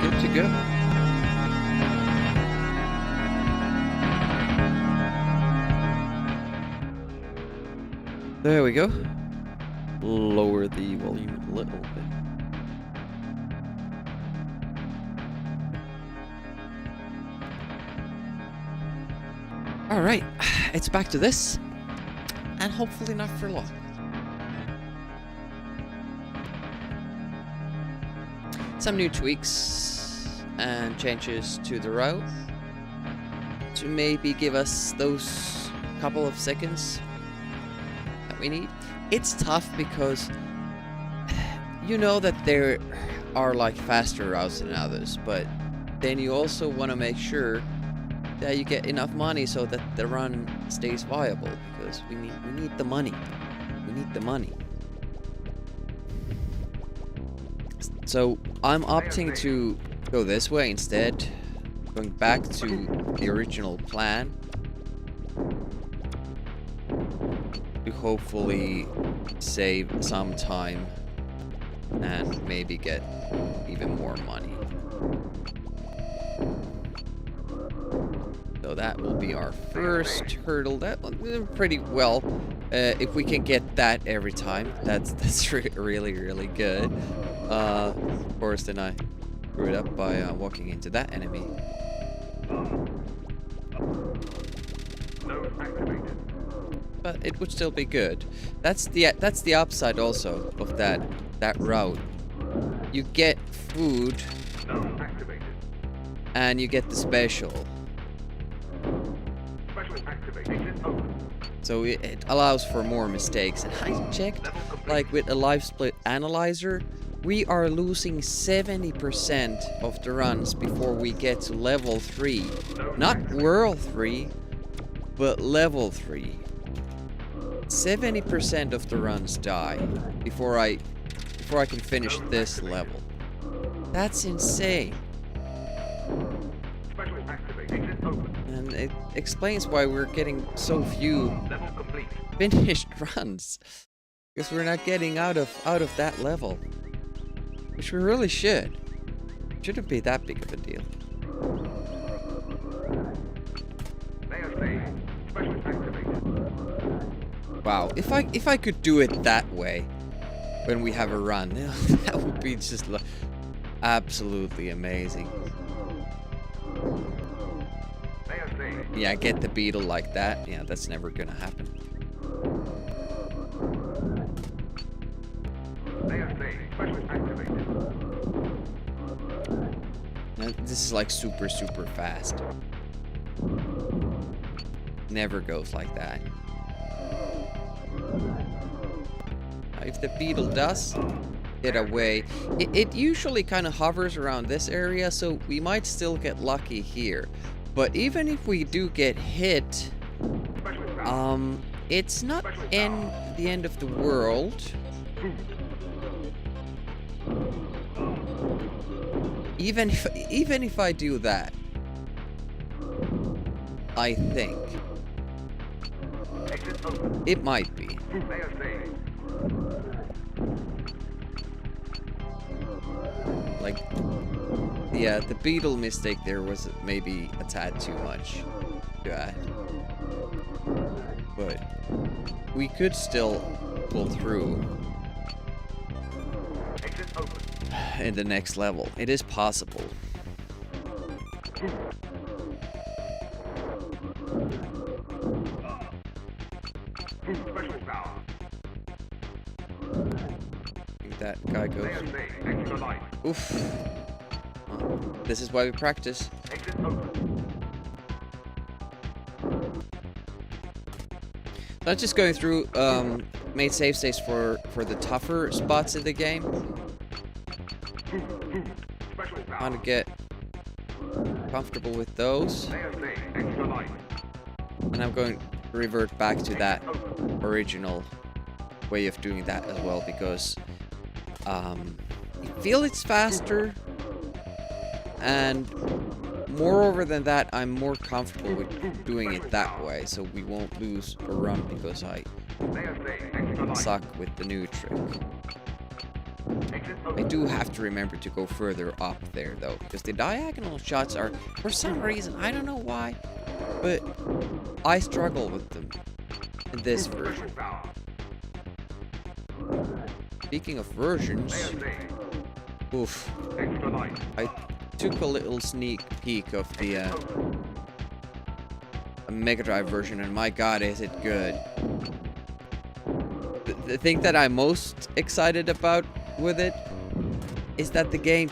good to go. There we go. Lower the volume a little bit. Alright, it's back to this. And hopefully not for long. Some new tweaks and changes to the route to maybe give us those couple of seconds that we need. It's tough because you know that there are like faster routes than others, but then you also want to make sure that you get enough money so that the run stays viable, because we need the money. We need the money. So I'm opting to go this way instead, going back to the original plan to hopefully save some time and maybe get even more money. So that will be our first hurdle. That went pretty well. If we can get that every time, that's really good. Of course, then I screw it up by walking into that enemy. But it would still be good. That's the upside also of that route. You get food, and you get the special. So it allows for more mistakes. And I checked, like with a live split analyzer, we are losing 70% of the runs before we get to level 3. Not world 3, but level 3. 70% of the runs die before I can finish this level. That's insane. And it explains why we're getting so few finished runs. Because we're not getting out of that level. Which we really should. Shouldn't be that big of a deal. Wow, if I could do it that way when we have a run, that would be just absolutely amazing. Yeah, get the beetle like that. Yeah, that's never gonna happen. Now, this is like super fast. Never goes like that. Now, if the beetle does get away, it usually kind of hovers around this area, so we might still get lucky here. But even if we do get hit, it's not the end of the world. Even if I do that, I think it might be. Like, yeah, the beetle mistake there was maybe a tad too much to add. But we could still pull through in the next level. It is possible. I think that guy goes. Oof. Well, this is why we practice. So I'm just going through made save states for the tougher spots in the game. Trying to get comfortable with those. And I'm going to revert back to that original way of doing that as well, because I feel it's faster, and moreover than that, I'm more comfortable with doing it that way, so we won't lose a run because I suck with the new trick. I do have to remember to go further up there, though, because the diagonal shots are, for some reason, I don't know why, but I struggle with them in this version. Speaking of versions, oof, I took a little sneak peek of the Mega Drive version, and my god, is it good. The thing that I'm most excited about with it is that the game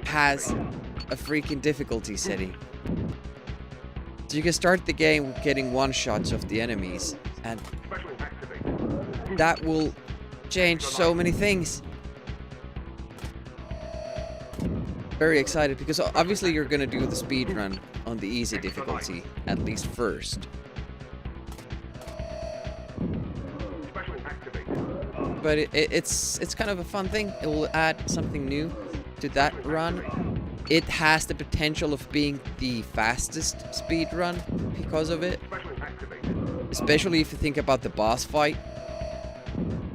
has a freaking difficulty setting. So you can start the game with getting one-shots of the enemies, and that will change so many things. Very excited, because obviously you're gonna do the speedrun on the easy difficulty, at least first. But it's kind of a fun thing. It will add something new to that run. It has the potential of being the fastest speedrun because of it. Especially if you think about the boss fight.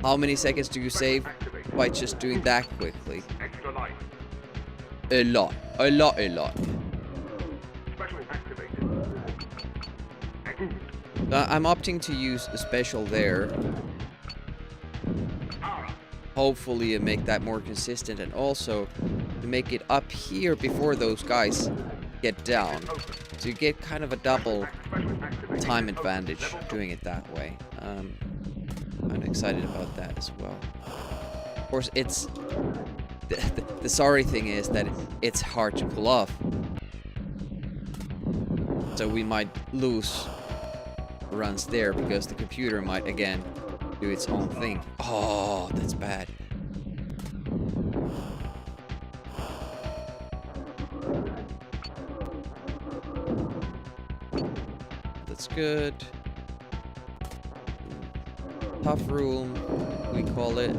How many seconds do you save by just doing that quickly? A lot. A lot, a lot. I'm opting to use a special there. Hopefully make that more consistent, and also to make it up here before those guys get down. So you get kind of a double time advantage doing it that way. I'm excited about that as well. Of course, it's... The sorry thing is that it's hard to pull off. So we might lose runs there because the computer might again do its own thing. Oh, that's bad. That's good. Tough room, we call it.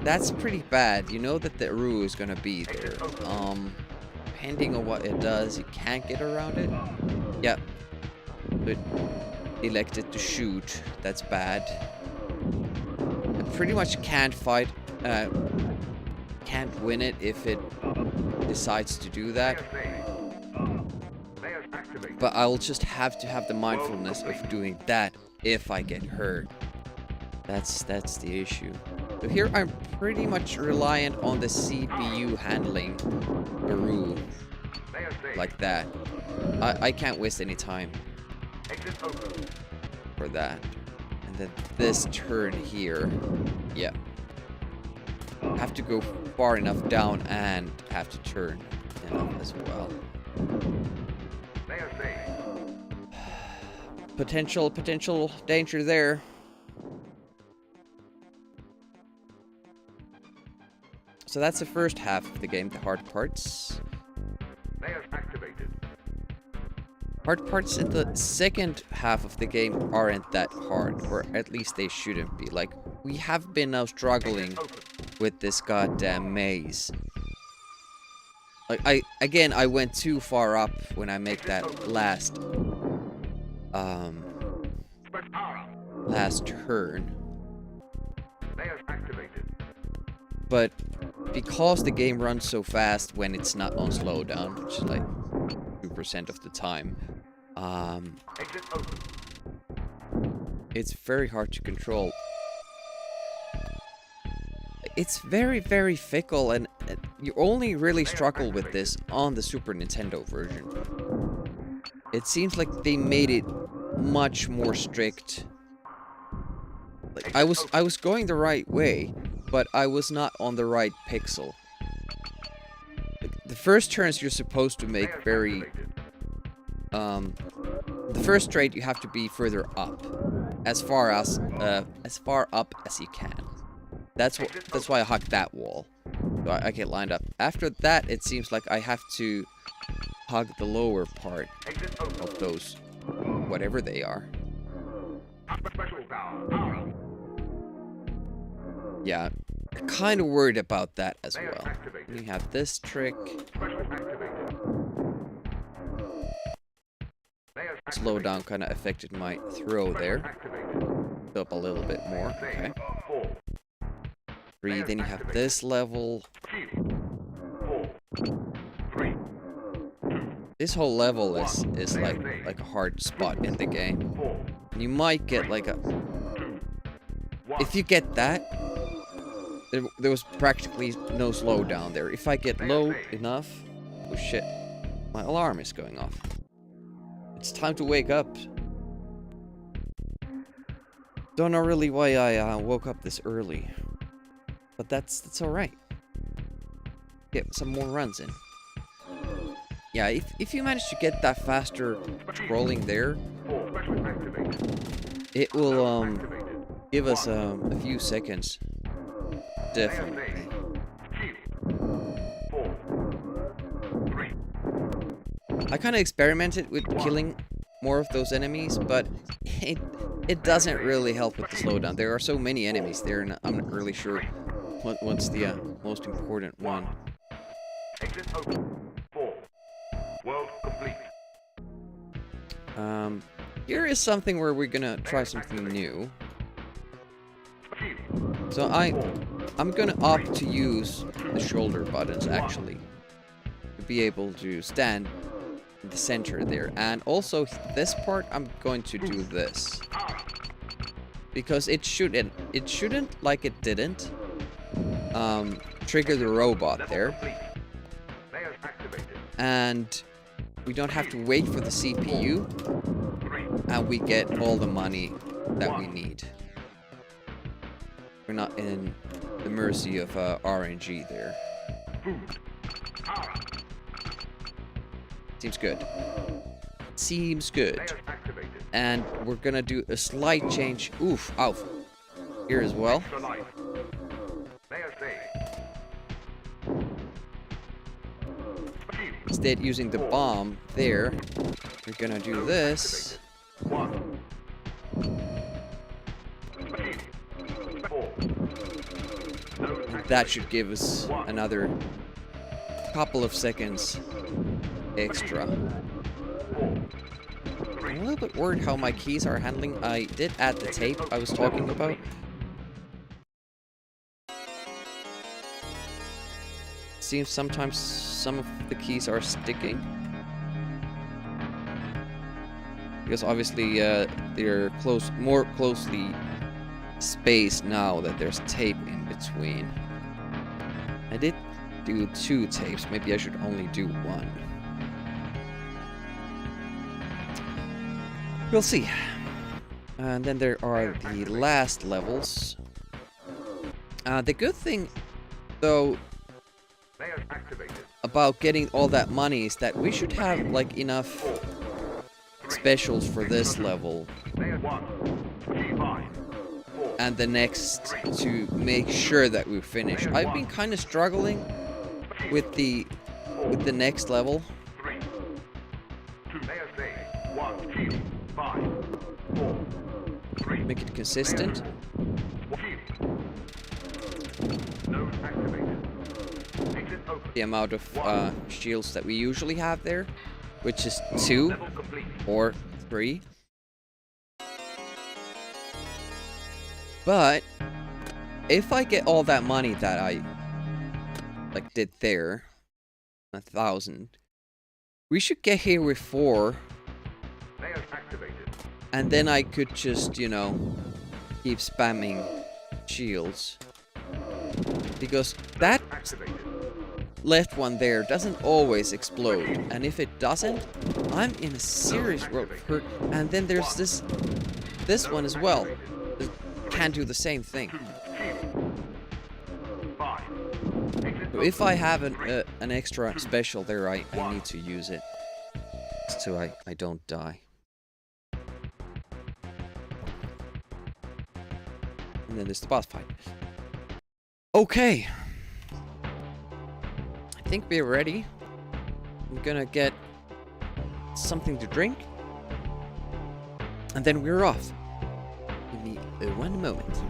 That's pretty bad. You know that the Roo is gonna be there. Depending on what it does, you can't get around it. Yep. But elected to shoot. That's bad. I pretty much can't fight. Can't win it if it decides to do that. But I'll just have to have the mindfulness of doing that if I get hurt. That's the issue. So here I'm pretty much reliant on the CPU handling the Roo. Like that. I can't waste any time for that. And then this turn here. Yeah. Have to go far enough down and have to turn enough as well. Potential danger there. So that's the first half of the game, the hard parts. Hard parts in the second half of the game aren't that hard, or at least they shouldn't be. Like, we have been now struggling with this goddamn maze. Like, I went too far up when I make that last turn. But because the game runs so fast when it's not on slowdown, which is like 2% of the time, it's very hard to control. It's very, very fickle, and you only really struggle with this on the Super Nintendo version. It seems like they made it much more strict. Like, I was going the right way, but I was not on the right pixel. Like, the first turns you're supposed to make very... the first straight you have to be further up. As far up as you can. That's why I hugged that wall. So I get lined up. After that, it seems like I have to hug the lower part of those, whatever they are. Yeah, kind of worried about that as well. We have this trick. Slowdown kind of affected my throw there. Up a little bit more. Okay. 3. Then you have this level. This whole level is like a hard spot in the game. You might get like a... If you get that, there was practically no slowdown there. If I get low enough... Oh shit. My alarm is going off. It's time to wake up. Don't know really why I woke up this early. But that's alright. Get some more runs in. Yeah, if you manage to get that faster scrolling there, it will give us a few seconds. Definitely. I kind of experimented with killing more of those enemies, but it doesn't really help with the slowdown. There are so many enemies there, and I'm not really sure what's the most important one. Exit open. 4. World complete. Here is something where we're gonna try something new. So I'm gonna opt to use the shoulder buttons actually to be able to stand in the center there, and also this part I'm going to do this because it shouldn't like it didn't trigger the robot there, and we don't have to wait for the CPU, and we get all the money that we need. We're not in the mercy of RNG there. Seems good. Seems good. And we're gonna do a slight change. Oof, ow. Here as well. Instead using the bomb there, we're gonna do this. That should give us another couple of seconds extra. I'm a little bit worried how my keys are handling. I did add the tape I was talking about. Seems sometimes some of the keys are sticking. Because obviously they're more closely spaced now that there's tape in between. I did do 2 tapes, maybe I should only do 1. We'll see. And then there are the last levels. The good thing, though, about getting all that money is that we should have like enough specials for this level and the next to make sure that we finish. I've been kind of struggling with the next level. Make it consistent. The amount of shields that we usually have there, which is 2 or 3. But if I get all that money that I like did there, 1,000, we should get here with 4. And then I could just, you know, keep spamming shields. Because that left one there doesn't always explode. And if it doesn't, I'm in a serious world of hurt. And then there's this one as well. It can't do the same thing. So if I have an extra special there, I need to use it. So I don't die. And then there's the boss fight. Okay. I think we're ready. I'm gonna get something to drink. And then we're off. Give me one moment.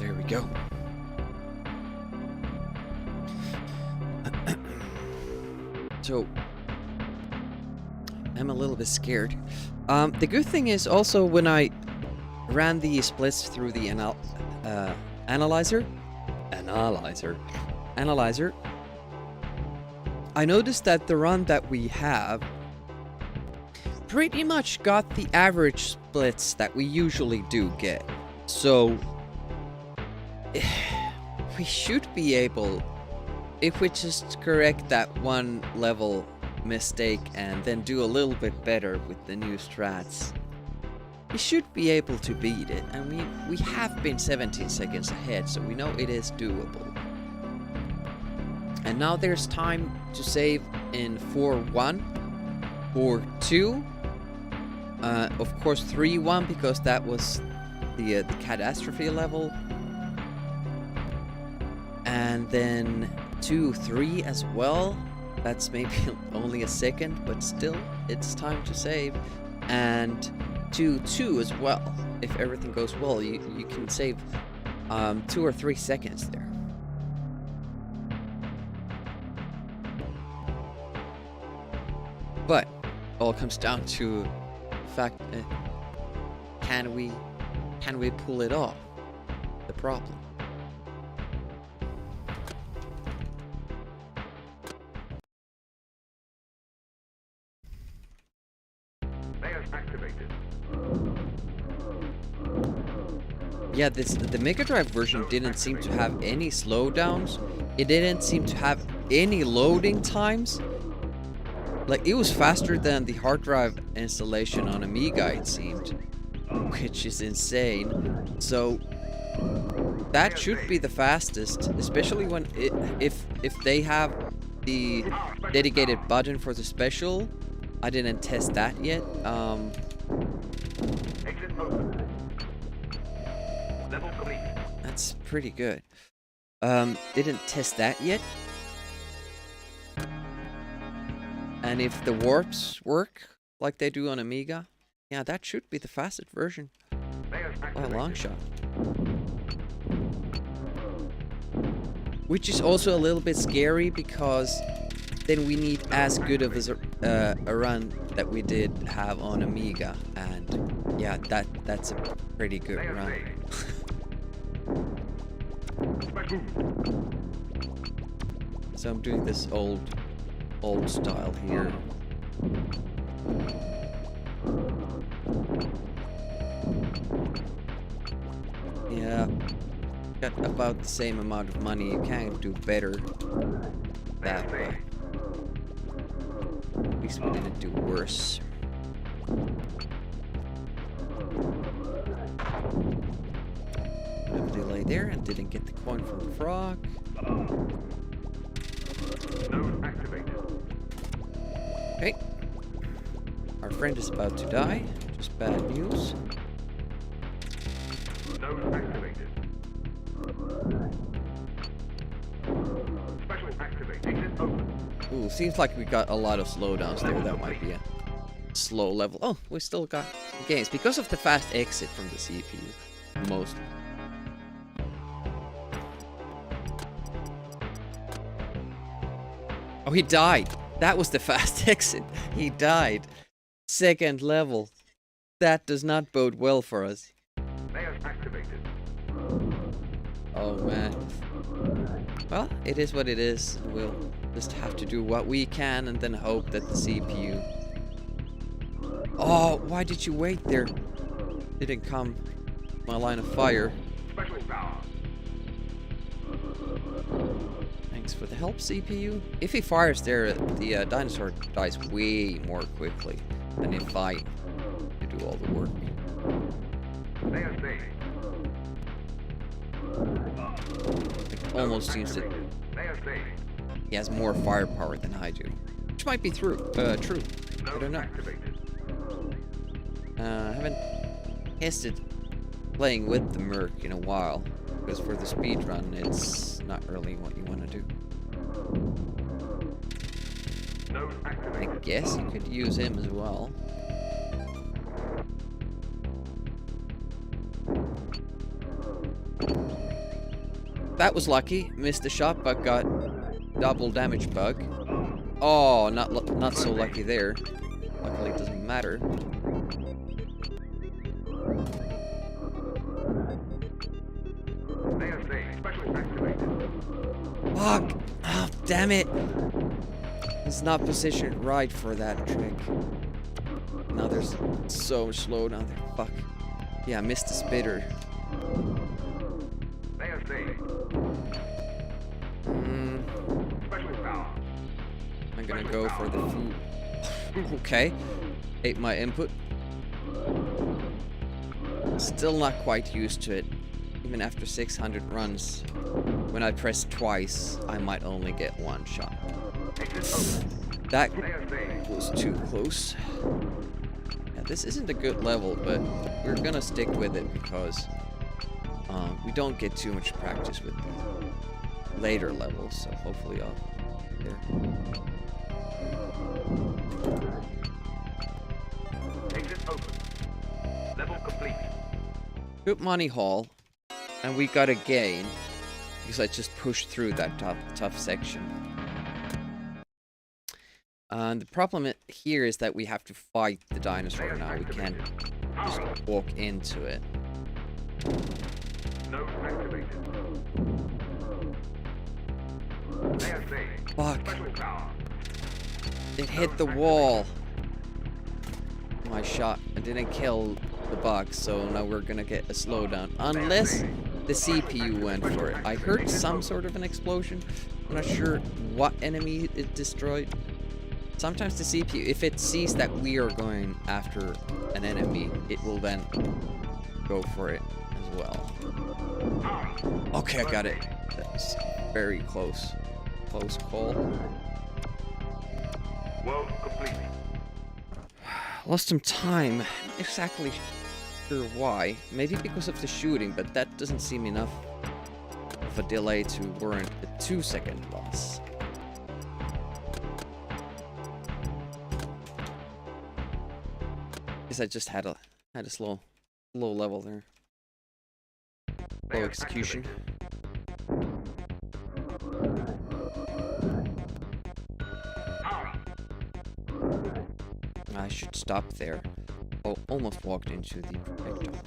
There we go. So, I'm a little bit scared. The good thing is also when I ran the splits through the analyzer, I noticed that the run that we have pretty much got the average splits that we usually do get. So, we should be able, if we just correct that one level mistake and then do a little bit better with the new strats, we should be able to beat it. And we have been 17 seconds ahead, so we know it is doable. And now there's time to save in 4-1, 4-2, of course 3-1 because that was the catastrophe level, and then 2-3 as well. That's maybe only a second, but still, it's time to save. And 2-2 as well. If everything goes well, you can save 2 or 3 seconds there. But all comes down to the fact, can we pull it off? The problem. Yeah, the Mega Drive version didn't seem to have any slowdowns. It didn't seem to have any loading times. Like, it was faster than the hard drive installation on Amiga, it seemed, which is insane. So that should be the fastest, especially when if they have the dedicated button for the special. I didn't test that yet. That's pretty good. Didn't test that yet. And if the warps work like they do on Amiga, yeah, that should be the fastest version by a long shot. Which is also a little bit scary because then we need as good of a run that we did have on Amiga, and yeah, that's a pretty good run. So I'm doing this old style here. Yeah, got about the same amount of money. You can't do better that way. At least we didn't do worse. No delay there, and didn't get the coin from the frog. Okay. Our friend is about to die. Just bad news. Ooh, seems like we got a lot of slowdowns there. That might be a slow level. Oh, we still got gains because of the fast exit from the CPU, mostly. Oh, he died. That was the fast exit. He died. Second level. That does not bode well for us. Oh man. Well, it is what it is. We'll just have to do what we can and then hope that the CPU... Oh, why did you wait there? Didn't come my line of fire. Thanks for the help, CPU. If he fires there, the dinosaur dies way more quickly than if I do all the work. It almost seems that he has more firepower than I do, which might be true. I don't know. I haven't tested playing with the Merc in a while, because for the speedrun, it's not really what you want to do. I guess you could use him as well. that was lucky. Missed the shot, but got double damage bug. Oh, not so lucky there. Luckily, it doesn't matter. Fuck! Oh, damn it! It's not positioned right for that trick. Now there's so much slowdown there. Fuck. Yeah, I missed the spitter. I'm gonna go for the food. Okay. Ate my input. Still not quite used to it. Even after 600 runs. When I press twice, I might only get one shot. That was too close. Yeah, this isn't a good level, but we're gonna stick with it because we don't get too much practice with the later levels, so hopefully I'll there. Exit open. Level complete. Good money haul, and we got a gain because I just pushed through that tough section. The problem here is that we have to fight the dinosaur now. We can't just walk into it. No activated. Fuck. It hit the wall. My shot. I didn't kill the bug, so now we're gonna get a slowdown. Unless the CPU went for it. I heard some sort of an explosion. I'm not sure what enemy it destroyed. Sometimes the CPU, if it sees that we are going after an enemy, it will then go for it as well. Okay, I got it. That was very close. Close call. World complete. Lost some time. Not exactly sure why. Maybe because of the shooting, but that doesn't seem enough of a delay to warrant a 2-second loss. Guess I just had a slow level there. Low execution. I should stop there. Oh, almost walked into the projectile.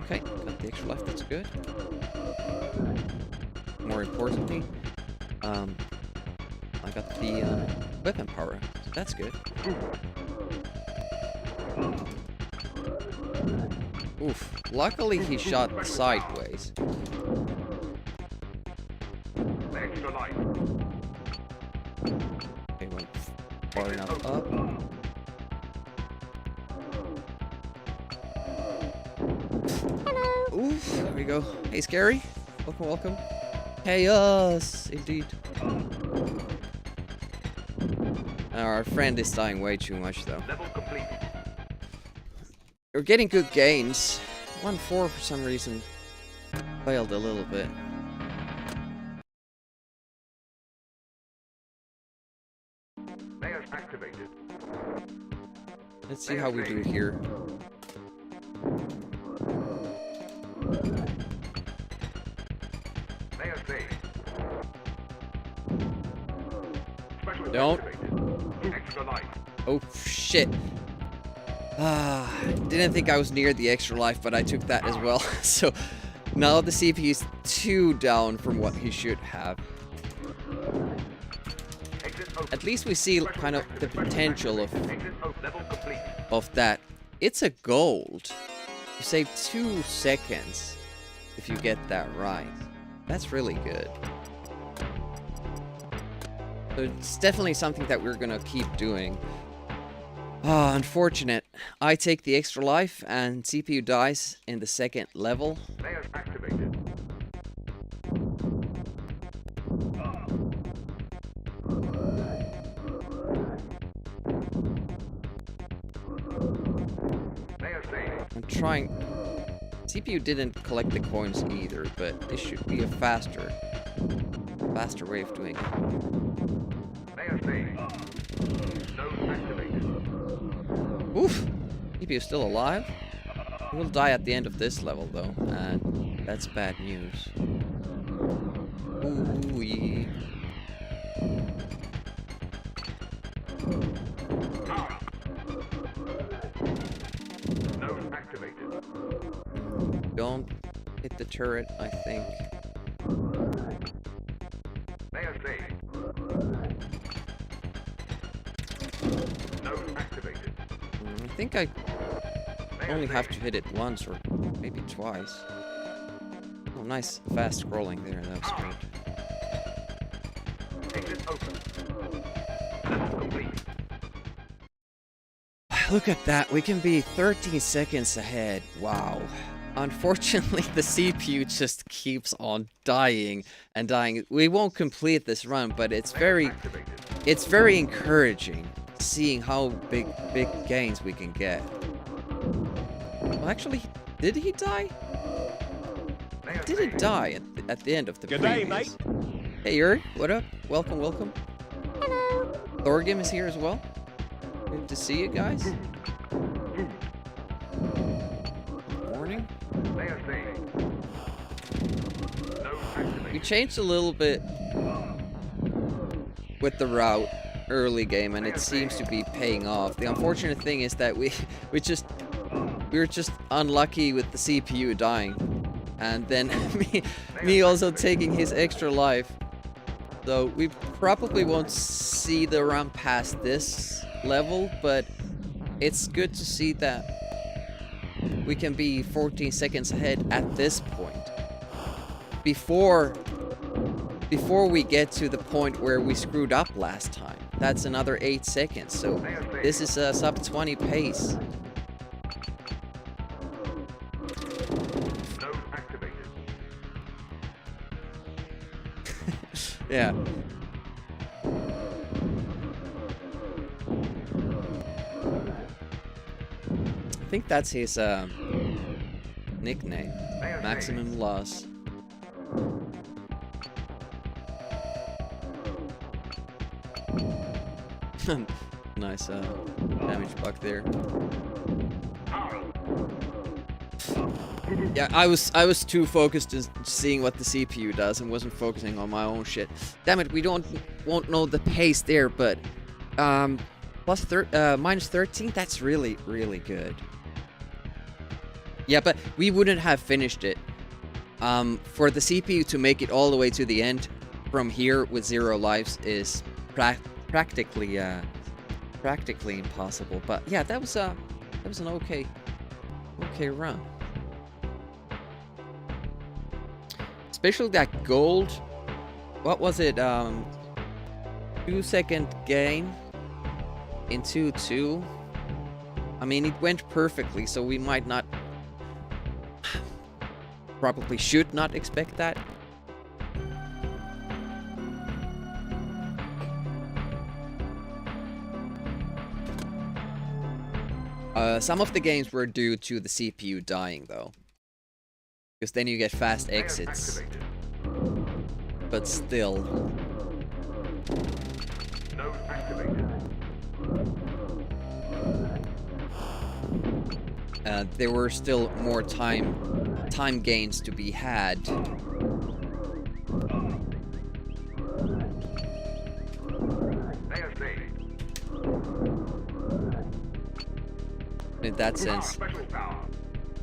Okay, got the extra life, that's good. More importantly, I got the weapon power, so that's good. Oof, luckily he shot sideways. Okay, went far enough up. Hello. Oof, there we go. Hey, Scary. Welcome, welcome. Chaos, indeed. Our friend is dying way too much, though. Level complete. We're getting good gains. 1-4 for some reason. Failed a little bit. Layers activated. Let's see how we do here. Layers saved. Special Don't. activated. Extra life. Oh, shit. Didn't think I was near the extra life, but I took that as well. So now the CPU is 2 down from what he should have. At least we see kind of the potential of that. It's a gold. You save 2 seconds if you get that right. That's really good. So it's definitely something that we're gonna keep doing. Ah, unfortunate. I take the extra life and CPU dies in the 2nd level. Layers activated. Layers saved. I'm trying. CPU didn't collect the coins either, but this should be a faster way of doing it. Layers saved. Node activated. Oof! CPU still alive? We'll die at the end of this level though, and that's bad news. Ooh, yeah. Node activated. Don't hit the turret, I think. Layer saved. Node activated. I think I only have to hit it once or maybe twice. Oh, nice fast scrolling there. That was great. Exit open. Level complete. Look at that. We can be 13 seconds ahead. Wow. Unfortunately, the CPU just keeps on dying and dying. We won't complete this run, but it's very encouraging seeing how big gains we can get. Well, actually, did he die? He didn't die at the end of the G'day, previous. Hey, Yuri, what up? Welcome, welcome. Hello. Thorgrim is here as well. Good to see you guys. Morning. Layer saved. Node activated. We changed a little bit with the route early game, and it seems to be paying off. The unfortunate thing is that we were just unlucky with the CPU dying, and then me also taking his extra life. So we probably won't see the run past this level, but it's good to see that we can be 14 seconds ahead at this point. Before we get to the point where we screwed up last time. That's another 8 seconds, so this is a sub 20 pace. Node activated. Yeah. I think that's his nickname. Maximum loss. Nice damage buck there. Yeah, I was too focused in seeing what the CPU does and wasn't focusing on my own shit. Damn it, we won't know the pace there, but minus 13, that's really good. Yeah, but we wouldn't have finished it. For the CPU to make it all the way to the end from here with 0 lives is practically impossible. But yeah, that was an okay run. Especially that gold. What was it? 2-second gain in 2-2. I mean, it went perfectly, so we might not. Probably should not expect that. Some of the games were due to the CPU dying, though. Because then you get fast exits. But still. Node activated. There were still more time gains to be had. Layer saved. In that sense, Special power.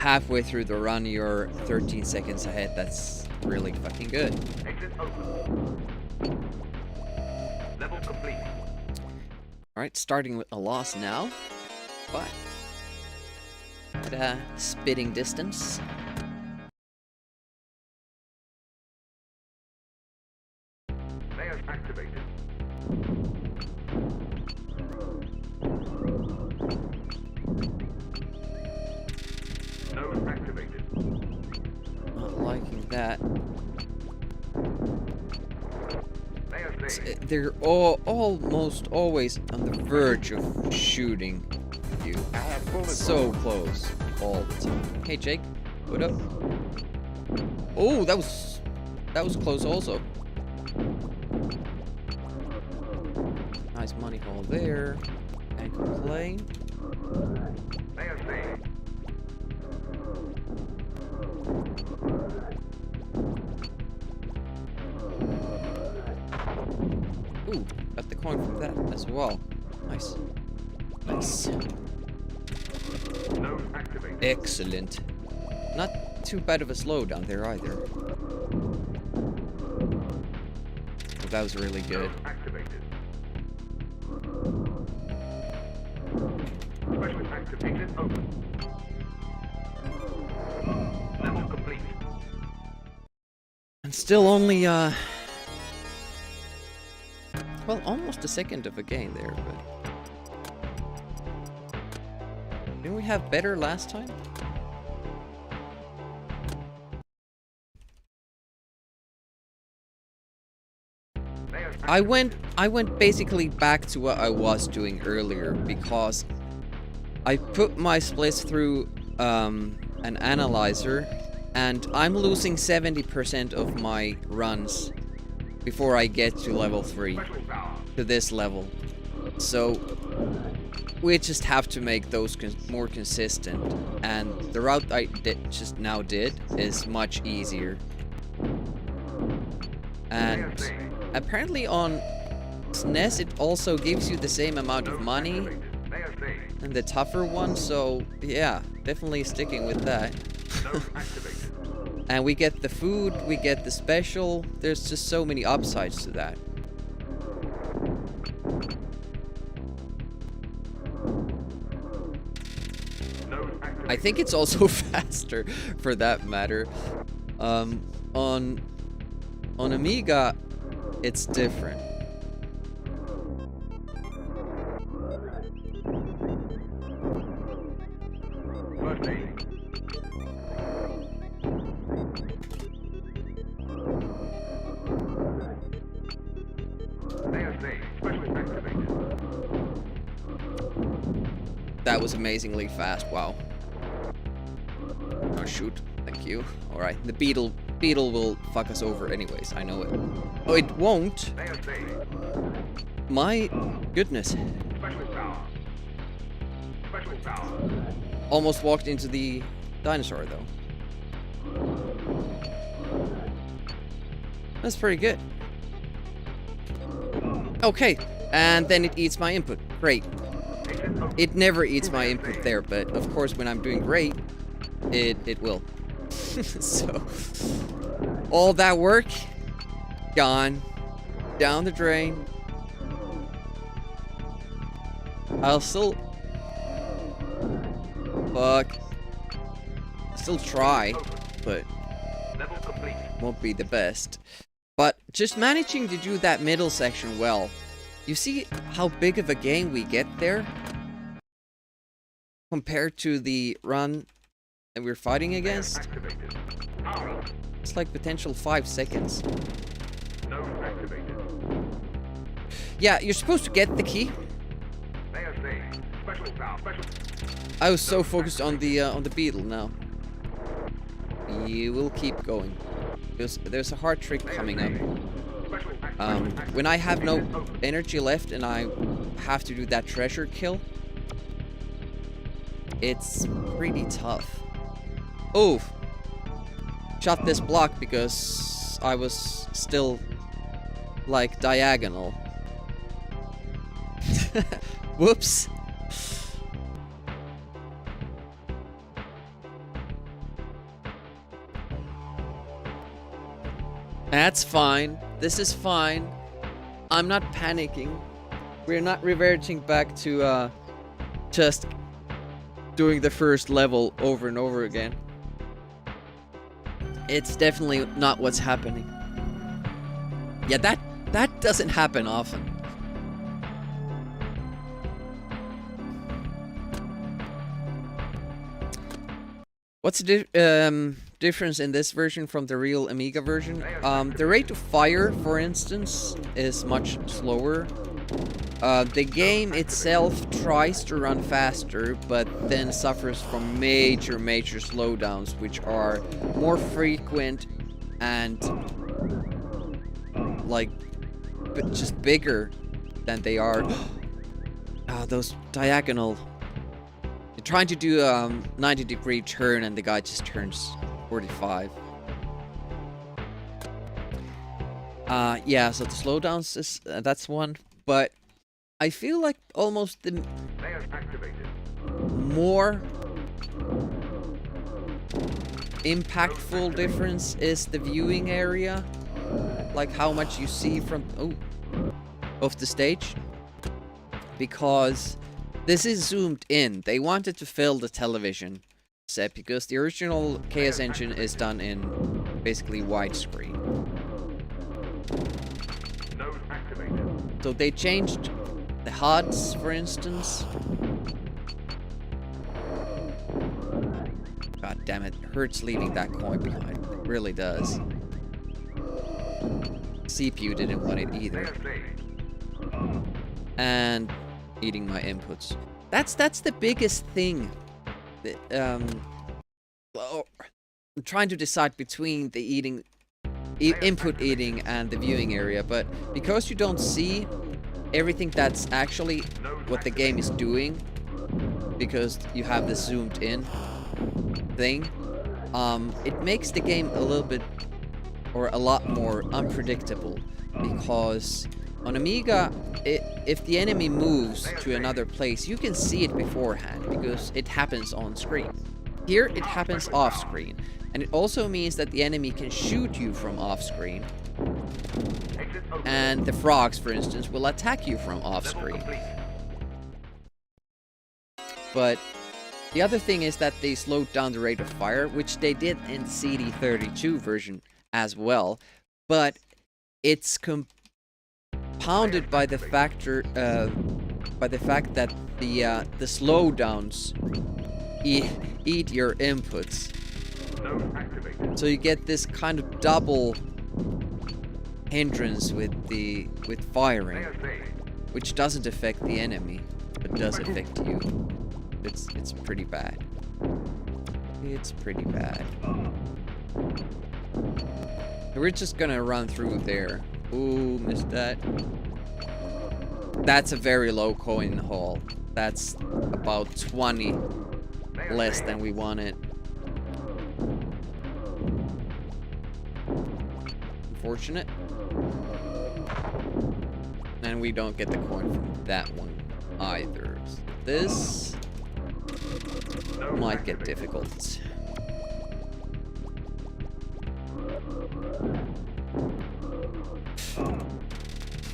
halfway through the run, you're 13 seconds ahead. That's really fucking good. Exit open. Level complete. Alright, starting with a loss now. But at a spitting distance. Layers activated. Node activated. Not liking that. Layer saved. They're almost always on the verge of shooting you. So close all the time. Hey Jake, what up? Oh, that was close also. Nice money haul there. Can't complain. Layer saved. Ooh, got the coin from that as well. Nice. Nice. Node activated. Excellent. Not too bad of a slowdown there either. But that was really good. Node activated. Special activated open. Level complete. And still only, well, almost a second of a game there, but... Didn't we have better last time? I went basically back to what I was doing earlier because I put my splits through an analyzer and I'm losing 70% of my runs before I get to level 3, to this level. So we just have to make those more consistent, and the route I just now did is much easier. And apparently on SNES it also gives you the same amount of money and the tougher one, so yeah, definitely sticking with that. And we get the food, we get the special, there's just so many upsides to that. I think it's also faster for that matter. On Amiga, it's different. That was amazingly fast, wow. Oh shoot, thank you. Alright, the beetle will fuck us over anyways, I know it. Oh, it won't? My goodness. Almost walked into the dinosaur though. That's pretty good. Okay, and then it eats my input. Great. It never eats my input there, but of course when I'm doing great, it will. So, all that work, gone, down the drain. I'll still, still try, but won't be the best. But just managing to do that middle section well. You see how big of a game we get there? Compared to the run that we're fighting against? It's like potential 5 seconds. Yeah, you're supposed to get the key. I was so focused on the beetle now. You will keep going. There's a hard trick coming up. When I have no energy left and I have to do that treasure kill, it's pretty tough. Oh! Shot this block because I was still, like, diagonal. Whoops! That's fine. This is fine. I'm not panicking. We're not reverting back to, just doing the first level over and over again. It's definitely not what's happening. Yeah, that doesn't happen often. What's the difference in this version from the real Amiga version? The rate of fire, for instance, is much slower. The game itself tries to run faster, but then suffers from major slowdowns, which are more frequent and like just bigger than they are. Those diagonal. You're trying to do a 90-degree turn and the guy just turns 45. Yeah, so the slowdowns is that's one, but I feel like almost the Layers activated. more impactful difference is the viewing area, like how much you see from of the stage, because this is zoomed in. They wanted to fill the television set because the original Chaos Engine is done in basically widescreen. Node activated. So they changed the HUDs, for instance. God damn it, hurts leaving that coin behind. It really does. CPU didn't want it either. Layers saved. And eating my inputs. That's the biggest thing. Well, I'm trying to decide between the input eating and the viewing area, but because you don't see everything that's actually what the game is doing, because you have this zoomed in thing, it makes the game a little bit or a lot more unpredictable, because on Amiga, if the enemy moves to another place, you can see it beforehand because it happens on screen. Here, it happens off screen, and it also means that the enemy can shoot you from off screen, Exit open. and the frogs, for instance, will attack you from off Level screen. complete. But the other thing is that they slowed down the rate of fire, which they did in the CD32 version as well, but it's compounded by the fact that the slowdowns eat your inputs, Node activated. so you get this kind of double hindrance with firing, Layers saved. which doesn't affect the enemy, but does affect you. It's pretty bad. It's pretty bad. We're just gonna run through there. Ooh, missed that. That's a very low coin haul. That's about 20 Layers less saved. than we wanted. Unfortunate. And we don't get the coin from that one either. So this Node might get activated. difficult.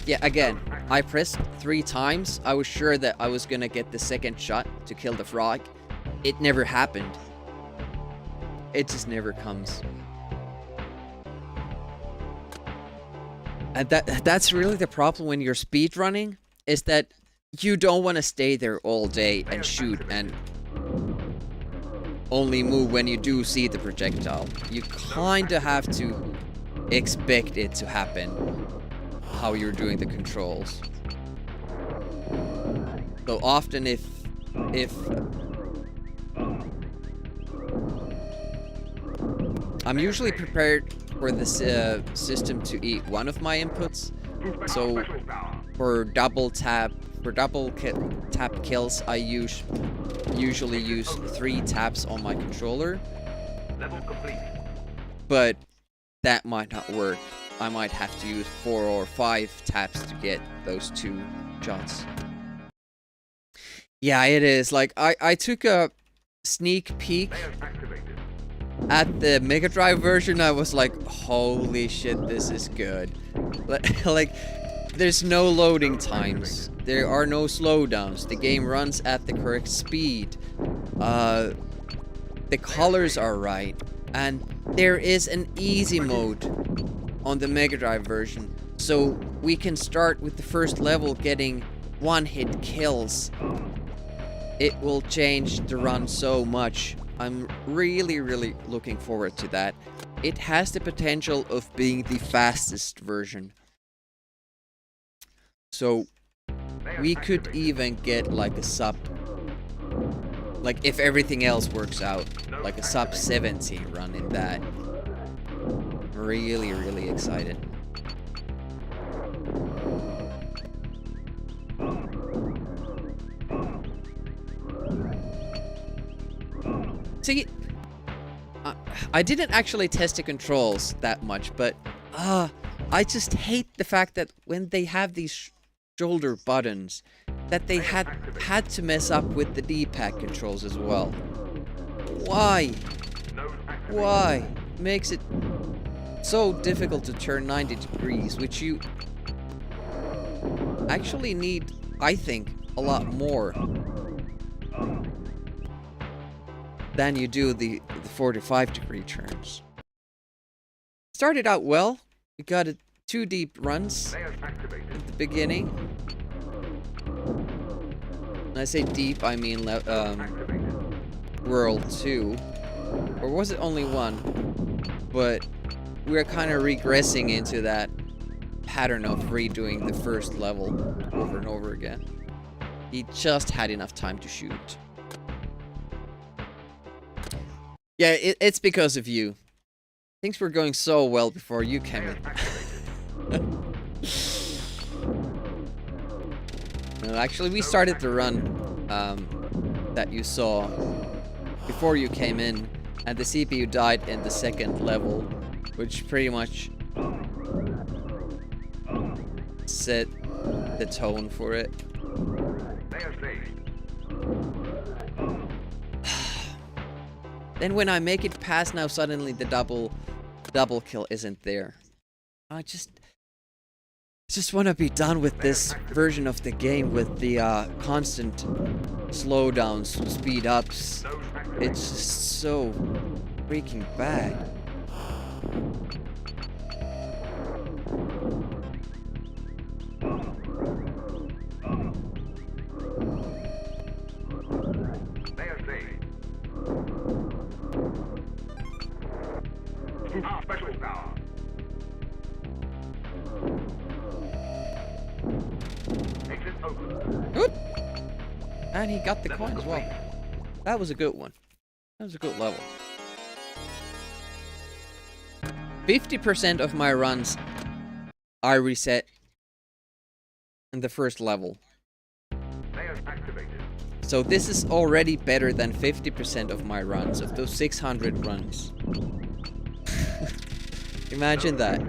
Yeah, again, I pressed 3 times. I was sure that I was gonna get the second shot to kill the frog. It never happened. It just never comes. And that's really the problem when you're speedrunning, is that you don't want to stay there all day and shoot and only move when you do see the projectile. You kinda have to expect it to happen, how you're doing the controls. So often if I'm usually prepared for this system to eat one of my inputs, so Special power. for double tap kills I usually use 3 taps on my controller, Level complete. but that might not work. I might have to use 4 or 5 taps to get those 2 shots. Yeah, it is. Like, I took a sneak peek Layers activated. at the Mega Drive version. I was like, holy shit, this is good. Like, there's no loading times. There are no slowdowns. The game runs at the correct speed. The colors are right. And there is an easy mode on the Mega Drive version. So we can start with the first level getting one-hit kills. It will change the run so much. I'm really, really looking forward to that. It has the potential of being the fastest version. So we could even get like a sub, like if everything else works out, like a sub 70 run in that. Really, really excited. See, I didn't actually test the controls that much, but I just hate the fact that when they have these shoulder buttons, that they had to mess up with the D-pad controls as well. Why? Why? Makes it so difficult to turn 90 degrees, which you actually need, I think, a lot more than you do the 45-degree turns. Started out well. We got 2 deep runs at the beginning. When I say deep, I mean World 2. Or was it only 1? But we're kind of regressing into that pattern of redoing the first level over and over again. He just had enough time to shoot. Yeah, it's because of you. Things were going so well before you came in. No, actually, we started the run that you saw before you came in, and the CPU died in the second level, which pretty much set the tone for it. Then when I make it past now, suddenly the double kill isn't there. I just want to be done with this version of the game with the constant slowdowns, speed ups. It's just so freaking bad. Special power. Exit open. Good. And he got the coin as well. That was a good one. That was a good level. 50% of my runs I reset in the first level. So this is already better than 50% of my runs, of those 600 runs. Imagine that.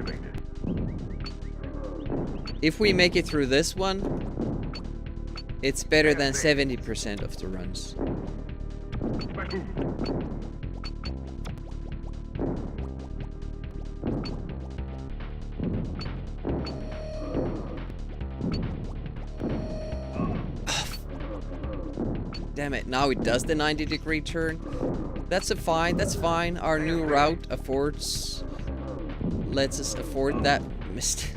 If we make it through this one, it's better than 70% of the runs. Damn it, now it does the 90-degree turn. That's fine. Our new route lets us afford that. Missed.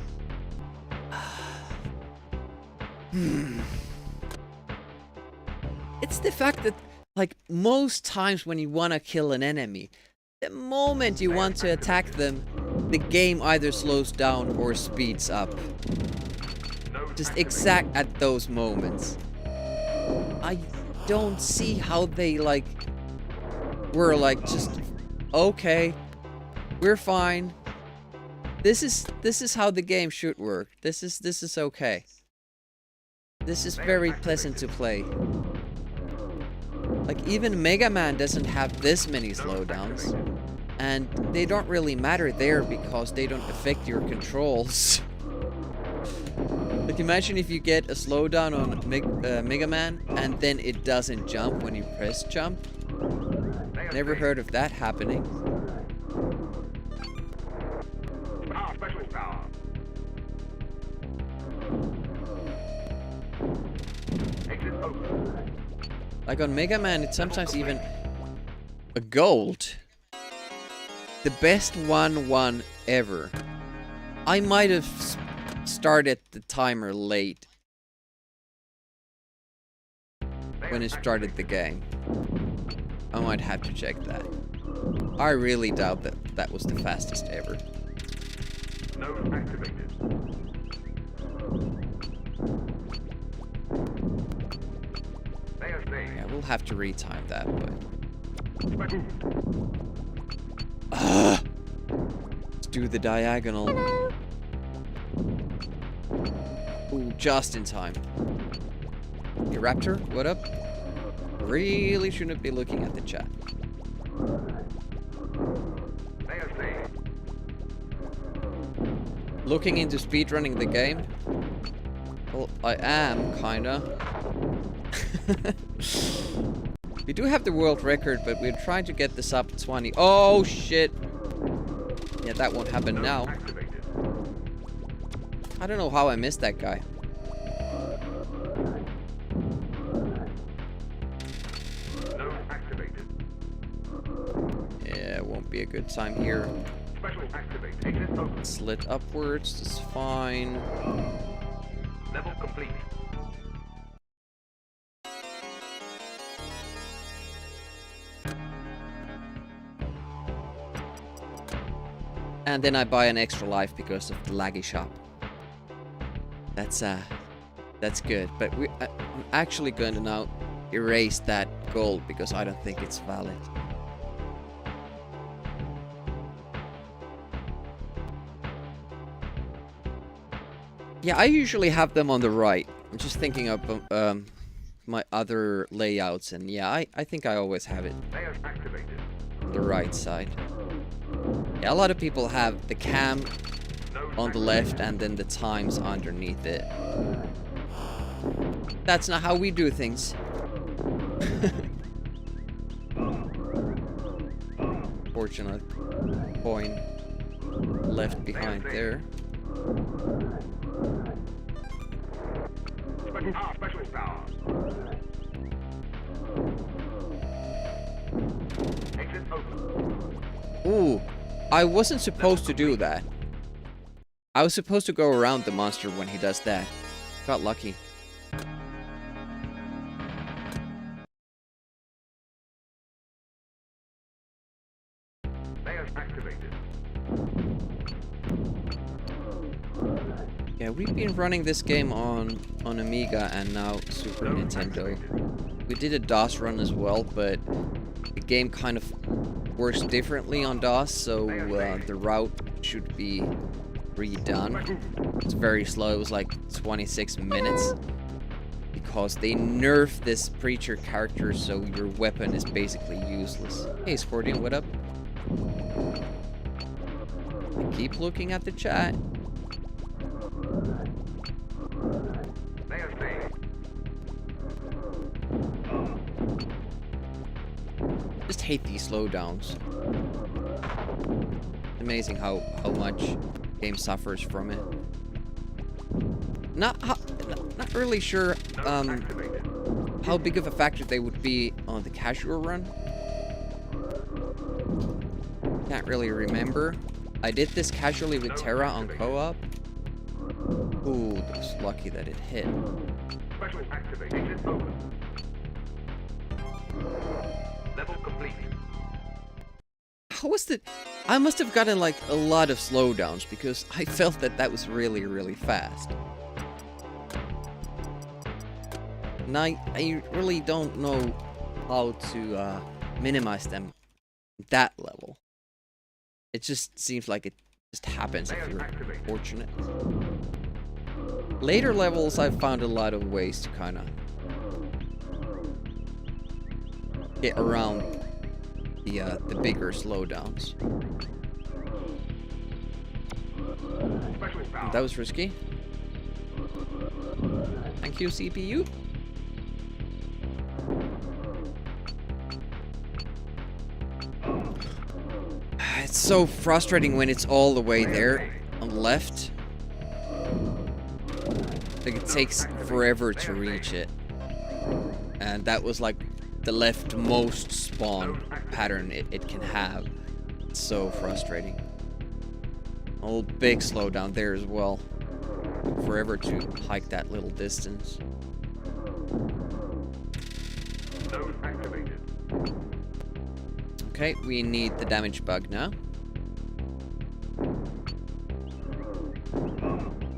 It's the fact that, like, most times when you want to kill an enemy, the moment you want to attack them, the game either slows down or speeds up. Just exact at those moments. I don't see how they, like, were like, just, okay, we're fine. This is how the game should work. This is okay. This is very pleasant to play. Like, even Mega Man doesn't have this many slowdowns. And they don't really matter there because they don't affect your controls. Like, imagine if you get a slowdown on Mega Man and then it doesn't jump when you press jump. Never heard of that happening. Special power. Exit open. Like on Mega Man, it's sometimes even a gold. The best 1-1 ever. I might have started the timer late when it started the game. I might have to check that. I really doubt that that was the fastest ever. Node activated. Yeah, we'll have to retime that, but... Let's do the diagonal. Ooh, just in time. Hey, Raptor, what up? Really shouldn't be looking at the chat. looking into speedrunning the game. Well, I am, kinda. We do have the world record, but we're trying to get this up to 20. Oh, shit! Yeah, that won't happen now. I don't know how I missed that guy. Yeah, it won't be a good time here. Slit upwards, that's fine. Level complete. And then I buy an extra life because of the laggy shop. That's good. But I'm actually going to now erase that gold because I don't think it's valid. Yeah, I usually have them on the right. I'm just thinking of my other layouts, and yeah, I think I always have it on the right side. Yeah, a lot of people have the cam on the left and then the times underneath it. That's not how we do things. Fortunate coin left behind there. Special power. Exit open. Ooh, I wasn't supposed to do that. I was supposed to go around the monster when he does that. Got lucky. Layers activated. Yeah, we've been running this game on Amiga and now Super Nintendo. We did a DOS run as well, but the game kind of works differently on DOS, so the route should be redone. It's very slow. It was like 26 minutes because they nerfed this preacher character, so your weapon is basically useless. Hey, Scorpion, what up? Keep looking at the chat. Just hate these slowdowns. Amazing how much game suffers from it. Not really sure how big of a factor they would be on the casual run. Can't really remember. I did this casually with Terra on co-op. Ooh, that was lucky that it hit. Special activation open. Level complete. How was the... I must have gotten like a lot of slowdowns because I felt that was really, really fast. And I really don't know how to minimize them at that level. It just seems like it just happens if you're fortunate. Later levels, I've found a lot of ways to kind of get around the bigger slowdowns. That was risky. Thank you, CPU. It's so frustrating when it's all the way there on the left. Like it takes forever to reach it. And that was like the leftmost spawn pattern it can have. It's so frustrating. A little big slowdown there as well. Took forever to hike that little distance. Okay, we need the damage bug now.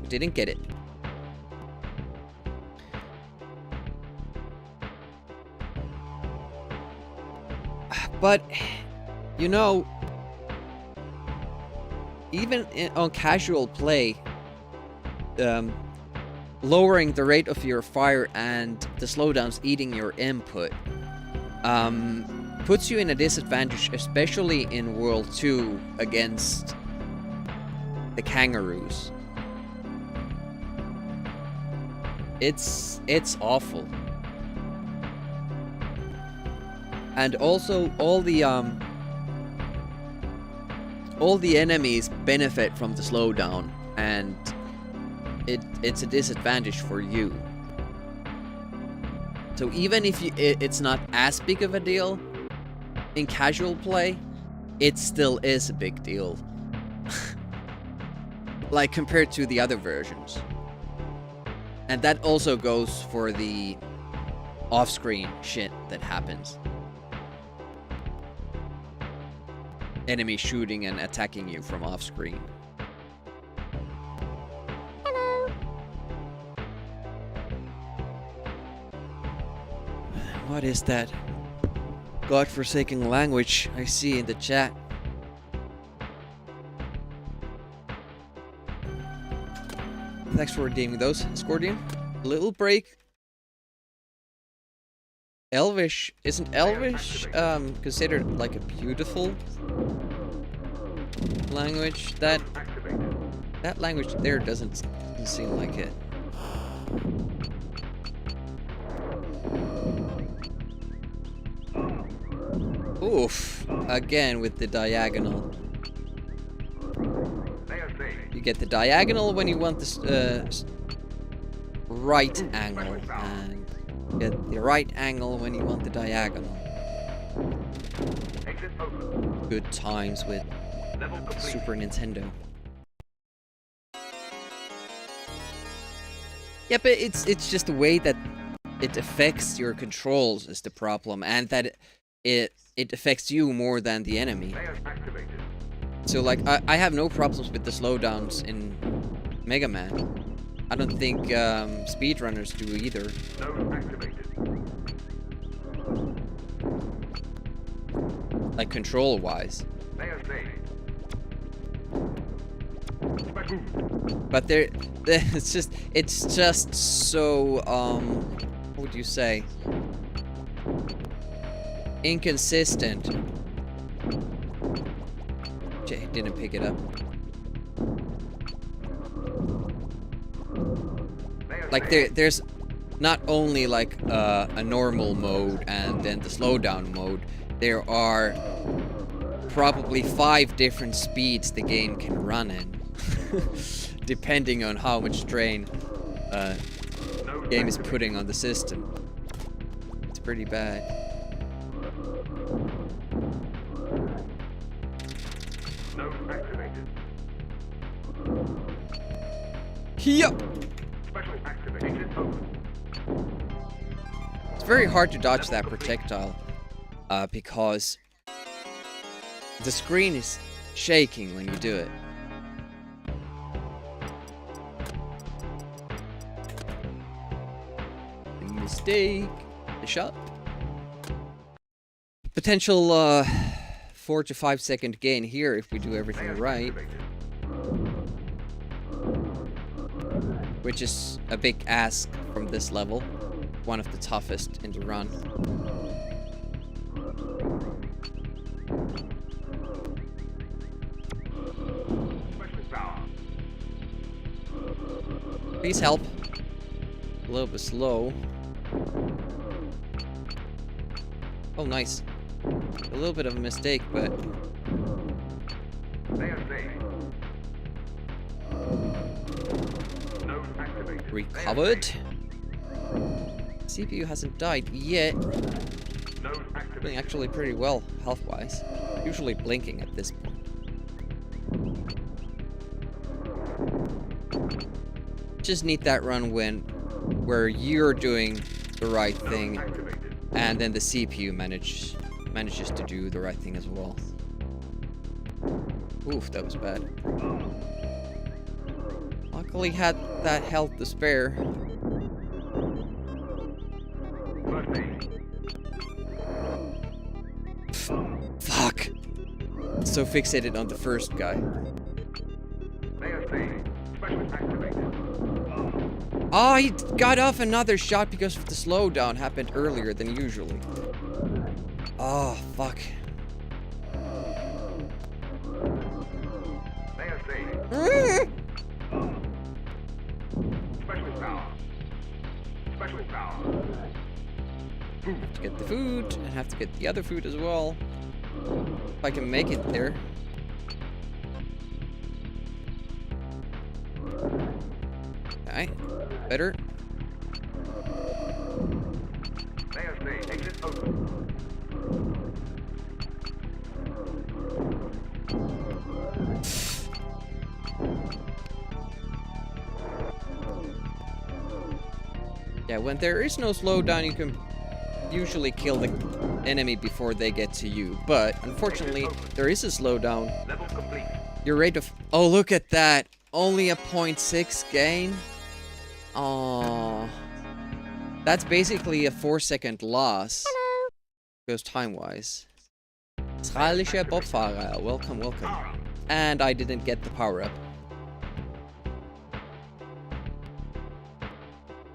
Didn't get it. But, you know, even on casual play, lowering the rate of your fire and the slowdowns eating your input puts you in a disadvantage, especially in World 2 against the kangaroos. It's awful. And also all the enemies benefit from the slowdown, and it's a disadvantage for you. So even if it's not as big of a deal in casual play, it still is a big deal. Like compared to the other versions. And that also goes for the off-screen shit that happens. Enemy shooting and attacking you from off-screen. Hello. What is that godforsaken language I see in the chat? Thanks for redeeming those, Scordian. Little break. Elvish, isn't Elvish considered like a beautiful language? That language there doesn't seem like it. Oof! Again with the diagonal. You get the diagonal when you want this right angle, and you get the right angle when you want the diagonal. Good times with Super Nintendo. Yeah, but it's just the way that it affects your controls is the problem, and that it affects you more than the enemy. So like, I have no problems with the slowdowns in Mega Man. I don't think speedrunners do either. Like control-wise. But it's just so what would you say? Inconsistent. Jay didn't pick it up. Like there's not only like a normal mode and then the slowdown mode. There are probably 5 different speeds the game can run in, depending on how much strain the game is putting on the system. It's pretty bad. Yup. It's very hard to dodge that projectile because the screen is shaking when you do it. Mistake. The shot. Potential 4 to 5 second gain here if we do everything right. Which is a big ask from this level. One of the toughest in the run. Please help. A little bit slow. Oh, nice. A little bit of a mistake, but... Recovered. CPU hasn't died yet. Doing actually pretty well health-wise. Usually blinking at this point. Just need that run where you're doing the right thing, and then the CPU manages to do the right thing as well. Oof, that was bad. Luckily had that health to spare. Fuck! So fixated on the first guy. Oh, he got off another shot because of the slowdown happened earlier than usually. Oh, fuck. Have to get the food, and have to get the other food as well. If I can make it there. Okay, better. Exit open. Yeah, when there is no slowdown, you can usually kill the enemy before they get to you. But unfortunately, there is a slowdown. Level complete. Your rate of... Oh, look at that! Only a 0.6 gain? Aww. That's basically a 4-second loss. Goes time-wise. Israelische Bobfahrer. Welcome, welcome. And I didn't get the power-up.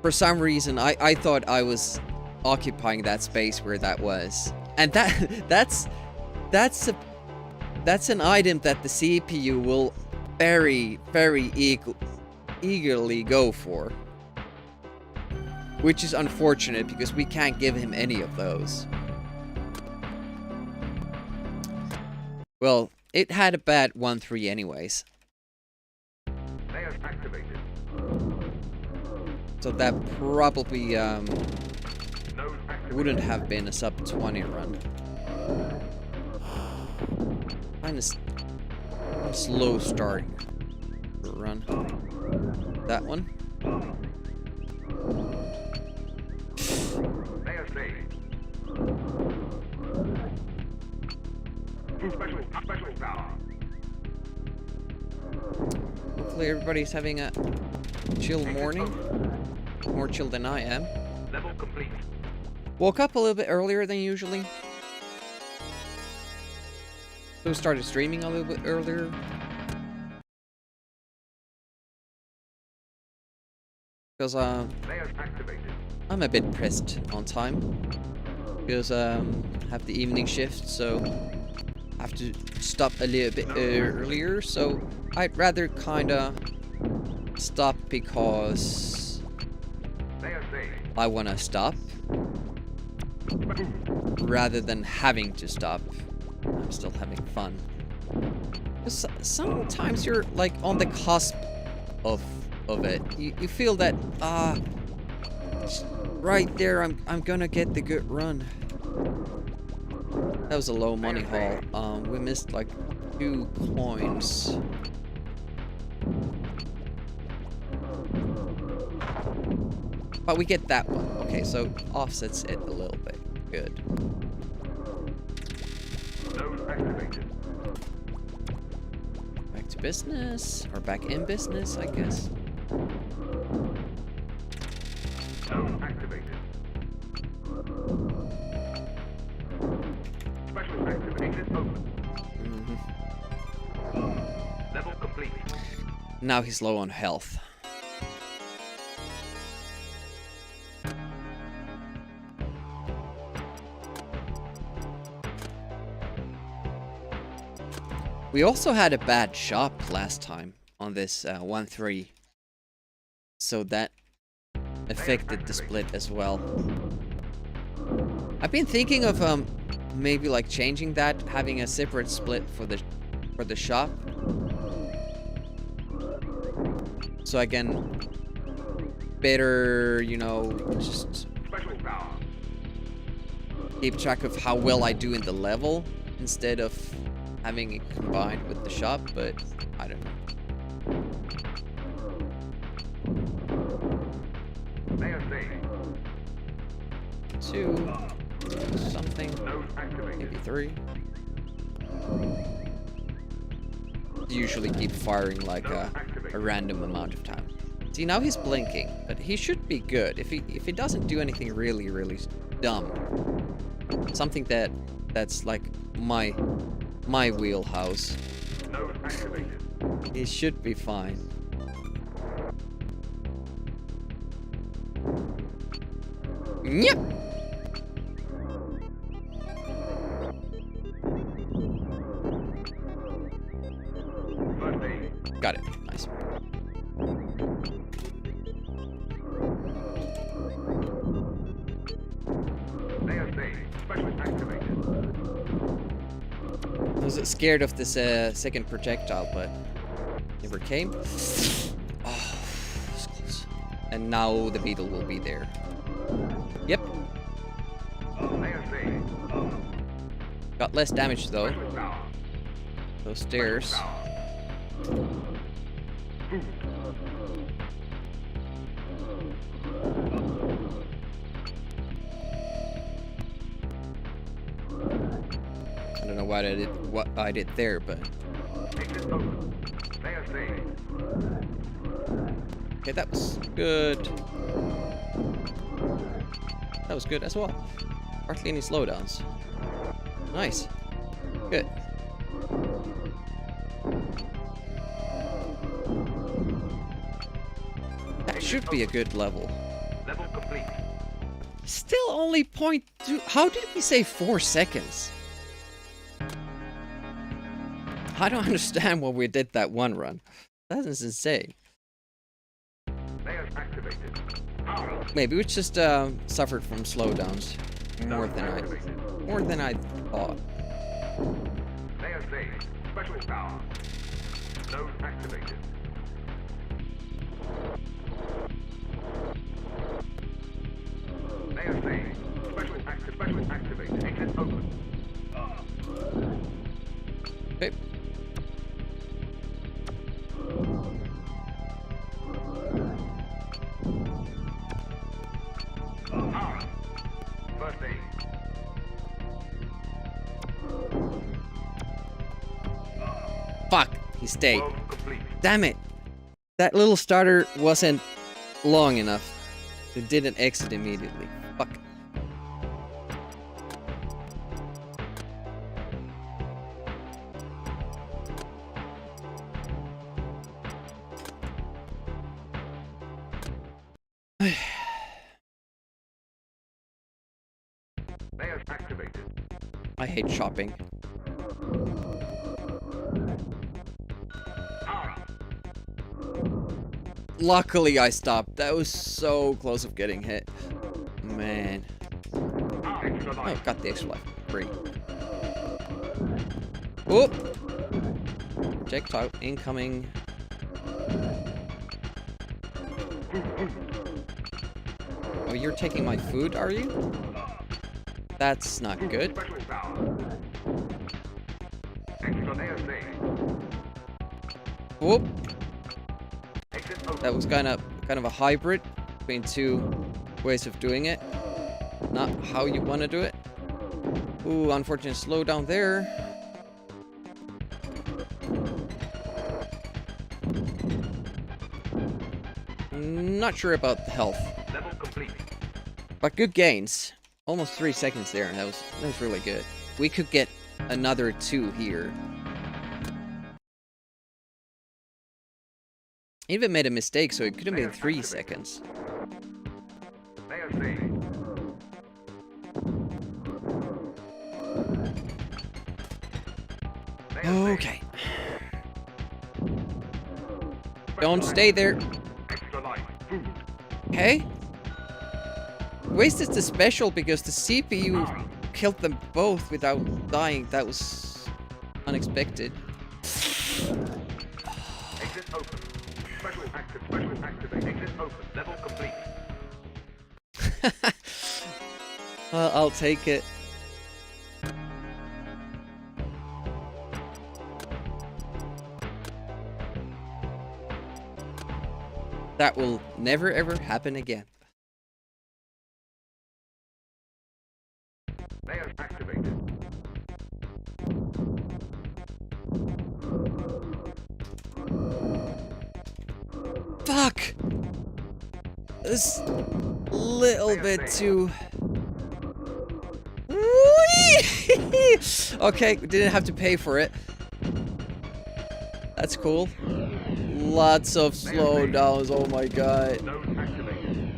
For some reason, I thought I was occupying that space where that was. And that's an item that the CPU will very, very eagerly go for. Which is unfortunate, because we can't give him any of those. Well, it had a bad 1-3 anyways. Layers activated. So that probably Node activated. wouldn't have been a sub 20 run. Kind of slow starting the run. That one. Layers saved. Special power. Hopefully everybody's having a chill morning. More chill than I am. Level complete. Woke up a little bit earlier than usually. So started streaming a little bit earlier. Because Layers activated. I'm a bit pressed on time. Because I have the evening shift, so I have to stop a little bit earlier. So I'd rather kinda stop because Layers saved. I wanna stop. Rather than having to stop. I'm still having fun. 'Cause sometimes you're like on the cusp of it. You feel that right there I'm gonna get the good run. That was a low money haul. We missed like 2 coins. But we get that one. Okay, so offsets it a little bit. Good. Node activated. Back to business, or back in business, I guess. Node activated. Special activation open. Level complete. Now he's low on health. We also had a bad shop last time on this 1-3. So that affected the split as well. I've been thinking of maybe like changing that, having a separate split for the shop. So I can better, you know, just Special power. keep track of how well I do in the level instead of having it combined with the shop, but I don't know. Layers saved. 2, something, Node activated. maybe 3. Usually keep firing like a random amount of time. See, now he's blinking, but he should be good if he doesn't do anything really dumb. Something that's like my wheelhouse. Node activated. He should be fine. Yep. First aid. Got it. Nice. I was scared of this second projectile, but never came. Oh, it's close. And now the beetle will be there. Yep. Got less damage though. Those stairs. I don't know what I did there, but okay, that was good. That was good as well. Hardly any slowdowns. Nice. Good. That should be a good level. Level complete. Still only 0.2. How did we say 4 seconds? I don't understand why we did that one run. That is insane. Layers activated. Maybe we just suffered from slowdowns more than I thought. Layer saved. Special power. Node activated. Layer saved. Special activated. Exit open. Okay. First aid. Fuck, he stayed. World complete. Damn it. That little starter wasn't long enough. It didn't exit immediately. Fuck. Layers activated. I hate shopping. Luckily I stopped. That was so close of getting hit. Man. Oh, got the extra life. Great. Whoop! Projectile incoming. Oh, you're taking my food, are you? That's not good. Special power. Extra layer saved. Whoop! Exit open. That was kind of a hybrid between two ways of doing it. Not how you want to do it. Ooh, unfortunate slowdown there. Not sure about the health, Level complete. but good gains. Almost 3 seconds there, and that was really good. We could get another 2 here. Even made a mistake, so it could have been 3 seconds. Layer saved. Okay. Don't stay there. Extra life. Food. Okay. Wasted the special because the CPU killed them both without dying. That was unexpected. Exit open. Special activate. Exit open. Level complete. I'll take it. That will never ever happen again. Layers activated. Fuck! This little bit too... Whee! Okay, we didn't have to pay for it. That's cool. Lots of slowdowns, oh my god. Node activated.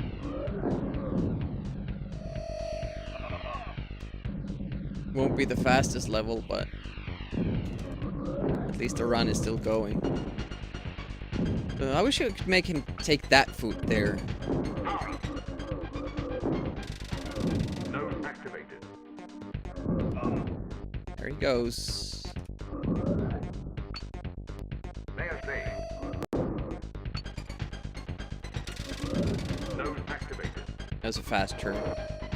Won't be the fastest level, but at least the run is still going. I wish I could make him take that food there. Node activated. There he goes. Node activated. That was a fast turn.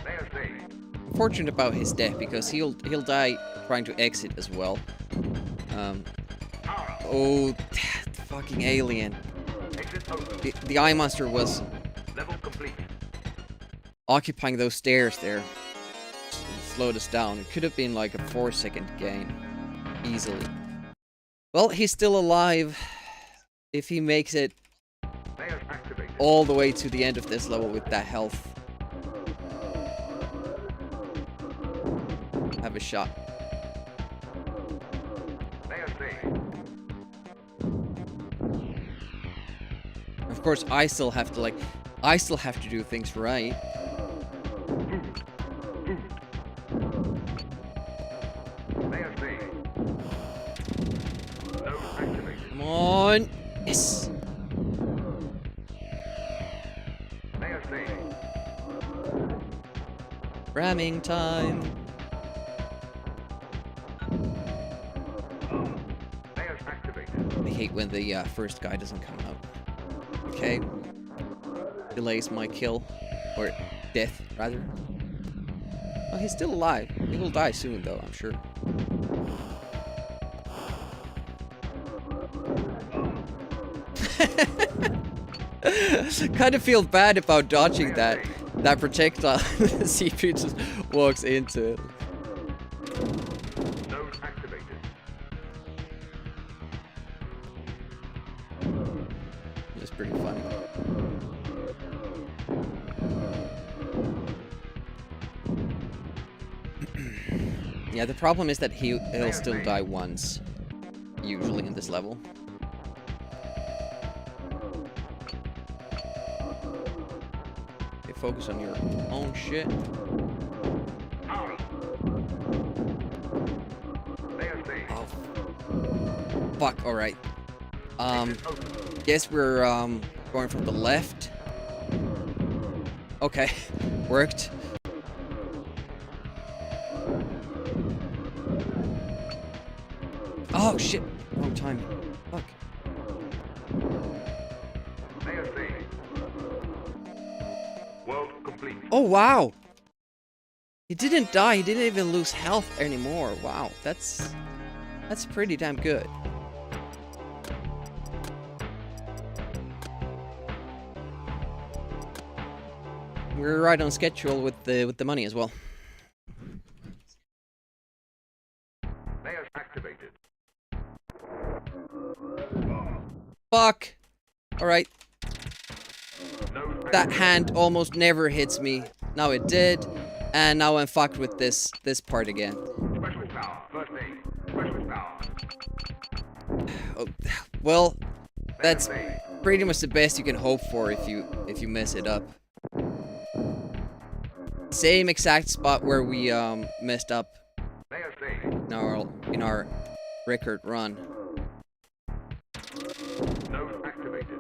Layer saved. Fortunate about his death because he'll die trying to exit as well. Oh, that fucking alien. Exit open. The eye monster was Level complete. occupying those stairs there. Slowed us down. It could have been like a 4-second gain. Easily. Well, he's still alive. If he makes it Layers activated. all the way to the end of this level with that health. Have a shot. Layer saved. Of course, I still have to do things right. Layer saved. Node activated. Come on. Yes. Layer saved. Ramming time. Layers activated. I hate when the first guy doesn't come out. Okay. Delays my kill. Or death, rather. Oh, he's still alive. He will die soon, though, I'm sure. Kind of feel bad about dodging that projectile. The CPU just walks into it. Node activated. It's pretty funny. Yeah, the problem is that he'll still die once. Usually in this level. Okay, focus on your own shit. Layer saved. Oh. Fuck, alright. Exit open. Guess we're going from the left. Okay, worked. Oh shit, wrong time. Fuck. Layer saved. World complete. Oh wow! He didn't die, he didn't even lose health anymore. Wow, that's pretty damn good. We're right on schedule with the money as well. Layers activated. Fuck! Alright, Node that hand almost never hits me. Now it did, and now I'm fucked with this part again. special power. First aid. Special power. Oh, well, that's Layer saved. pretty much the best you can hope for if you mess it up. Same exact spot where we messed up Layer saved. in our record run. Node activated.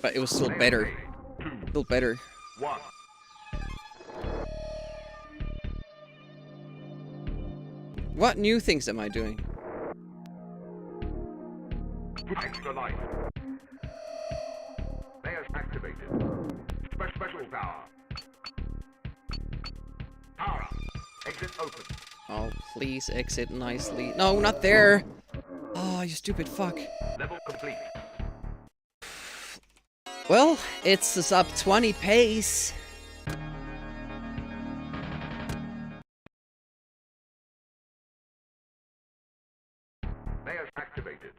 But it was still Layer better. saved. 2, Still better. 1. What new things am I doing? Extra life. Layers activated. Special power. Power. Exit open. Oh, please exit nicely. No, not there! Oh, you stupid fuck. Level complete. Well, it's a sub 20 pace. Layers activated.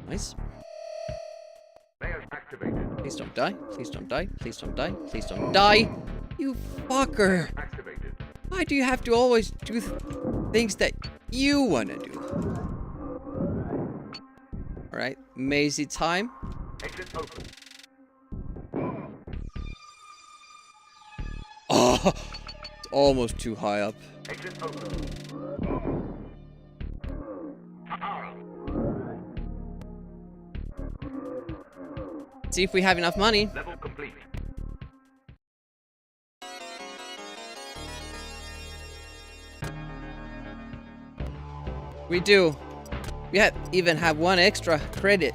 Nice. Layers activated. Please don't die. Please don't die. Please don't die. Please don't die. You fucker. Activated. Why do you have to always do things that you want to do? Alright, Maisie time. Exit open. Oh, it's almost too high up. Exit open. Power. See if we have enough money. Level complete. We do. We even have one extra credit.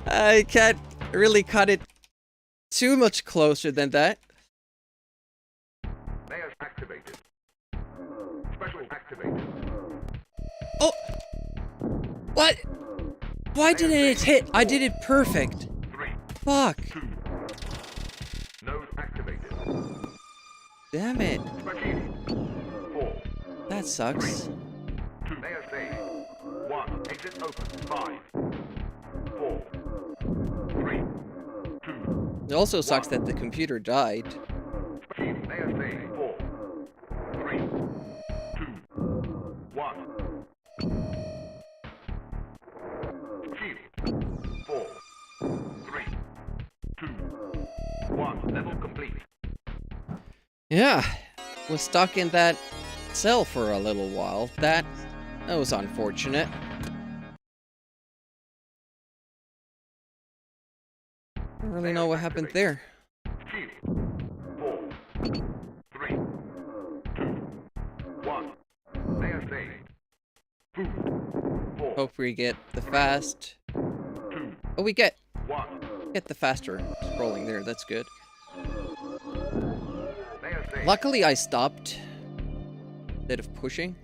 I can't really cut it too much closer than that. SNES activated. Special activated. Oh! What? Why didn't it hit? I did it perfect. 3, Fuck. 2. Node activated. Damn it. Special. 4, That sucks. 2. SNES saved. 1. Exit open. 5, 4, 3, 2. It also sucks that the computer died. Special. SNES saved. 4, 3, 2, 1. Shield. 4, 3, 2, 1. Level complete. Yeah. Was stuck in that cell for a little while. That was unfortunate. I don't really know what happened there. Shield. 4, 3, 2, 1. SNES saved. Food. 4, Hope we get the fast. 2, Oh, we get 1. the faster scrolling there. That's good. SNES saved. Luckily, I stopped instead of pushing.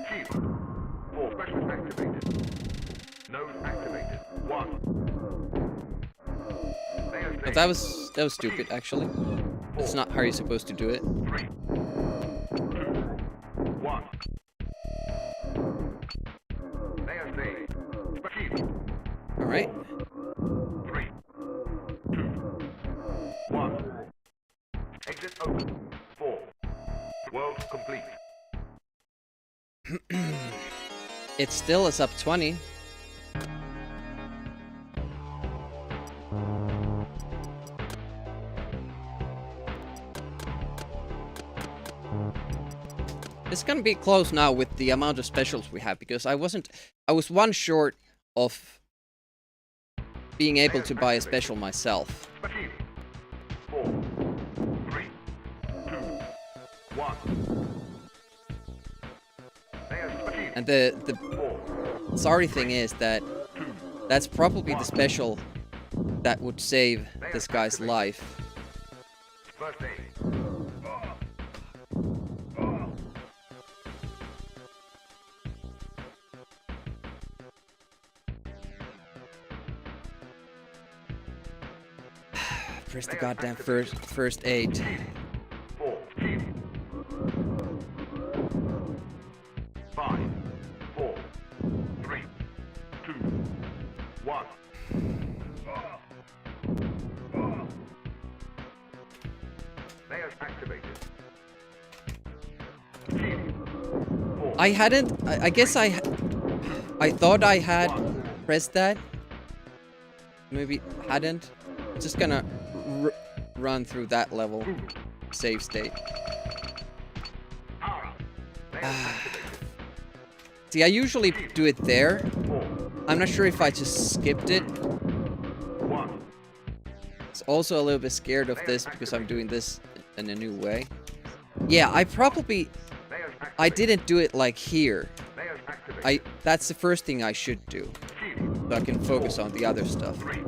Shield. 4. Special activated. Node activated. 1. SNES But that was stupid, actually. That's not how you're supposed to do it. 3, 2, 1. SNES saved. Shield. All right. 3, 2, 1. Exit open. 4. World complete. It still is up 20. It's gonna be close now with the amount of specials we have, because I was one short of being able to buy a special myself. Shield. 4, 3, 2, 1. And the 4, sorry thing is that 2, that's probably the special that would save this guy's life. first aid. Press the goddamn first aid. 4, shield. 5, 4, 3, 2, 1. SNES activated. Shield. 4, I hadn't. I guess I thought I had pressed that. Maybe hadn't. Just gonna run through that level. Save state. SNES activated. See, I usually do it there. 4, I'm not sure if I just skipped it. 1. It's also a little bit scared of this because I'm doing this in a new way. Yeah, I probably SNES activated. I didn't do it like here. SNES activated. That's the first thing I should do, Shield. so I can focus on the other stuff. 3, 2,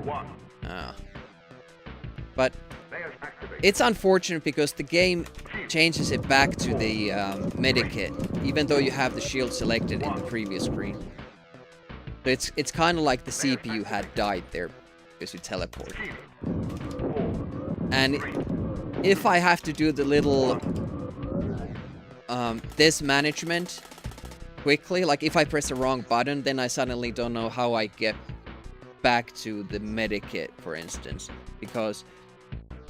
1. But SNES activated. it's unfortunate because the game changes it back to the medikit, even though you have the shield selected in the previous screen. So it's kind of like the CPU had died there because you teleport. Shield. 4, And if I have to do the little this management quickly, like if I press the wrong button, then I suddenly don't know how I get back to the medikit, for instance, because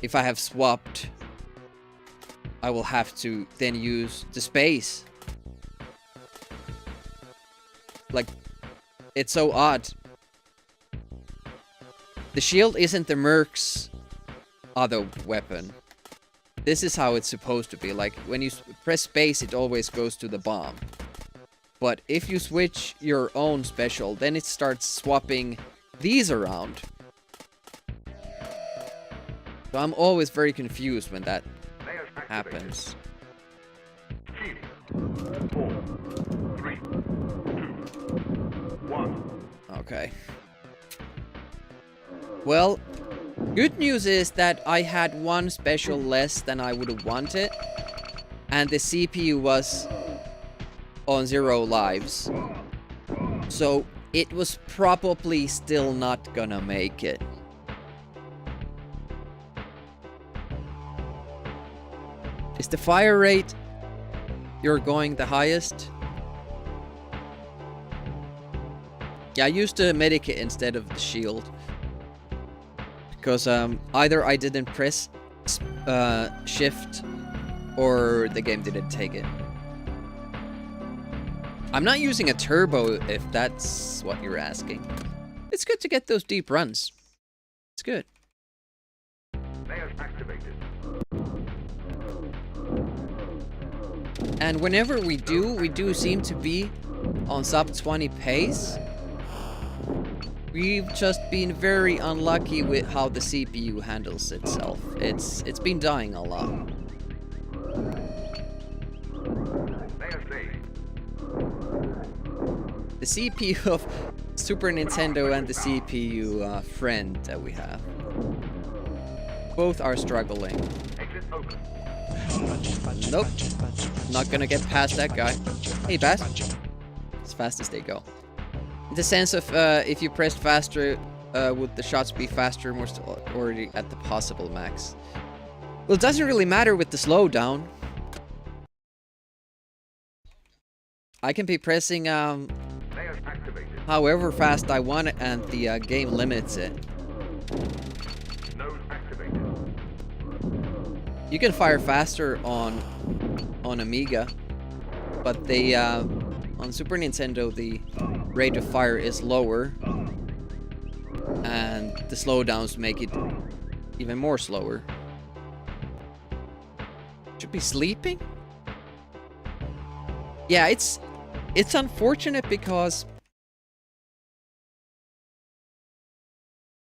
if I have swapped, I will have to then use the space. Like, it's so odd. The shield isn't the Merc's other weapon. This is how it's supposed to be. Like, when you press space, it always goes to the bomb. But if you switch your own special, then it starts swapping these around. So I'm always very confused when that Layers activated. happens. Shield. 4, 3, 2, 1. Okay. Well, good news is that I had one special less than I would have wanted. And the CPU was on 0 lives. So it was probably still not gonna make it. Is the fire rate you're going the highest? Yeah, I used the medikit instead of the shield. Because either I didn't press shift or the game didn't take it. I'm not using a turbo if that's what you're asking. It's good to get those deep runs. It's good. Layers activated. And whenever we do seem to be on sub 20 pace. We've just been very unlucky with how the CPU handles itself. It's been dying a lot. The CPU of Super Nintendo and the CPU friend that we have. Both are struggling. Nope. Not gonna get past that guy. Hey, Bass. As fast as they go. In the sense of if you pressed faster, would the shots be faster or still already at the possible max? Well, it doesn't really matter with the slowdown. I can be pressing however fast I want it, and the game limits it. You can fire faster on Amiga, but they on Super Nintendo the rate of fire is lower, and the slowdowns make it even more slower. Should be sleeping? Yeah, it's unfortunate because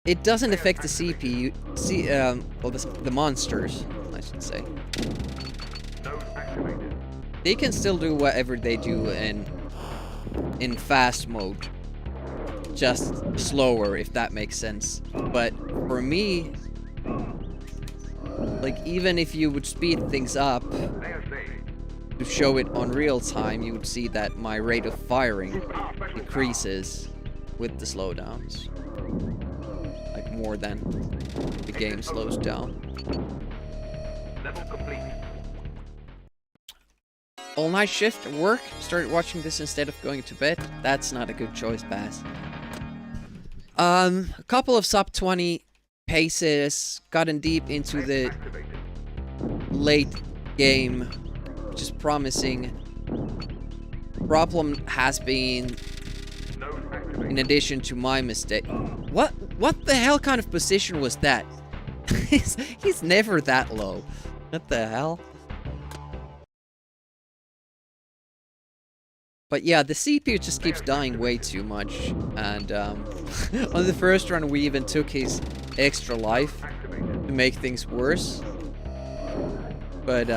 it doesn't affect the CPU, well, the monsters, I should say. They can still do whatever they do in fast mode, just slower, if that makes sense. But for me, like, even if you would speed things up to show it on real time, you would see that my rate of firing decreases with the slowdowns. Like, more than the game slows down. Level complete. All night shift at work. Started watching this instead of going to bed. That's not a good choice, Bass. A couple of sub 20 paces. Gotten deep into the late game, which is promising. Problem has been, in addition to my mistake. What the hell kind of position was that? He's never that low. What the hell? But yeah, the CPU just keeps dying way too much, and on the first run we even took his extra life to make things worse. But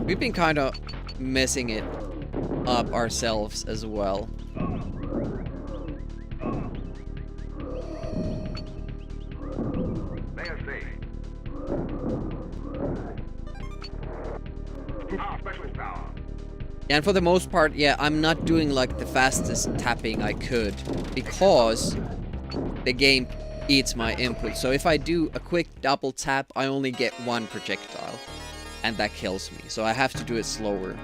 we've been kind of messing it up ourselves as well. And for the most part, yeah, I'm not doing like the fastest tapping I could, because the game eats my input. So if I do a quick double tap, I only get one projectile, and that kills me. So I have to do it slower.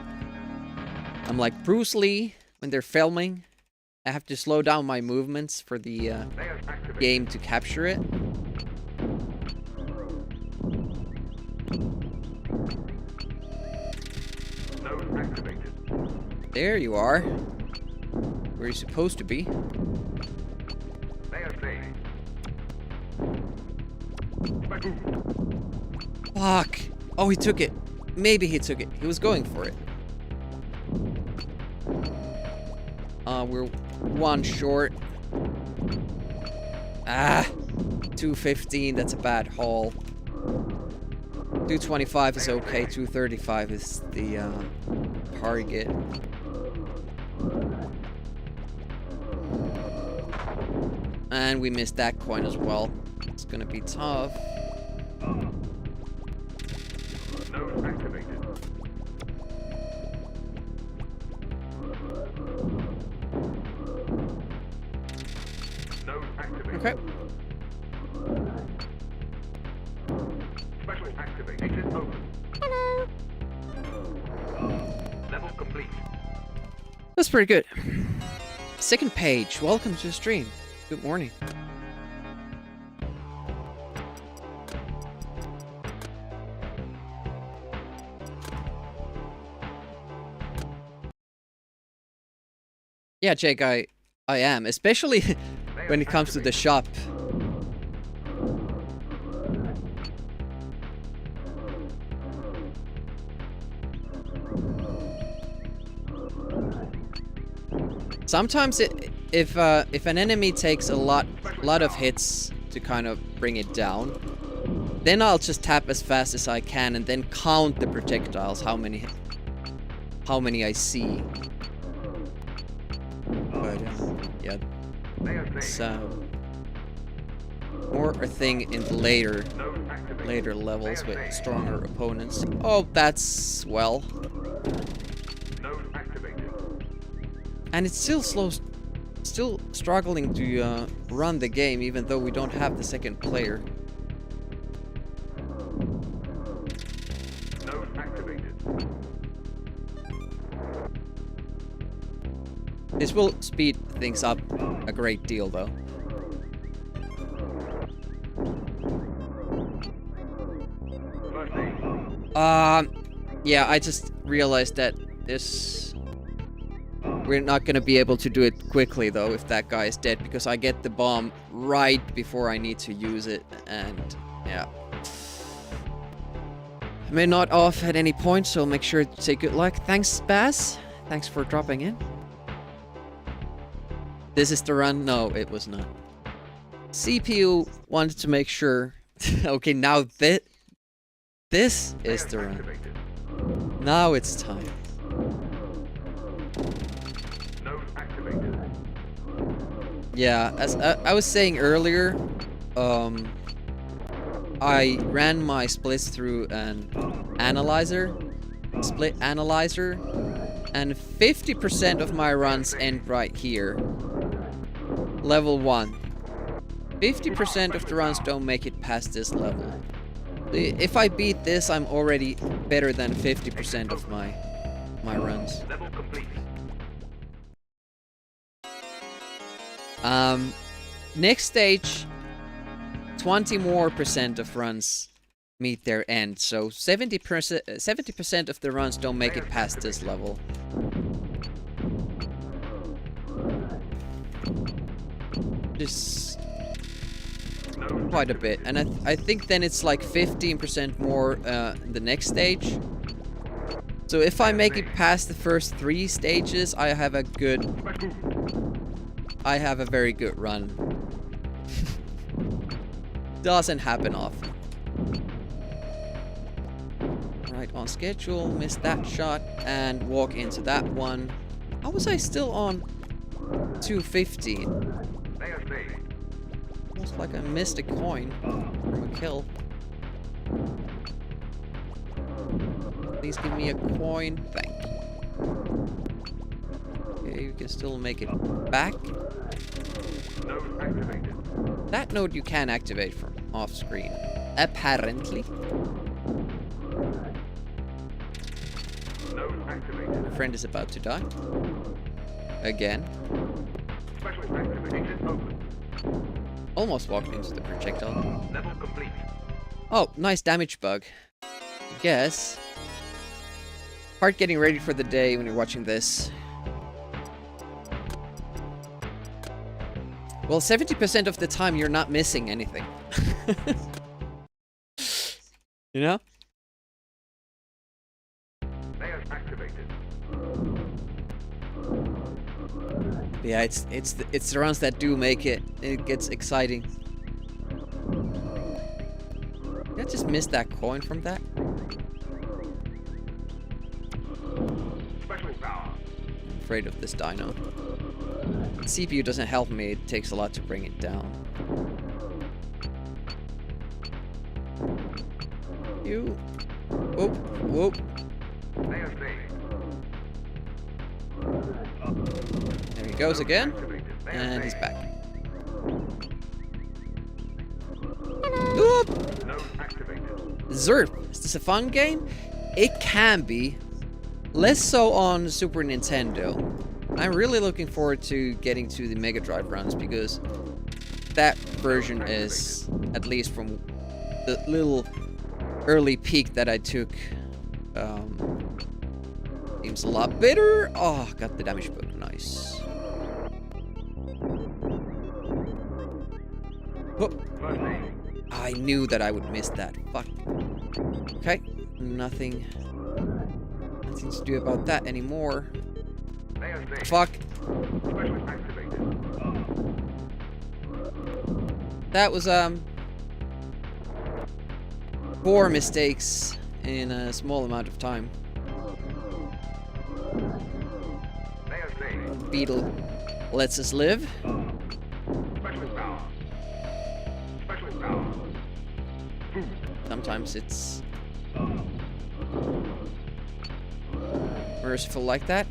I'm like Bruce Lee when they're filming. I have to slow down my movements for the game to capture it. There you are. Where you're supposed to be. Fuck. Oh, he took it. Maybe he took it. He was going for it. We're one short. Ah. 215. That's a bad haul. 225 is okay, 235 is the target. And we missed that coin as well. It's gonna be tough. Node activated. Node activated. Okay. Special activate. Exit open. Hello. Level complete. That's pretty good. Second page. Welcome to the stream. Good morning. Yeah, Jake, I am, especially when it comes to the shop. Sometimes if an enemy takes a lot of hits to kind of bring it down, then I'll just tap as fast as I can and then count the projectiles, how many I see. But yeah, it's more a thing in the later levels with stronger opponents. Oh, that's well. And it's still struggling to run the game, even though we don't have the second player. Node activated. This will speed things up a great deal, though. First aid. Yeah, I just realized that we're not gonna be able to do it quickly, though, if that guy is dead, because I get the bomb right before I need to use it, and yeah. I may not off at any point, so make sure to say good luck. Thanks, Spaz. Thanks for dropping in. This is the run? No, it was not. CPU wanted to make sure. Okay, now this is the run. Now it's time. Yeah, as I was saying earlier, I ran my splits through an split analyzer, and 50% of my runs end right here. Level 1. 50% of the runs don't make it past this level. If I beat this, I'm already better than 50% of my runs. Level complete. Next stage, 20% more of runs meet their end. So 70% of the runs don't make it past this level. Just quite a bit, and I think then it's like 15% more the next stage. So if I make it past the first 3 stages, I have a very good run. Doesn't happen often. Right on schedule, missed that shot, and walk into that one. How was I still on 250? Almost like I missed a coin from a kill. Please give me a coin. Thank you. Okay, you can still make it back. Node activated. That node you can activate from off screen. Apparently. Node activated. My friend is about to die. Again. Special activation open. Almost walked into the projectile. Level complete. Oh, nice damage bug. I guess. Hard getting ready for the day when you're watching this. Well, 70% of the time you're not missing anything. You know? Layers activated. Yeah, it's the rounds that do make it. It gets exciting. Did I just miss that coin from that? afraid of this dino. The CPU doesn't help me, it takes a lot to bring it down. You. Whoop, whoop. There he goes again. And he's back. Whoop! Zerp. Is this a fun game? It can be. Less so on Super Nintendo. I'm really looking forward to getting to the Mega Drive runs because that version is, at least from the little early peek that I took, seems a lot better. Oh, got the damage book. Nice. Whoop. I knew that I would miss that. Fuck. Okay. Nothing to do about that anymore. Fuck. That was, 4 mistakes in a small amount of time. Beetle lets us live. Sometimes it's merciful like that.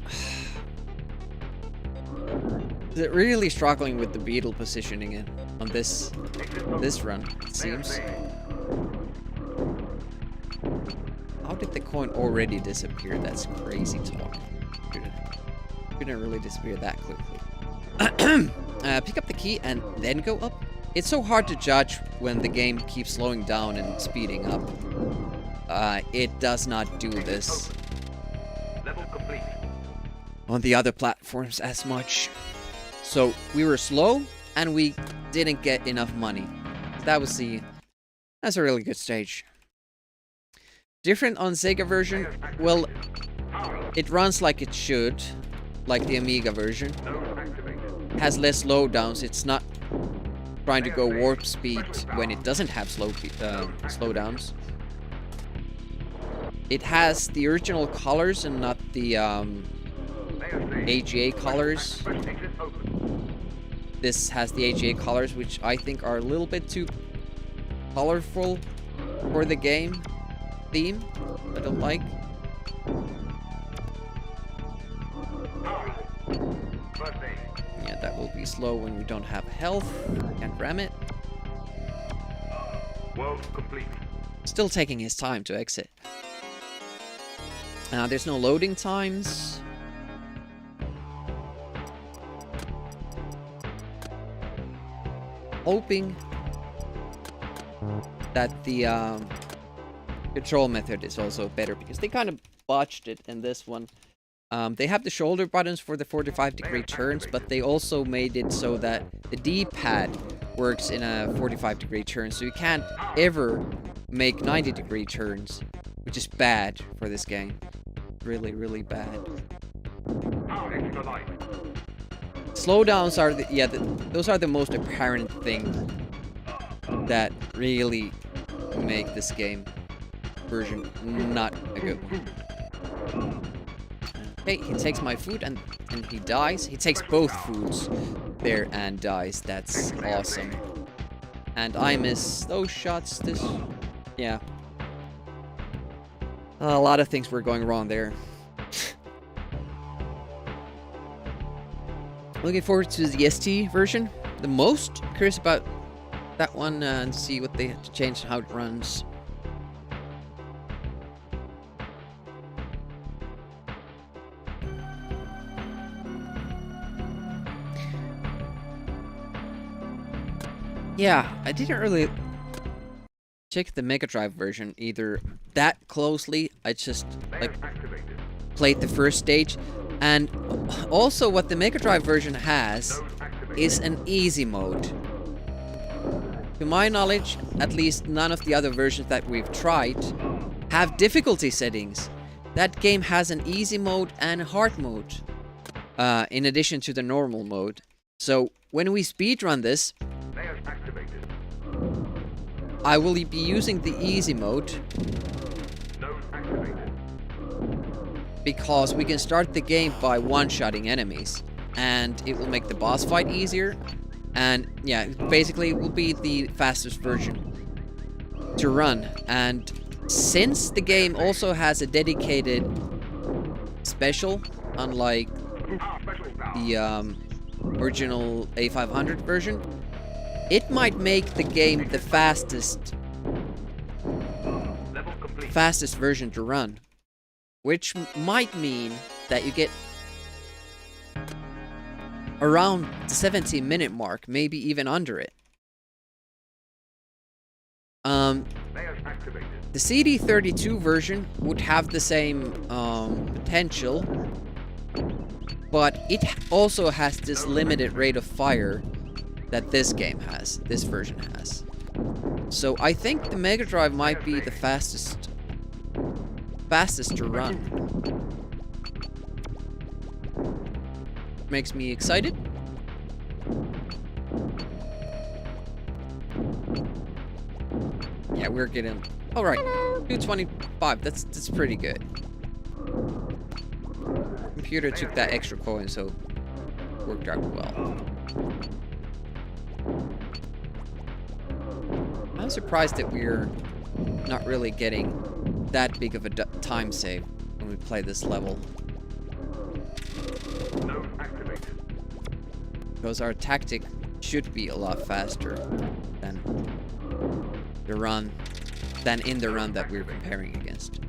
Is it really struggling with the beetle positioning it on this run, it seems. How did the coin already disappear? That's crazy talk. Couldn't really disappear that quickly. Pick up the key and then go up. It's so hard to judge when the game keeps slowing down and speeding up. It does not do this on the other platforms as much. So we were slow and we didn't get enough money. That's a really good stage. Different on Sega version. Well, it runs like it should, like the Amiga version. Has less slowdowns. It's not trying to go warp speed when it doesn't have slowdowns. It has the original colors and not the AGA colors. This has the AGA colors, which I think are a little bit too colorful for the game theme. I don't like. Yeah, that will be slow when we don't have health. Can't ram it. World complete. Still taking his time to exit. There's no loading times. Hoping that the control method is also better, because they kind of botched it in this one. They have the shoulder buttons for the 45-degree turns, but they also made it so that the D-pad works in a 45-degree turn, so you can't ever make 90-degree turns, which is bad for this game. Really, really bad. Slowdowns are those are the most apparent thing that really make this game version not a good one. Okay, he takes my food and he dies. He takes both foods there and dies. That's awesome. And I miss those shots. Yeah. A lot of things were going wrong there. Looking forward to the ST version. The most curious about that one and see what they had to change and how it runs. Yeah, I didn't really check the Mega Drive version either that closely. I just played the first stage. And also what the Mega Drive version has is an easy mode. To my knowledge, at least none of the other versions that we've tried have difficulty settings. That game has an easy mode and a hard mode, in addition to the normal mode. So when we speedrun this, I will be using the easy mode. because we can start the game by one-shotting enemies, and it will make the boss fight easier. And yeah, basically it will be the fastest version to run. And since the game also has a dedicated special, unlike the original A500 version, it might make the game the fastest version to run, which might mean that you get around the 17-minute mark, maybe even under it. The CD32 version would have the same potential, but it also has this limited rate of fire that this game has, this version has. So I think the Mega Drive might be the fastest to run. Makes me excited. Yeah, we're getting... Alright, 225, that's pretty good. Computer took that extra coin, so it worked out well. I'm surprised that we're not really getting that big of a time save when we play this level. Because our tactic should be a lot faster than the run, in the run that we're comparing against.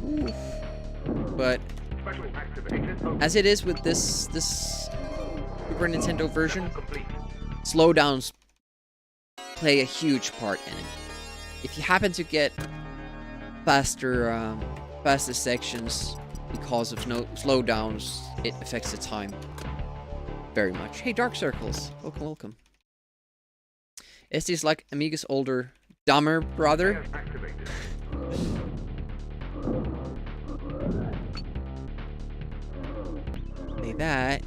Oof. But as it is with this Super Nintendo version, slowdowns play a huge part in it. If you happen to get faster sections because of slowdowns, it affects the time very much. Hey, Dark Circles, welcome, welcome. Is this like Amiga's older, dumber brother? Say that.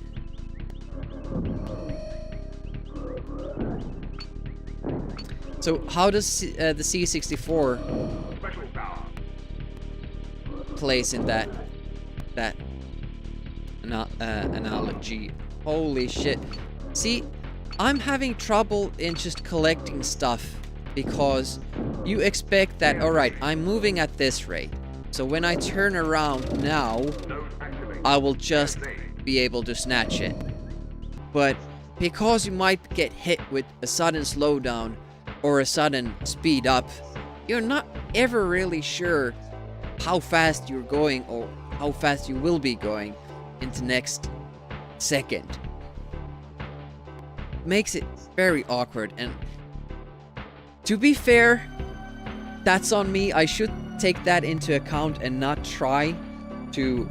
So how does the C64 place in that analogy? Holy shit. See, I'm having trouble in just collecting stuff because you expect that, alright, I'm moving at this rate. So when I turn around now, I will just be able to snatch it. But because you might get hit with a sudden slowdown or a sudden speed up, you're not ever really sure how fast you're going or how fast you will be going into next second. Makes it very awkward, and to be fair, that's on me. I should take that into account and not try to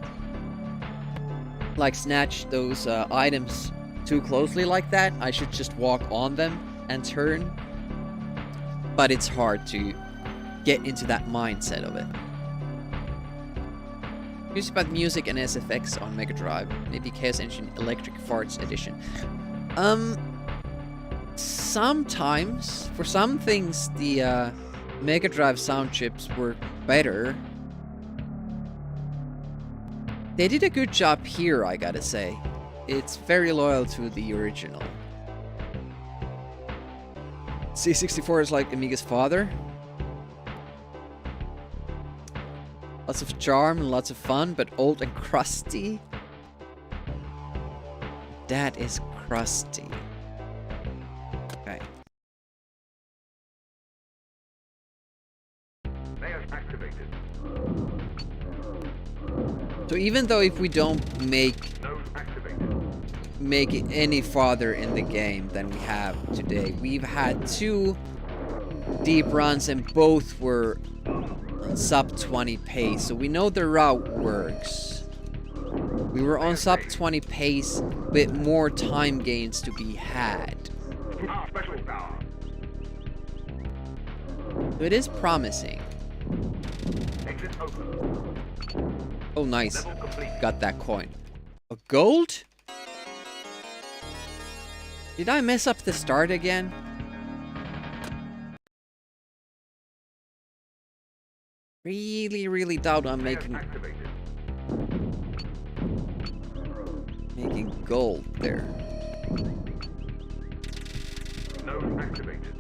like snatch those items too closely like that. I should just walk on them and turn. But it's hard to get into that mindset of it. Music about music and SFX on Mega Drive. Maybe Chaos Engine Electric Farts Edition. Sometimes, for some things, the Mega Drive sound chips were better. They did a good job here, I gotta say. It's very loyal to the original. C64 is like Amiga's father. Lots of charm and lots of fun, but old and crusty. That is crusty. Okay. So even though if we don't make it any farther in the game than we have today, we've had 2 deep runs and both were sub 20 pace, so we know the route works. We were on sub 20 pace with more time gains to be had. So it is promising. Oh nice, got that coin. A gold? Did I mess up the start again? Really doubt I'm making Making gold there. Node activated.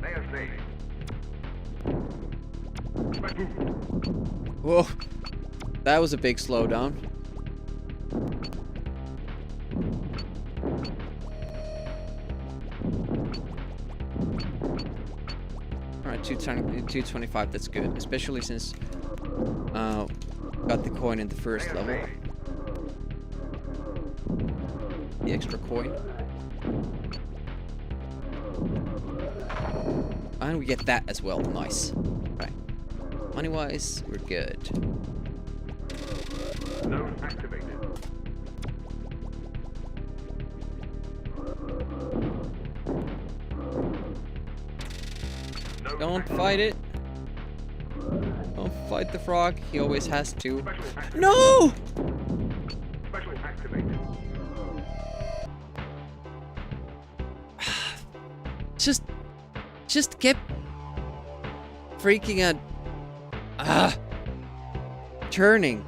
Layer saved. Whoa. That was a big slowdown. Alright, 225, that's good. Especially since got the coin in the first level. The extra coin. And we get that as well. Nice. Right. Money-wise, we're good. Node activated. Don't fight it. Don't fight the frog. He always has to. Specialist activated. No! Specialist activated. Just kept freaking out. Turning.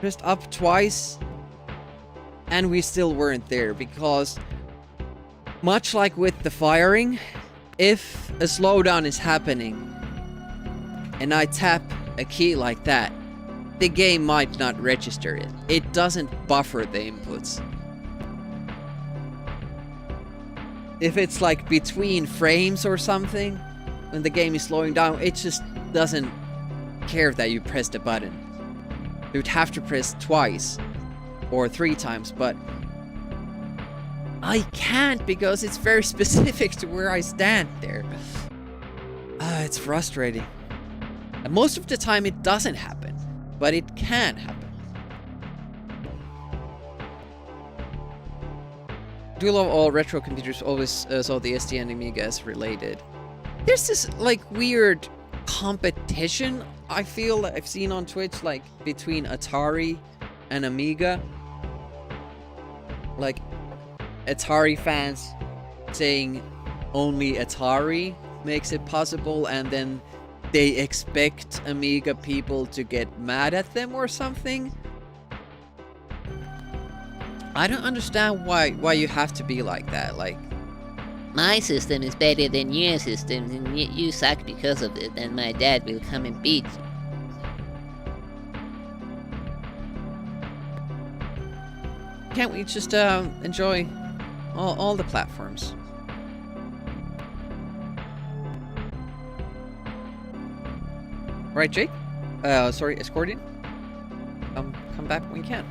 Just up twice. And we still weren't there because, much like with the firing, if a slowdown is happening and I tap a key like that, the game might not register it. It doesn't buffer the inputs. If it's like between frames or something, when the game is slowing down, it just doesn't care that you pressed a button. You'd have to press twice or 3 times, but I can't because it's very specific to where I stand there. It's frustrating. And most of the time it doesn't happen, but it can happen. Do love all retro computers always saw the SD and Amiga as related. There's this like weird competition I feel that I've seen on Twitch, like between Atari and Amiga. Like Atari fans saying only Atari makes it possible, and then they expect Amiga people to get mad at them or something. I don't understand why you have to be like that. Like, My system is better than your system, and you suck because of it, and my dad will come and beat you. can't we just enjoy all the platforms? Right, Jake? Sorry, Escordian? Come back when you can.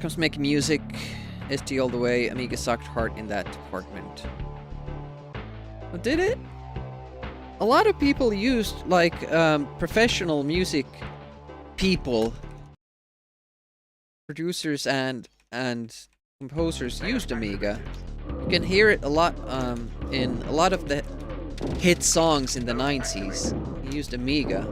Comes to making music, SD all the way. Amiga sucked hard in that department. Oh, did it? A lot of people used, like, professional music people, producers and composers used Amiga. You can hear it a lot in a lot of the hit songs in the 90s. He used Amiga.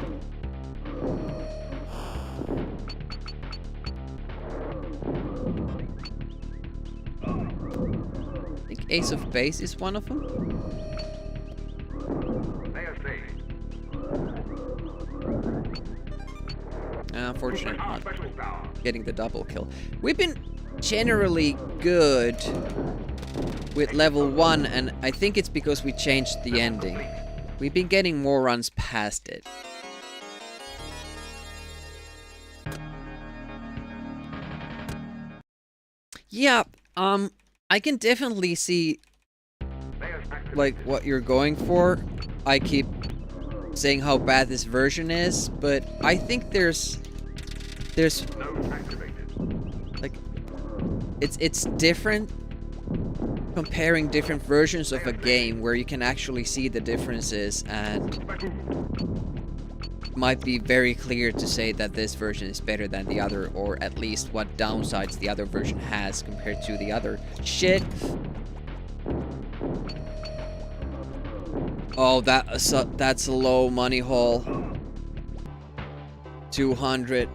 I think Ace of Base is one of them. Unfortunate not getting the double kill. We've been generally good with level 1, and I think it's because we changed the ending. We've been getting more runs past it. Yeah, I can definitely see like what you're going for. I keep saying how bad this version is, but I think there's like it's different comparing different versions of a game where you can actually see the differences, and it might be very clear to say that this version is better than the other, or at least what downsides the other version has compared to the other shit. Oh, that's a low money haul. 200.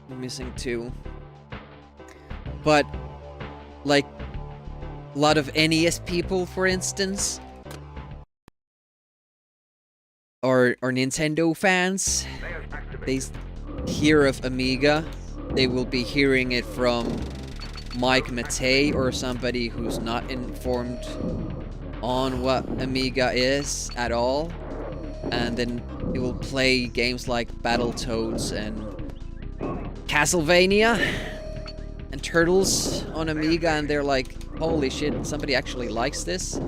I'm missing 2. But, like, a lot of NES people, for instance, or Nintendo fans, they hear of Amiga, they will be hearing it from Mike Matei or somebody who's not informed on what Amiga is at all, and then it will play games like Battletoads and Castlevania and Turtles on Amiga, and they're like, holy shit, somebody actually likes this.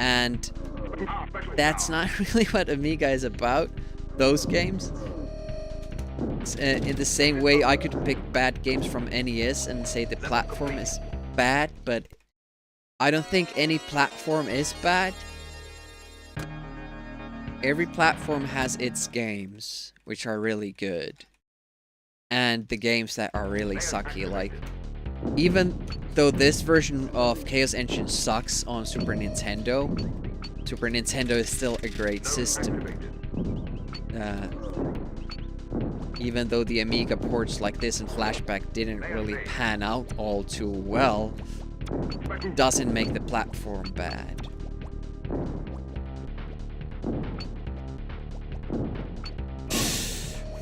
And that's not really what Amiga is about, those games. In the same way, I could pick bad games from NES and say the platform is bad, but I don't think any platform is bad. Every platform has its games, which are really good. And the games that are really sucky, like, even though this version of Chaos Engine sucks on Super Nintendo is still a great system. Even though the Amiga ports like this and Flashback didn't really pan out all too well, doesn't make the platform bad.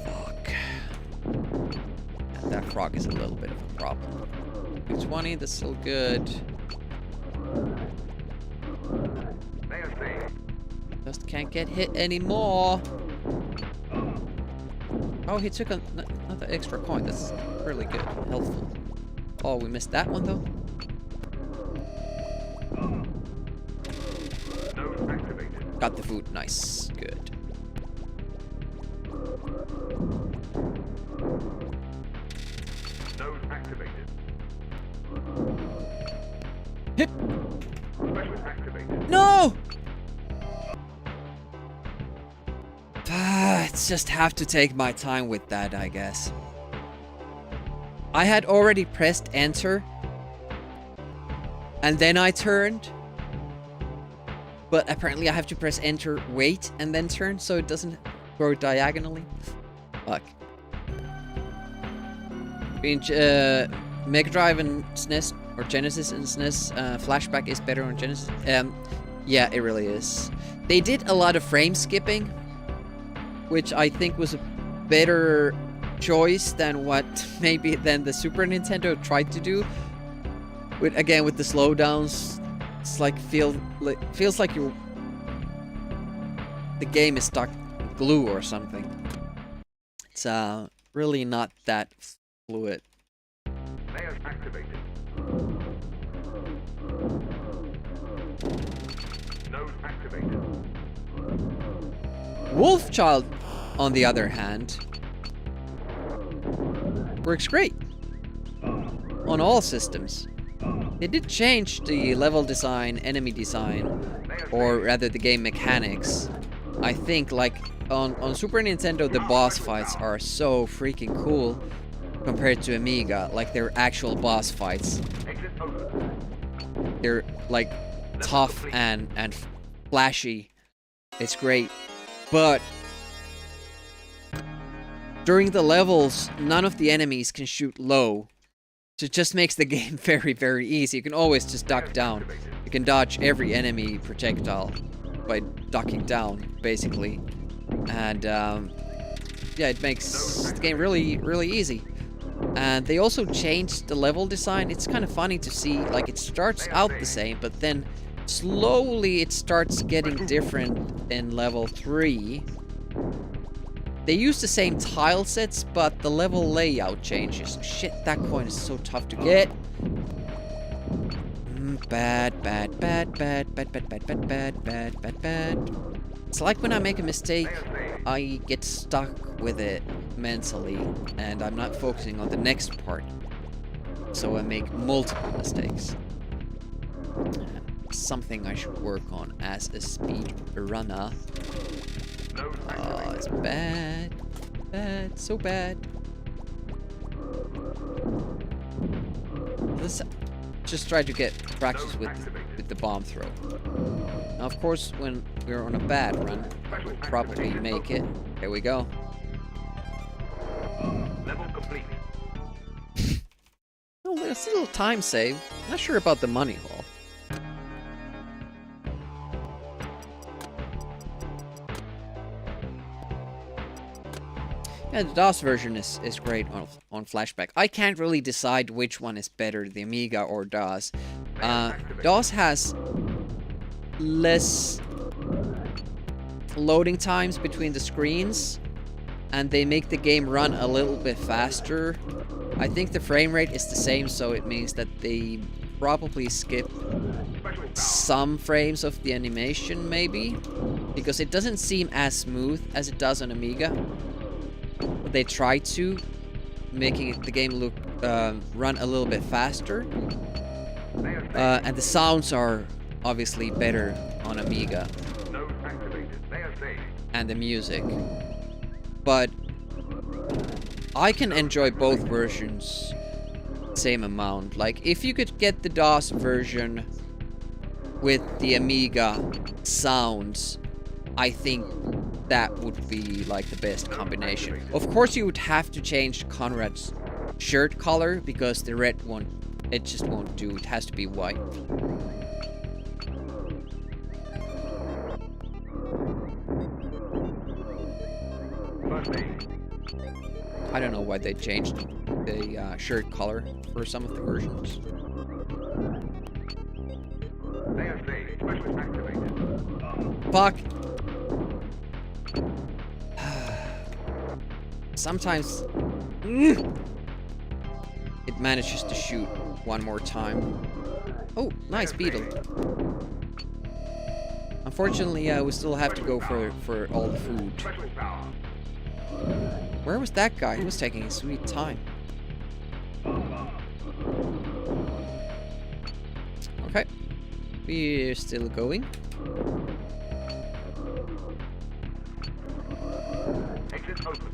Fuck. And that frog is a little bit of a problem. 220, that's still good. Just can't get hit anymore. Oh, he took another extra coin. That's really good. Helpful. Oh, we missed that one, though. Got the food. Nice. Good. Node activated. Hip. Specialist activated. No! Just have to take my time with that, I guess. I had already pressed enter, and then I turned. But apparently I have to press enter, wait, and then turn, so it doesn't go diagonally. Fuck. Between Mega Drive and SNES, or Genesis and SNES, Flashback is better on Genesis. Yeah, it really is. They did a lot of frame skipping, which I think was a better choice than what maybe than the Super Nintendo tried to do. With again with the slowdowns, it's like feels like the game is stuck in glue or something. It's really not that fluid. Layers activated. Node activated. Wolfchild, on the other hand, works great on all systems. They did change the level design, enemy design, or rather the game mechanics. I think, like, on Super Nintendo, the boss fights are so freaking cool compared to Amiga. Like, they're actual boss fights. They're, like, tough and flashy. It's great. But during the levels, none of the enemies can shoot low. So it just makes the game very, very easy. You can always just duck down. You can dodge every enemy projectile by ducking down, basically. And yeah, it makes the game really, really easy. And they also changed the level design. It's kind of funny to see, like, it starts out the same, but then slowly it starts getting different in level 3. They use the same tile sets, but the level layout changes. Shit, that coin is so tough to get. Bad. It's like when I make a mistake, I get stuck with it mentally, and I'm not focusing on the next part. So I make multiple mistakes. Something I should work on as a speedrunner. Oh, it's bad. Bad. So bad. Let's just try to get practice with the bomb throw. Now, of course, when we're on a bad run, we'll probably make it. There we go. Level complete. Oh, there's a little time save. Not sure about the money haul. Yeah, the DOS version is great on Flashback. I can't really decide which one is better, the Amiga or DOS. DOS has less loading times between the screens, and they make the game run a little bit faster. I think the frame rate is the same, so it means that they probably skip some frames of the animation, maybe, because it doesn't seem as smooth as it does on Amiga. But they try to, making the game look run a little bit faster, and the sounds are obviously better on Amiga, and the music. But I can enjoy both versions same amount. Like, if you could get the DOS version with the Amiga sounds, I think that would be like the best combination. Of course, you would have to change Conrad's shirt color, because the red one, it just won't do. It has to be white. I don't know why they changed the shirt color for some of the versions. Fuck! Sometimes it manages to shoot one more time. Oh, nice beetle. Unfortunately, we still have to go for all the food. Where was that guy? He was taking his sweet time. Okay. We're still going. Exit open.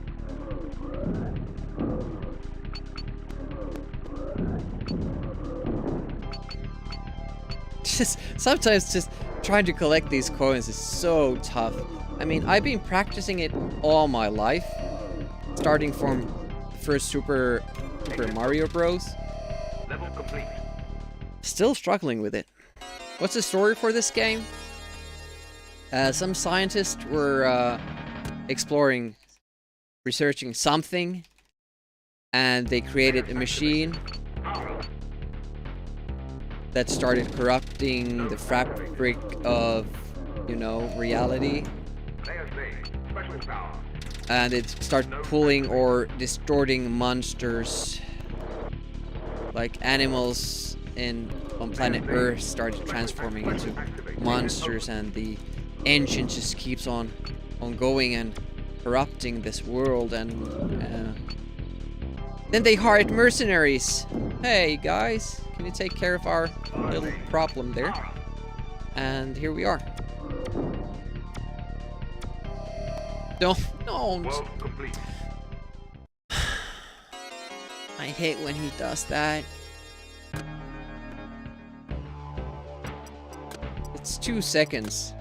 Sometimes just trying to collect these coins is so tough. I mean, I've been practicing it all my life, starting from first Super Mario Bros. Level complete. Still struggling with it. What's the story for this game? Some scientists were researching something, and they created a machine that started corrupting the fabric of, you know, reality. And it started pulling or distorting monsters. Like animals on planet Earth started transforming into monsters, and the engine just keeps on going and corrupting this world. And then they hired mercenaries. Hey guys, can you take care of our little problem there? And here we are. Don't. World complete. I hate when he does that. It's 2 seconds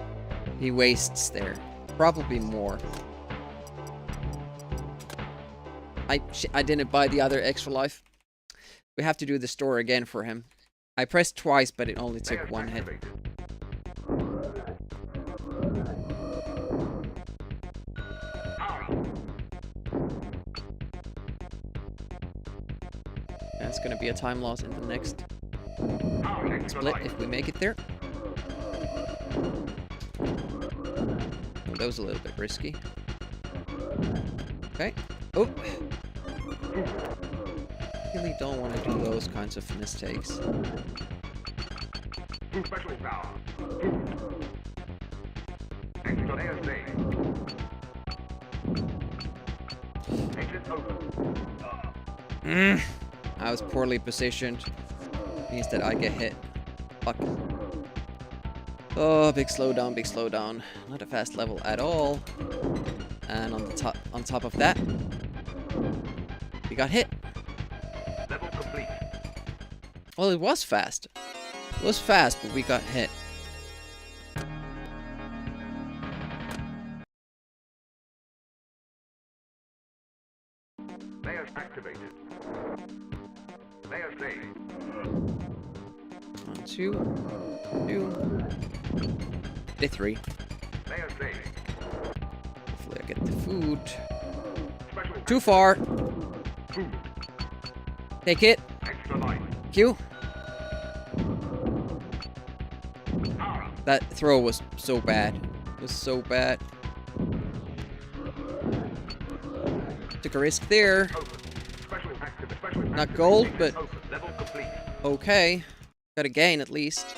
he wastes there. Probably more. I didn't buy the other extra life. We have to do the store again for him. I pressed twice, but it only took one hit. That's gonna be a time loss in the next split if we make it there. Oh, that was a little bit risky. Okay. Oh! Really don't want to do those kinds of mistakes. Special power. Exit on ASA. Exit open. I was poorly positioned. Means that I get hit. Fuck. Oh, big slowdown, big slowdown. Not a fast level at all. And on top of that, we got hit. Level complete. Well, it was fast. It was fast, but we got hit. Layers activated. Layers saved. 1, 2, 3. Layers saved. Hopefully I get the food. Special Too far. Take it. Extra life. Q. That throw was so bad. It was so bad. Took a risk there. Not gold, but okay. Got a gain at least.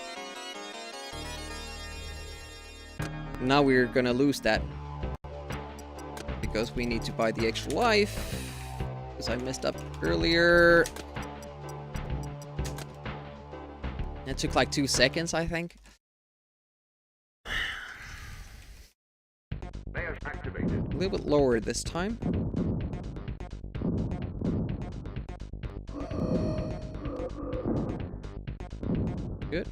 Now we're gonna lose that. Because we need to buy the extra life. Because I messed up earlier. It took like 2 seconds, I think. A little bit lower this time. Good.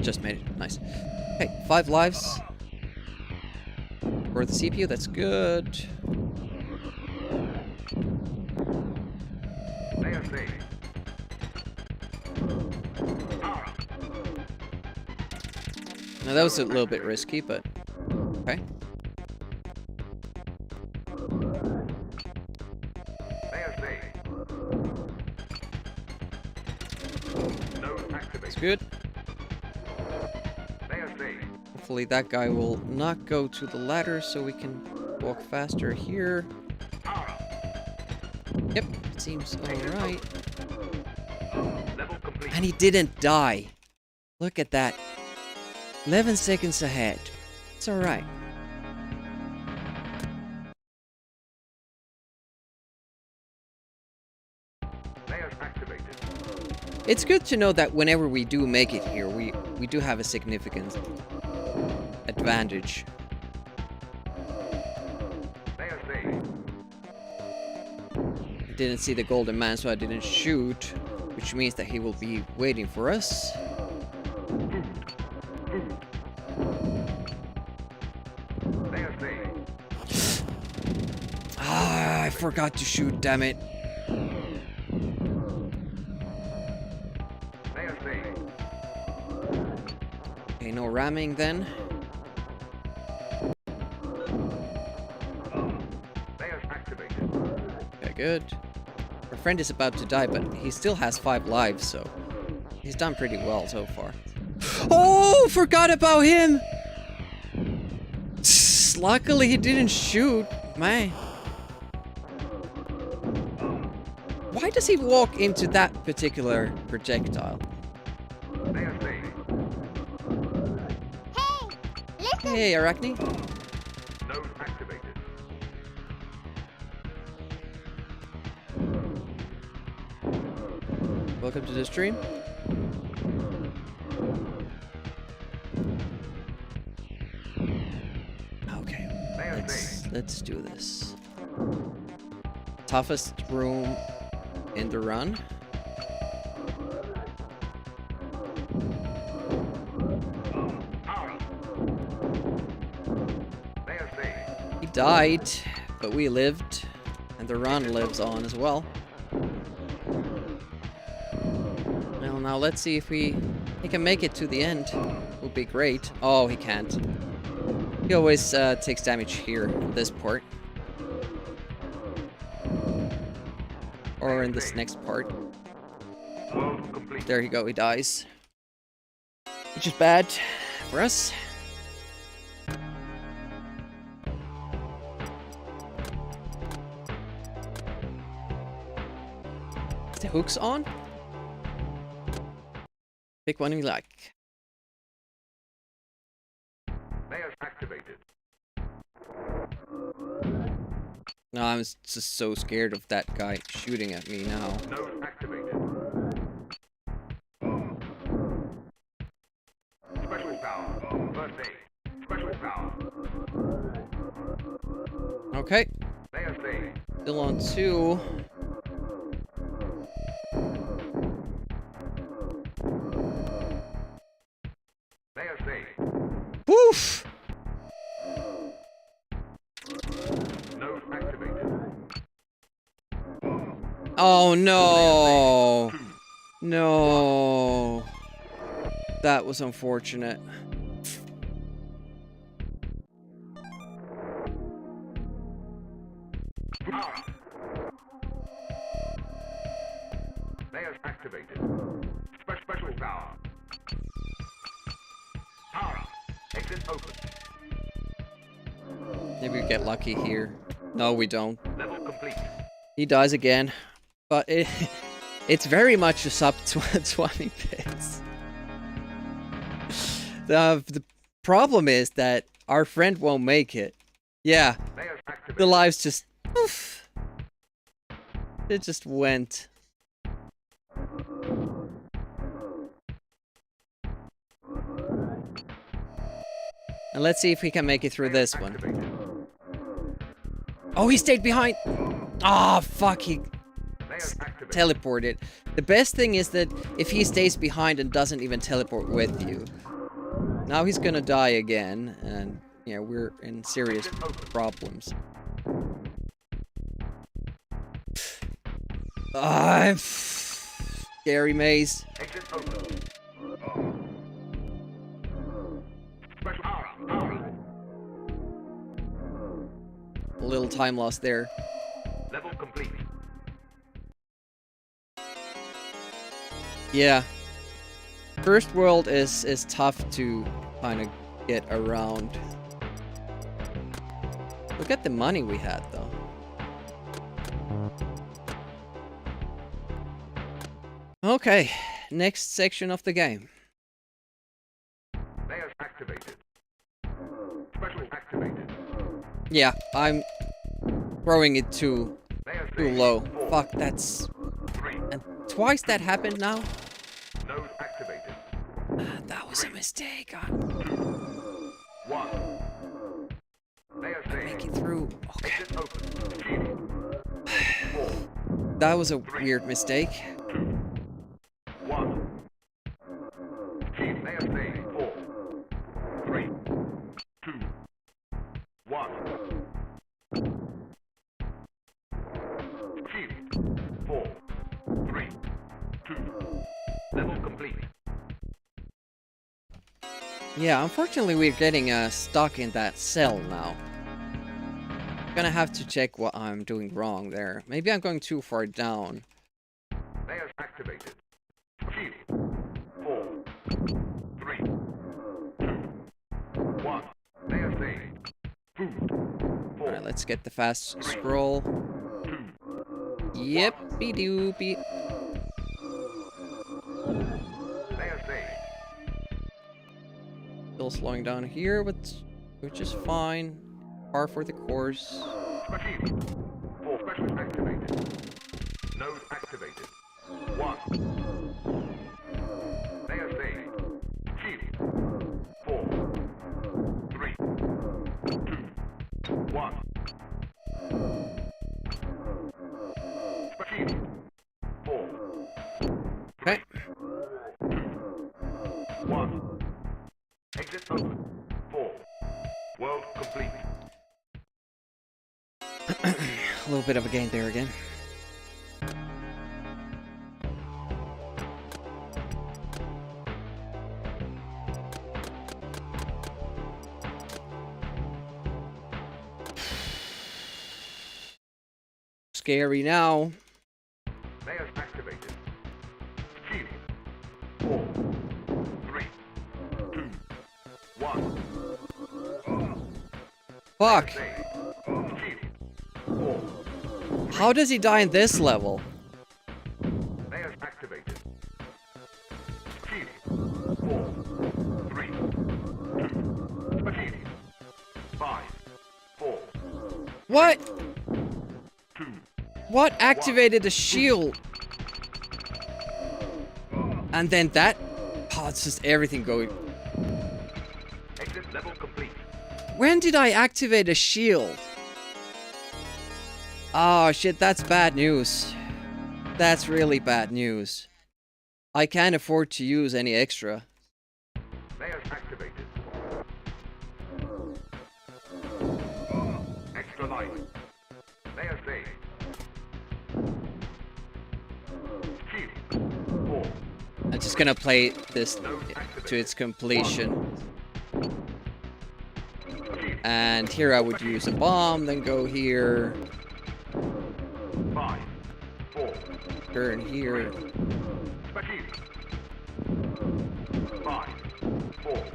Just made it. Nice. Okay, 5 lives. For the CPU, that's good. Now that was a little bit risky, but okay. That's good. Hopefully that guy will not go to the ladder so we can walk faster here. Yep, it seems alright. And he didn't die. Look at that. 11 seconds ahead. It's alright. It's good to know that whenever we do make it here, we do have a significant advantage. I didn't see the golden man, so I didn't shoot, which means that he will be waiting for us. Ah, I forgot to shoot, damn it. Okay, no ramming then. Okay, good. Our friend is about to die, but he still has 5 lives, so he's done pretty well so far. Oh, forgot about him! Luckily he didn't shoot, man. Why does he walk into that particular projectile? Hey, Arachne. Node activated. Welcome to the stream. Okay, let's do this. Toughest room in the run. He died, but we lived, and the run lives on as well. Well, now let's see if he can make it to the end. Would be great. Oh, he can't. He always takes damage here in this part. Or in this next part. There you go, he dies. Which is bad for us. Is the hooks on? Pick one you like. Layers activated. No, I'm just so scared of that guy shooting at me now. Node activated. Special power. First aid. Special power. Okay. Layers saved. Still on 2. Layers saved. Woof! Node activated. Oh no! No. That was unfortunate. Layers activated. Special power. Power up. Exit open. Maybe we get lucky here. No, we don't. Level complete. He dies again. But it's very much a sub 20 bits. The problem is that our friend won't make it. Yeah. Layers activated. The lives just... Oof. It just went. And let's see if we can make it through this one. Activated. Oh, he stayed behind! Ah, oh, fuck, he Layers activated. teleported. The best thing is that if he stays behind and doesn't even teleport with you, now he's gonna die again, and yeah, we're in serious problems. Ah, scary maze. Exit open. Special power. Power. A little time lost there. Level complete. Yeah. First world is tough to kind of get around. Look at the money we had though. Okay, next section of the game. Layers activated. Special activated. Yeah, I'm throwing it too Layers low. four, Fuck, that's... 3. And twice that happened now? Node activated. That was a mistake. 1. Layers Make it through. Okay. Exit open. Shield. 4. That was a weird mistake. 1. Shield. Layers saved. 4. 3. 2. 1. Shield. 4. 3. 2. Level complete. Yeah, unfortunately we're getting stuck in that cell now. Gonna have to check what I'm doing wrong there. Maybe I'm going too far down. Layers activated. Shield. 4. 3. 2. 1. Layers saved. Food. 4. Alright, let's get the fast scroll. 2. Yippee doopy. Layers saved. Still slowing down here, but which is fine. Par for the course. Special. 4 special activated. Node activated. 1. Layers saved. Shield. 4. 3. 2. 1. Special. 4. Okay. 1. Exit open. 4. World complete. A little bit of a gain there again. Scary now. Layers activated. Shield. 4. 3. 2. 1. Fuck. Saved. Shield. 4. How does he die in this level? Layers activated. Shield. 4. 3. 2. Shield. 5. 4. What? 2. What activated the shield? And then that... Oh, it's just everything going... Exit level complete. When did I activate a shield? Oh shit, that's bad news. That's really bad news. I can't afford to use any extra. Layers activated. Extra life. Layers saved. just gonna play this to its completion. And here I would use a bomb, then go here. 5, 4, Turn here. 5, 4.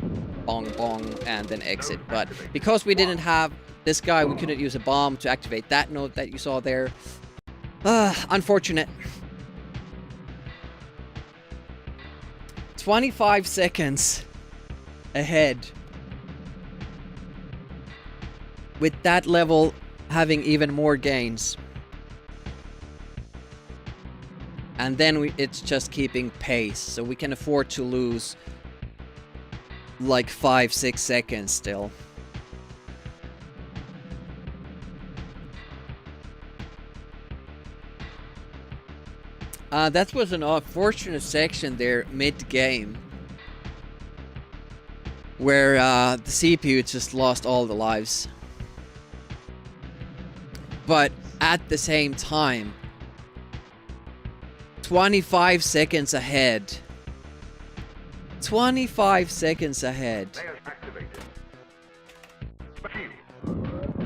Bong bong, and then exit. But because we didn't have this guy, we couldn't use a bomb to activate that node that you saw there. Unfortunate. 25 seconds ahead. With that level having even more gains. And then it's just keeping pace, so we can afford to lose like 5-6 seconds still. That was an unfortunate section there mid-game, where the CPU just lost all the lives. But at the same time, 25 seconds ahead. 25 seconds ahead.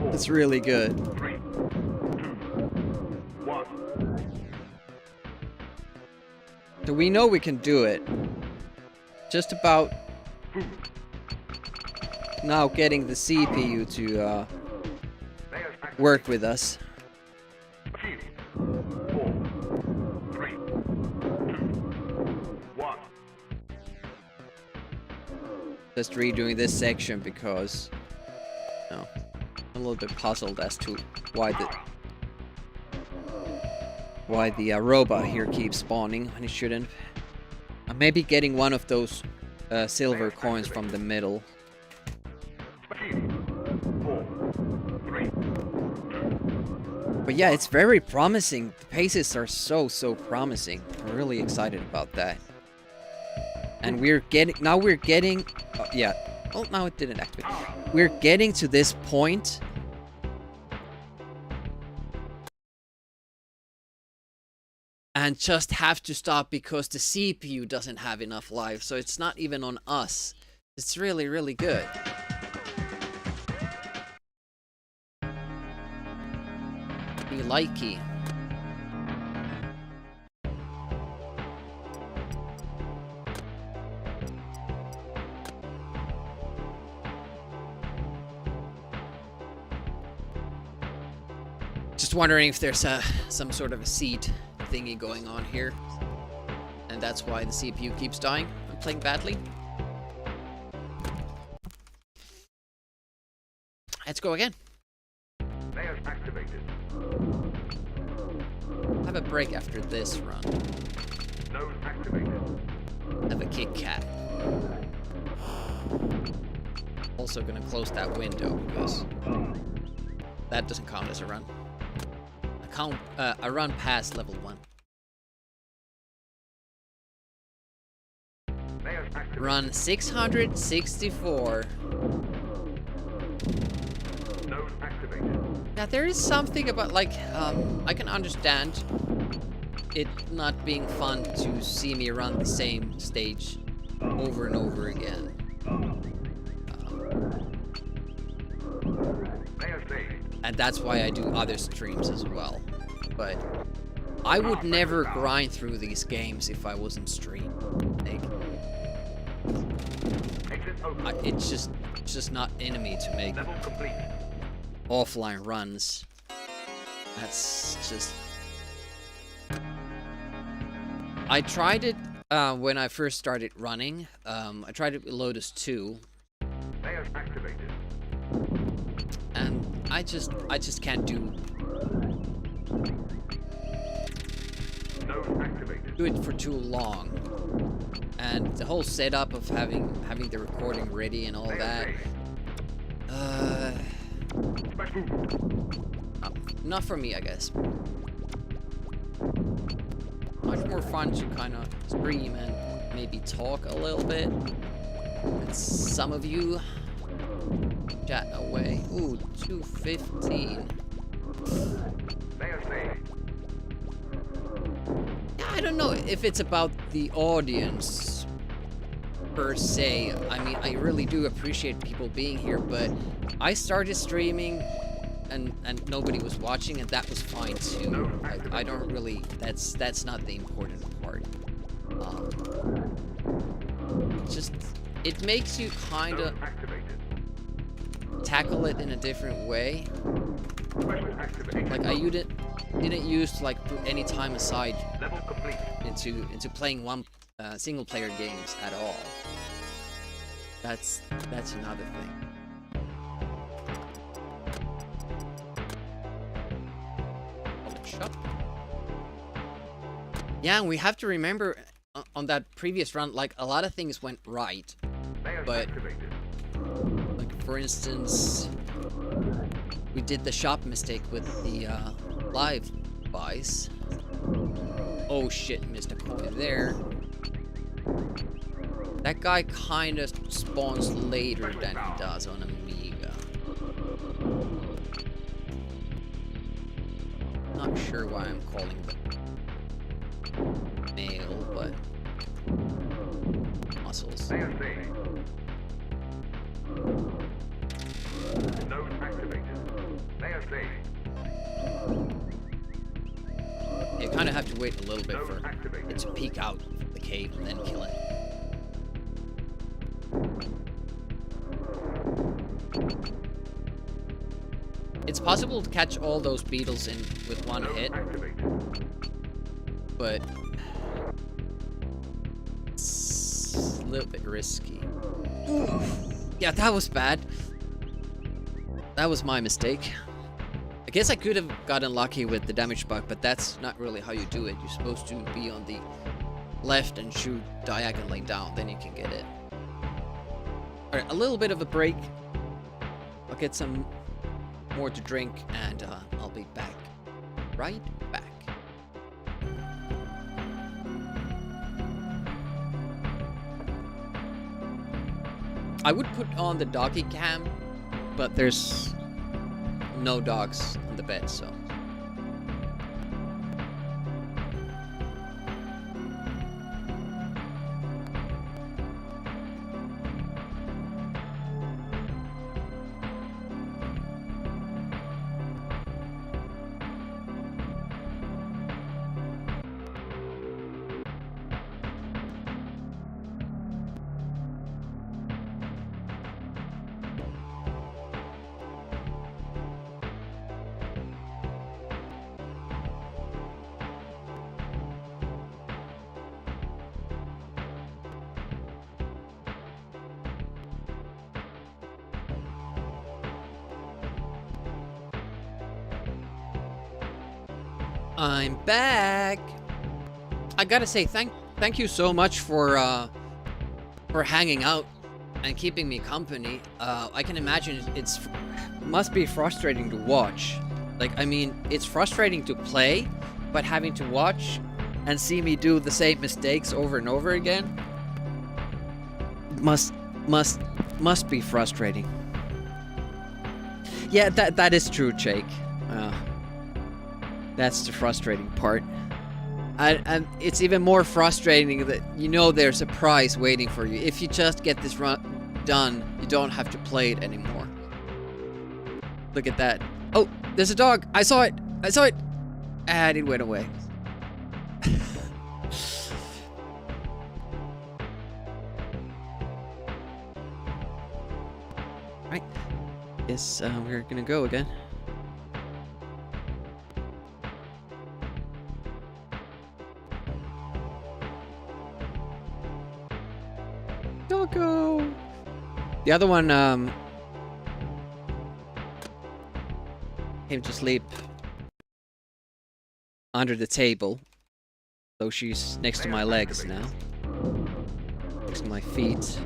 That's really good. 3, 2, 1. So we know we can do it. Just about now getting the CPU to work with us. 4, 3, 2, 1. Just redoing this section because I'm a little bit puzzled as to why the robot here keeps spawning when it shouldn't. I'm maybe getting one of those silver coins from the middle. 4, 3. But yeah, it's very promising. The paces are so promising. I'm really excited about that. And we're getting yeah. Oh, now it didn't activate. We're getting to this point and just have to stop because the CPU doesn't have enough life. So it's not even on us. It's really, really good. Be likey. Just wondering if there's some sort of a seed thingy going on here, and that's why the CPU keeps dying. I'm playing badly. Let's go again. Layers activated. Have a break after this run. Node activated. Have a Kit Kat. Also gonna close that window because that doesn't count as a run. A run past level 1. Layers activated. Run 664. Node activated. Yeah, there is something about, like, I can understand it not being fun to see me run the same stage over and over again. Layers saved. And that's why I do other streams as well. But I would never grind through these games if I wasn't streaming. Like, Exit open. it's just not in me to make Level complete. offline runs. That's just... I tried it when I first started running. I tried it with Lotus 2. Layers activated. And I just can't do Node activated. it for too long. And the whole setup of having the recording ready and all that. Special. Not for me, I guess. Much more fun to kind of stream and maybe talk a little bit. And some of you chat away. Ooh, 215. Layers saved. I don't know if it's about the audience per se. I mean, I really do appreciate people being here, but I started streaming and nobody was watching, and that was fine too. I don't really. That's not the important part. Just it makes you kind of tackle it in a different way. Like I didn't use to like put any time aside into playing one single player games at all. That's another thing. Shop. Yeah, and we have to remember on that previous run, like a lot of things went right, but like for instance, we did the shop mistake with the live buys. Oh shit, missed a coin there. That guy kind of spawns later than he does on Amiga. Not sure why I'm calling them male, but muscles. You kind of have to wait a little bit for it to peek out from the cave and then kill it. It's possible to catch all those beetles in with one hit, but it's a little bit risky. Yeah, that was bad. That was my mistake. I guess I could have gotten lucky with the damage bug, but that's not really how you do it. You're supposed to be on the left and shoot diagonally down, then you can get it. Alright, a little bit of a break. I'll get some more to drink, and I'll be back. Right back. I would put on the doggy cam, but there's no dogs on the bed, so. I'm back. I gotta say thank you so much for hanging out and keeping me company. I can imagine it's must be frustrating to watch. Like, I mean, it's frustrating to play, but having to watch and see me do the same mistakes over and over again must be frustrating. Yeah, that is true, Jake. That's the frustrating part. And it's even more frustrating that you know there's a prize waiting for you. If you just get this run done, you don't have to play it anymore. Look at that. Oh, there's a dog. I saw it. I saw it. And it went away. Right. Yes, we're gonna go again. Doggo. The other one came to sleep under the table, so she's next to my legs now, next to my feet.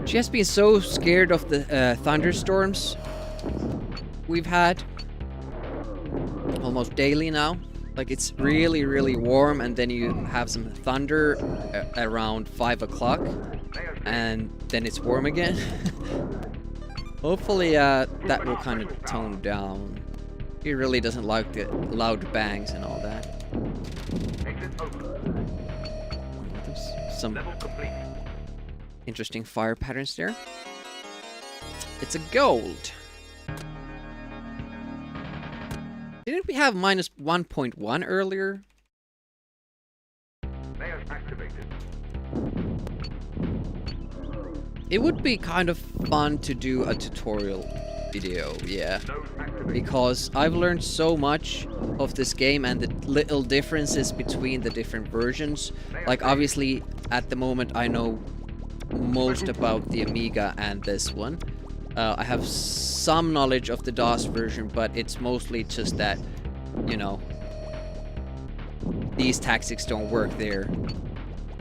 She has been so scared of the thunderstorms we've had almost daily now. Like, it's really, really warm, and then you have some thunder around 5 o'clock, and then it's warm again. Hopefully, that will kind of tone down. He really doesn't like the loud bangs and all that. Exit open. There's some Level complete. interesting fire patterns there. It's a gold. Didn't we have minus 1.1 earlier? Layers activated. It would be kind of fun to do a tutorial video, yeah. Node activated. Because I've learned so much of this game and the little differences between the different versions. Like, obviously, at the moment I know most about the Amiga and this one. I have some knowledge of the DOS version, but it's mostly just that, you know, these tactics don't work there.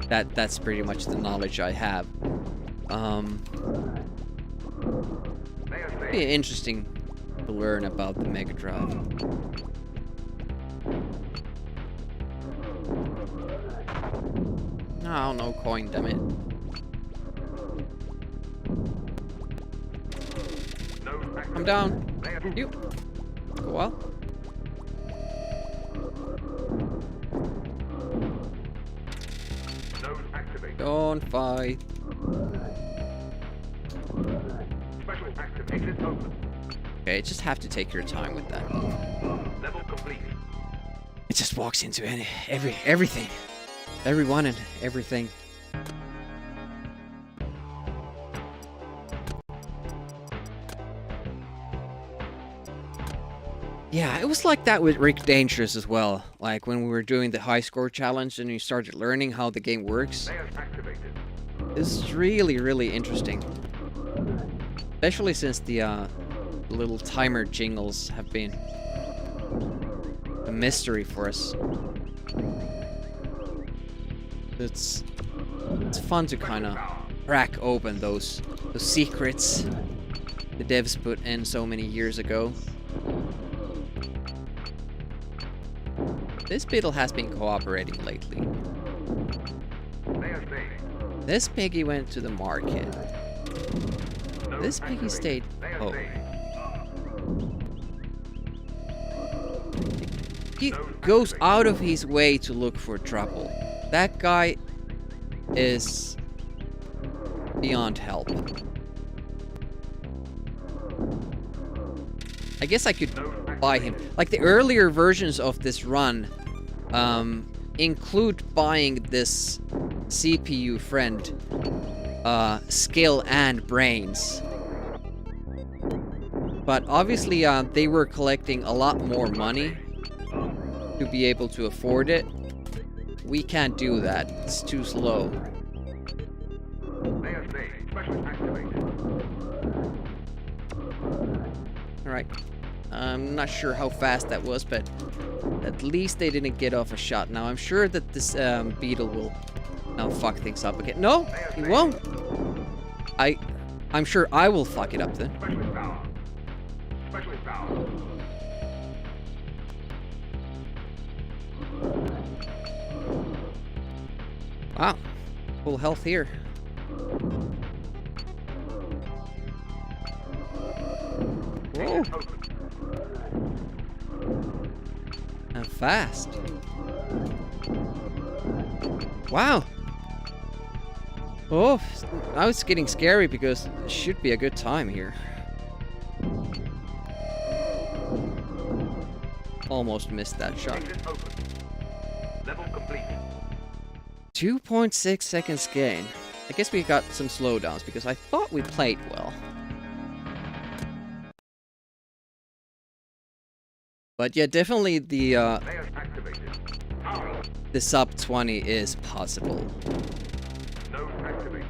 That's pretty much the knowledge I have. It'd be interesting to learn about the Mega Drive. Oh, no coin, damn it. I'm down. You. Go well. Node activated. Don't fight. Special active. Exit open. Okay, just have to take your time with that. Level complete. It just walks into everything. Everyone and everything. Yeah, it was like that with Rick Dangerous as well. Like when we were doing the high score challenge and you started learning how the game works. Layers activated. It's really, really interesting. Especially since the little timer jingles have been a mystery for us. It's fun to kind of crack open those secrets the devs put in so many years ago. This beetle has been cooperating lately. Layers saved. This piggy went to the market. This piggy stayed home. He goes out of his way to look for trouble. That guy is beyond help. I guess I could buy him. Like the earlier versions of this run include buying this CPU friend skill and brains. But obviously they were collecting a lot more money to be able to afford it. We can't do that. It's too slow. Layers saved. Special activated. Alright. I'm not sure how fast that was, but at least they didn't get off a shot. Now, I'm sure that this beetle will now fuck things up again. No, he won't. I'm sure I will fuck it up then. Specialist power. Specialist power. Wow. Full health here. Whoa. And fast. Wow. Oh, now it's getting scary because it should be a good time here. Almost missed that shot. Exit open. Level complete. 2.6 seconds gain. I guess we got some slowdowns because I thought we played well. But yeah, definitely the Layers activated. Power. sub 20 is possible. Node activated.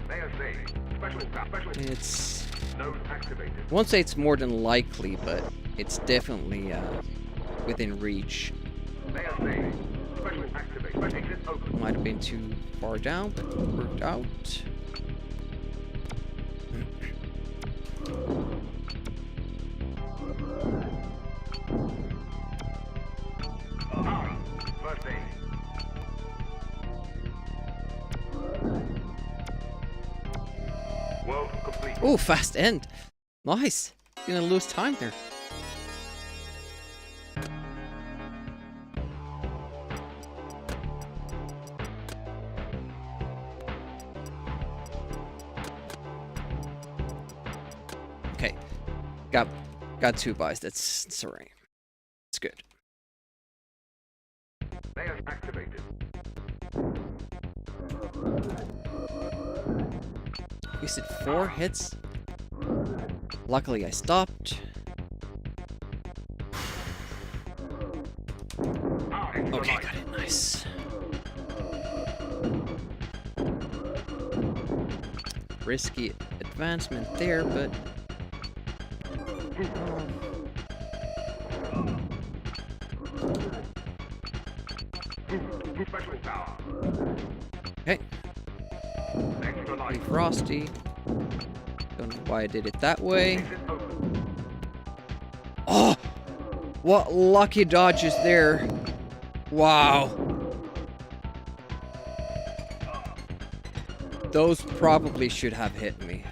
Layers saved. Specialist power. Specialist. It's... Node activated. I won't say it's more than likely, but it's definitely within reach. Layers saved. Specialist activated. Exit open. Might have been too far down, but it worked out. Power. First aid. World complete. Oh, fast end. Nice. Gonna lose time there. Okay, got 2 buys. That's alright. It's good. Layers activated. Is it 4 hits? Luckily, I stopped. Okay, got it. Nice. Risky advancement there, but... Special power. Okay. Extra Pretty life. frosty. Don't know why I did it that way. Exit open. Oh! What lucky dodges there. Wow. Those probably should have hit me.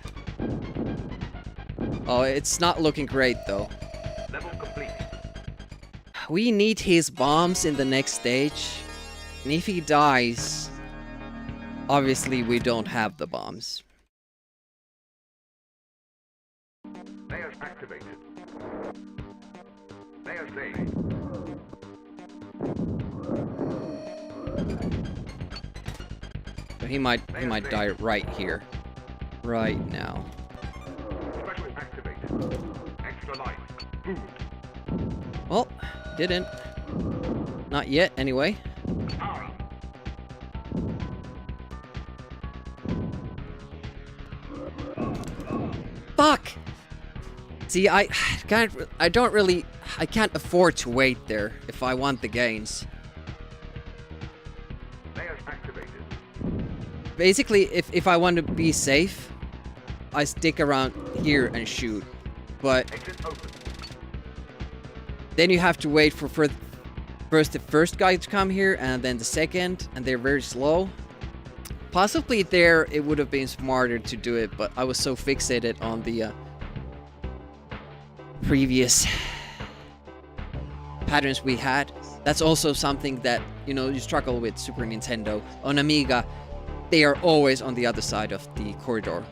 Oh, it's not looking great though. Level complete. We need his bombs in the next stage. And if he dies, obviously we don't have the bombs. Layers activated. Layers saved. So he might die right here. Right now. Special activated. Extra life. Food. Well, didn't. Not yet, anyway. Power. Fuck! See, I can't afford to wait there if I want the gains. Layers activated. Basically, if I want to be safe, I stick around here and shoot. But Exit open. then you have to wait for first the first guy to come here, and then the second, and they're very slow. Possibly there it would have been smarter to do it, but I was so fixated on the previous patterns we had. That's also something that, you know, you struggle with Super Nintendo. On Amiga, they are always on the other side of the corridor.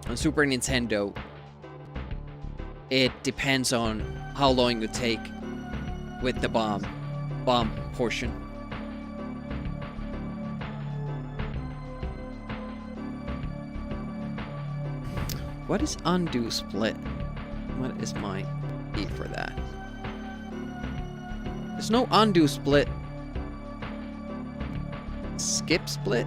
On Super Nintendo, it depends on how long you take with the bomb portion. What is undo split? What is my key for that? There's no undo split. Skip split?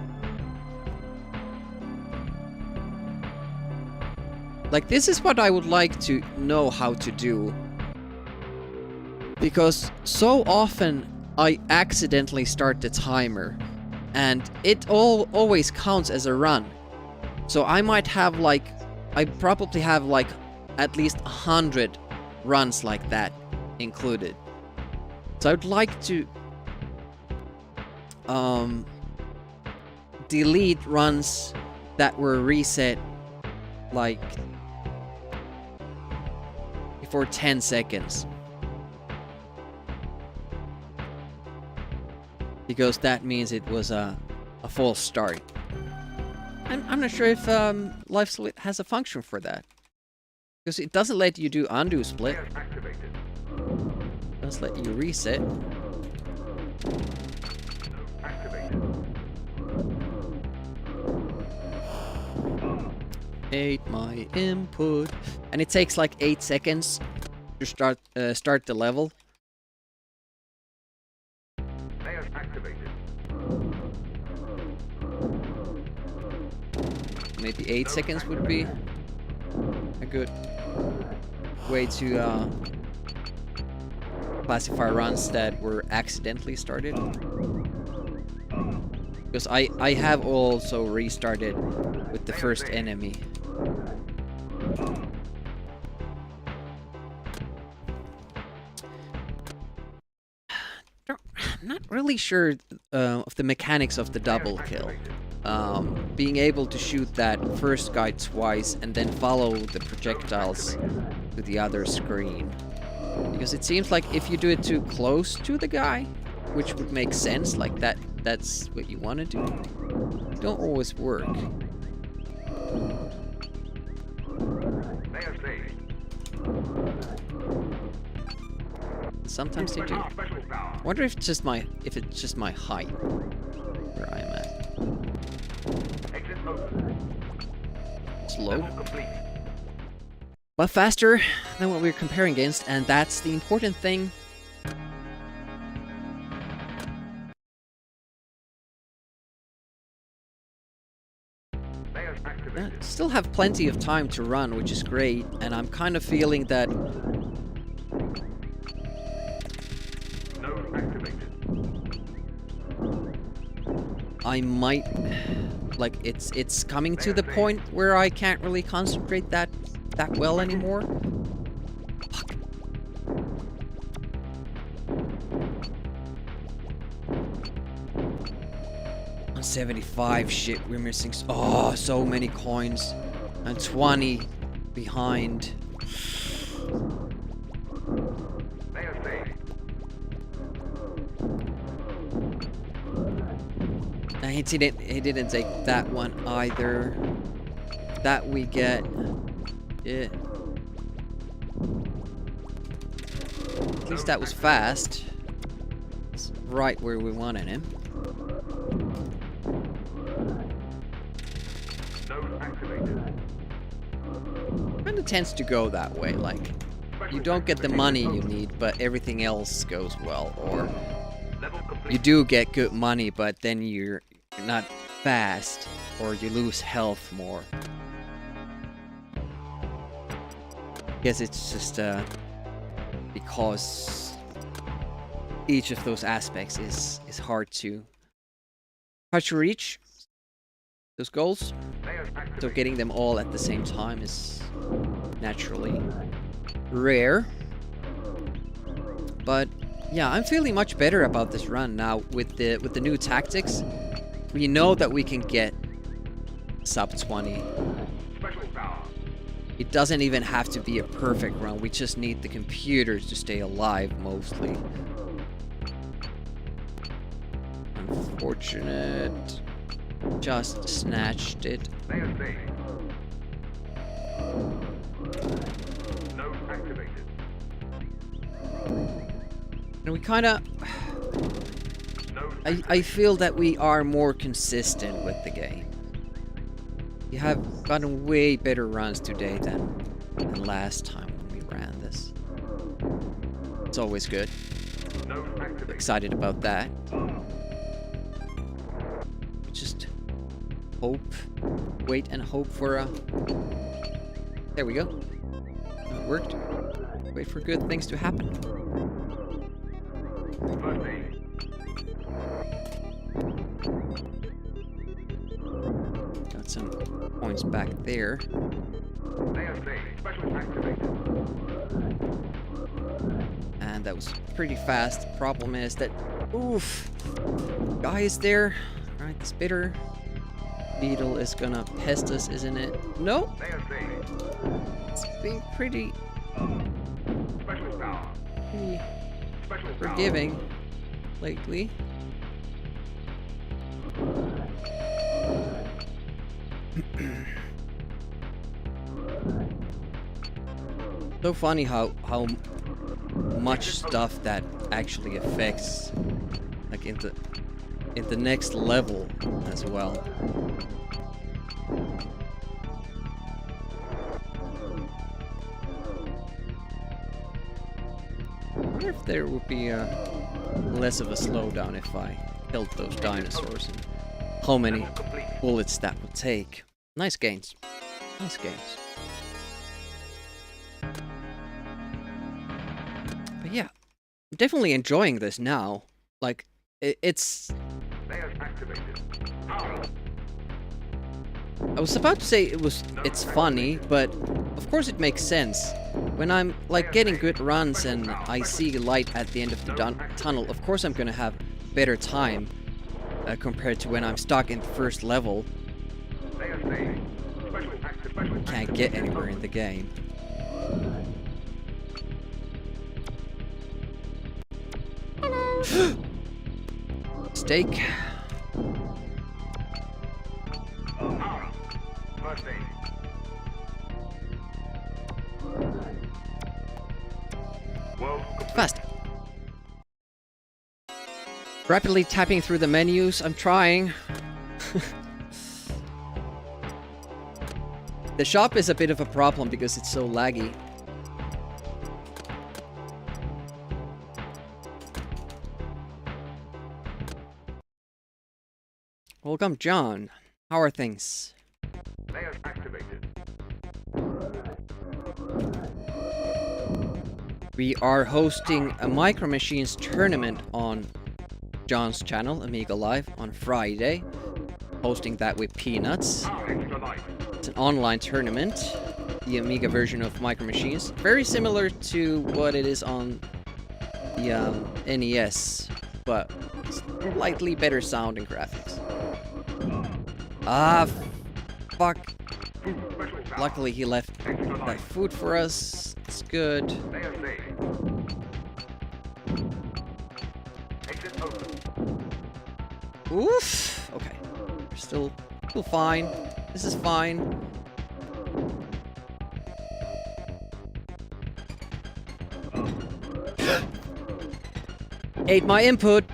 Like, this is what I would like to know how to do. Because so often I accidentally start the timer and it always counts as a run. So I might have like, I probably have like at least 100 runs like that included. So I'd like to delete runs that were reset like before 10 seconds. Because that means it was a false start. I'm not sure if Life Split has a function for that. Because it doesn't let you do undo split. Layers activated. It does let you reset. Activated. 8 my input. And it takes like 8 seconds to start the level. Layers activated. Maybe 8 seconds would be a good way to classify runs that were accidentally started. Because I have also restarted with the first enemy. I'm not really sure of the mechanics of the double kill. being able to shoot that first guy twice and then follow the projectiles to the other screen. Because it seems like if you do it too close to the guy, which would make sense, like that's what you want to do, don't always work. Sometimes they do. Wonder if it's just my height where I'm at. Slow, but faster than what we're comparing against, and that's the important thing. Still have plenty of time to run, which is great, and I'm kind of feeling that I might, like, it's coming to the point where I can't really concentrate that well anymore. Fuck. 175, shit, we're missing so many coins. And 20 behind. And he didn't take that one either. That we get. Yeah. At least that was fast. It's right where we wanted him. Kinda tends to go that way, like you don't get the money you need, but everything else goes well, or you do get good money, but then you're not fast, or you lose health more. Guess it's just because each of those aspects is hard to reach those goals. So getting them all at the same time is naturally rare. But yeah, I'm feeling much better about this run now with the new tactics. We know that we can get sub 20. It doesn't even have to be a perfect run. We just need the computers to stay alive mostly. Unfortunate. Just snatched it. And we kinda... I feel that we are more consistent with the game. We have gotten way better runs today than last time when we ran this. It's always good. Excited about that. Just hope, wait and hope for a... There we go. It worked. Wait for good things to happen. Got some points back there. And that was pretty fast. The problem is that... Oof! Guy is there. Alright, this bitter beetle is gonna pest us, isn't it? No! It's being pretty forgiving lately. So funny how much stuff that actually affects, like in the next level as well. I wonder if there would be less of a slowdown if I killed those dinosaurs, and how many bullets that would take. Nice gains. Nice gains. But yeah, I'm definitely enjoying this now. Like, it's... I was about to say it's funny, but of course it makes sense. When I'm like getting good runs and I see light at the end of the tunnel, of course I'm gonna have better time compared to when I'm stuck in the first level. Can't get anywhere in the game. Steak. Fast. Rapidly tapping through the menus. I'm trying. The shop is a bit of a problem because it's so laggy. Welcome, John. How are things? Layers activated. We are hosting a Micro Machines tournament on John's channel, Amiga Live, on Friday. Hosting that with Peanuts. It's an online tournament. The Amiga version of Micro Machines. Very similar to what it is on the NES, but slightly better sound and graphics. Ah, fuck. Luckily he left that food for us. It's good. Oof. Okay. We're still fine. This is fine. Ate my input.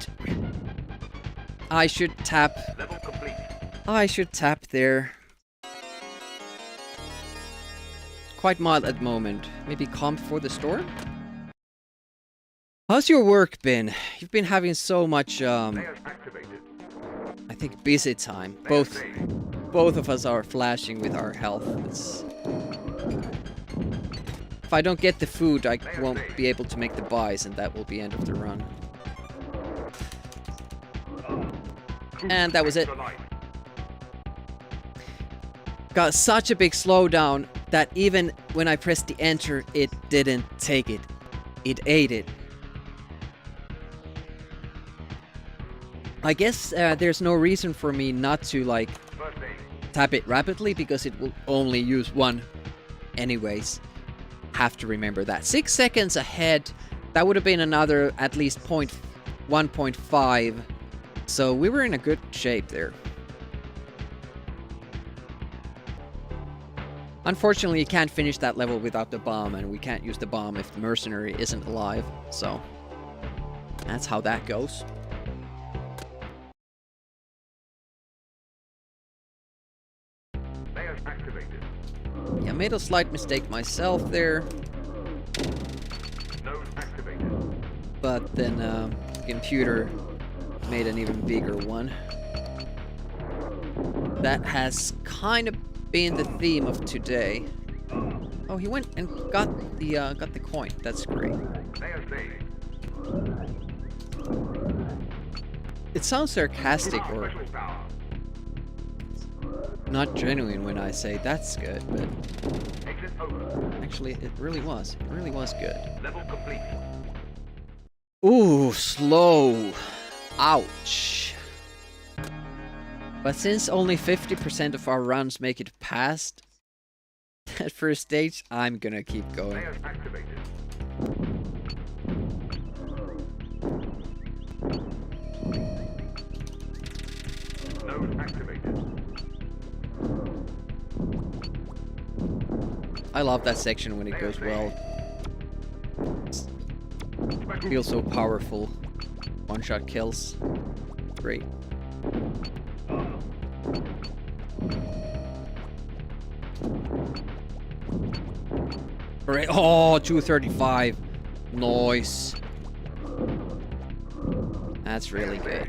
I should tap. Level complete. I should tap there. Quite mild at the moment. Maybe calm before the storm? How's your work been? You've been having so much, Layers activated. I think busy time. Both of us are flashing with our health. If I don't get the food, I won't be able to make the buys, and that will be end of the run. And that was it. Got such a big slowdown that even when I pressed the enter, it didn't take it. It ate it. I guess there's no reason for me not to, like, tap it rapidly, because it will only use one anyways. Have to remember that. 6 seconds ahead, that would have been another at least 1.5. So we were in a good shape there. Unfortunately, you can't finish that level without the bomb, and we can't use the bomb if the mercenary isn't alive. So that's how that goes. Layers activated. Yeah, I made a slight mistake myself there, Node activated. but then the computer made an even bigger one. That has kind of been the theme of today. Oh, he went and got the coin. That's great. Layers saved. It sounds sarcastic or Specialist power. not genuine when I say that's good, but Exit open. actually it really was. It really was good. Level complete. Ooh, slow. Ouch. But since only 50% of our runs make it past that first stage, I'm gonna keep going. Layers activated. Node activated. I love that section when it goes well. It feels so powerful. One-shot kills. Great. Great. Oh, 235. Nice. That's really good.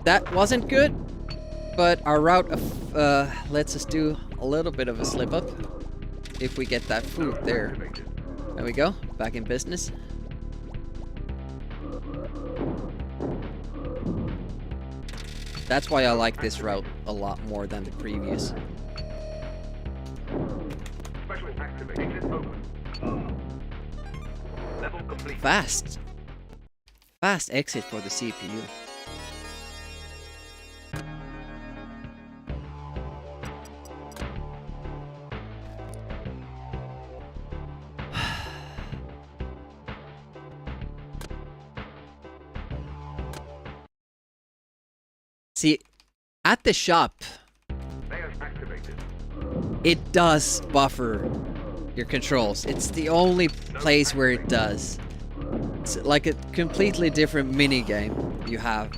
That wasn't good, but our route lets us do a little bit of a slip up if we get that food there. There we go, back in business. That's why I like this route a lot more than the previous. Specialist activated. Exit open. Level complete. Fast exit for the CPU. See, at the shop, Layers activated. it does buffer your controls. It's the only place where it does. It's like a completely different minigame you have.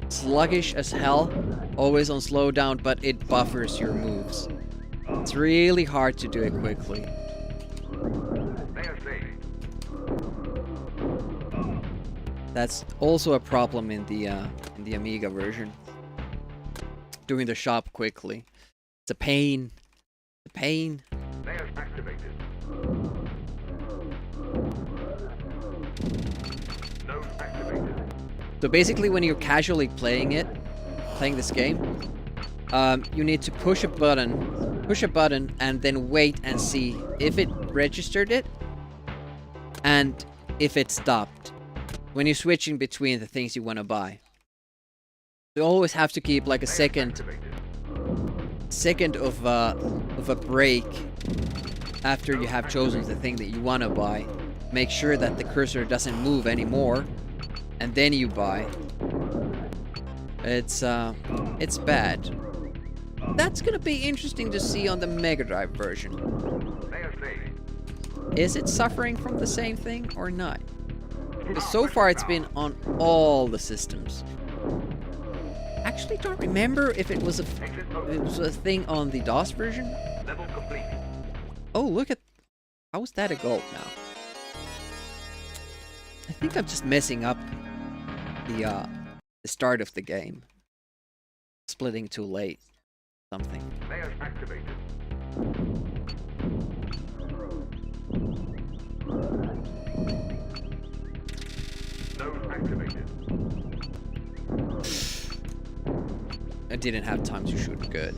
Sluggish as hell, always on slowdown, but it buffers your moves. It's really hard to do it quickly. Layer saved. That's also a problem in the Amiga version. Doing the shop quickly. It's a pain. It's a pain. Layers activated. Node activated. So basically when you're casually playing this game, you need to push a button and then wait and see if it registered it and if it stopped when you're switching between the things you want to buy. You always have to keep like a second of a break after you have chosen the thing that you want to buy. Make sure that the cursor doesn't move anymore, and then you buy. It's bad. That's gonna be interesting to see on the Mega Drive version. Layer saved. Is it suffering from the same thing or not? Because so far it's been on all the systems. Actually, don't remember if it was a thing on the DOS version. Level complete. Oh, look at... How is that a gold now? I think I'm just messing up the start of the game. Splitting too late. Something. Layers activated. Node activated. I didn't have time to shoot good.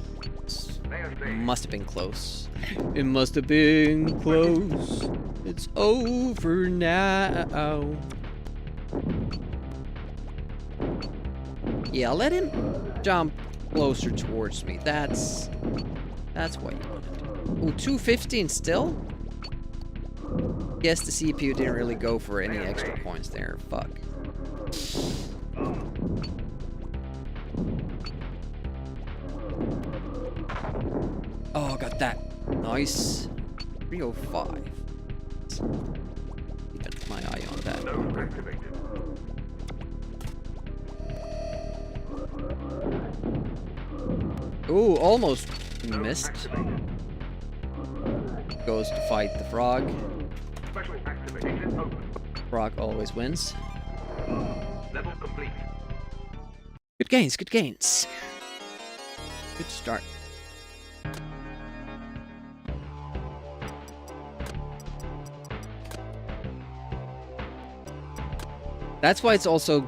Layer saved. Must have been close. It must have been close. It's over now. Yeah, let him jump closer towards me. That's what you wanted. Oh, 215 still? Guess the CPU didn't really go for any extra points there. Fuck. Oh, got that. Nice. 305. Keep my eye on that. Node activated. Ooh, almost missed. Activated. Goes to fight the frog. Special activation open. Frog always wins. Level complete. Good gains, good gains. Good start. That's why it's also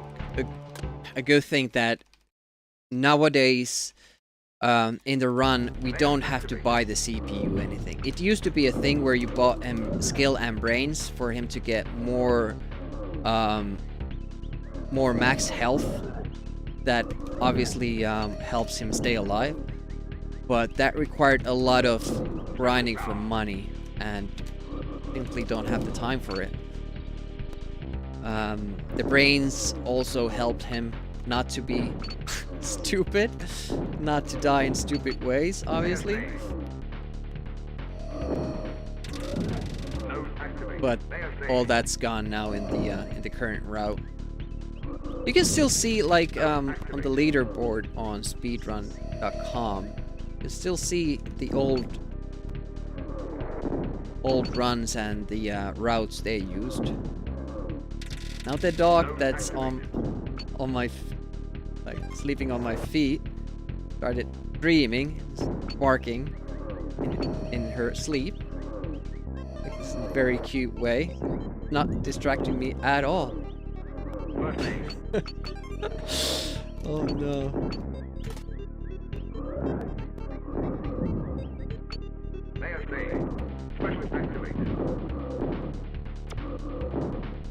a good thing that nowadays, in the run, we don't have to buy the CPU anything. It used to be a thing where you bought skill and brains for him to get more max health. That obviously helps him stay alive. But that required a lot of grinding for money, and simply don't have the time for it. The brains also helped him not to be stupid, not to die in stupid ways, obviously. But all that's gone now in the current route. You can still see, like, on the leaderboard on Speedrun.com, you can still see the old runs and the routes they used. Now the dog that's on my, like, sleeping on my feet started dreaming, barking in her sleep. Like, this very cute way, not distracting me at all. Oh no. Layer saved. Special activated.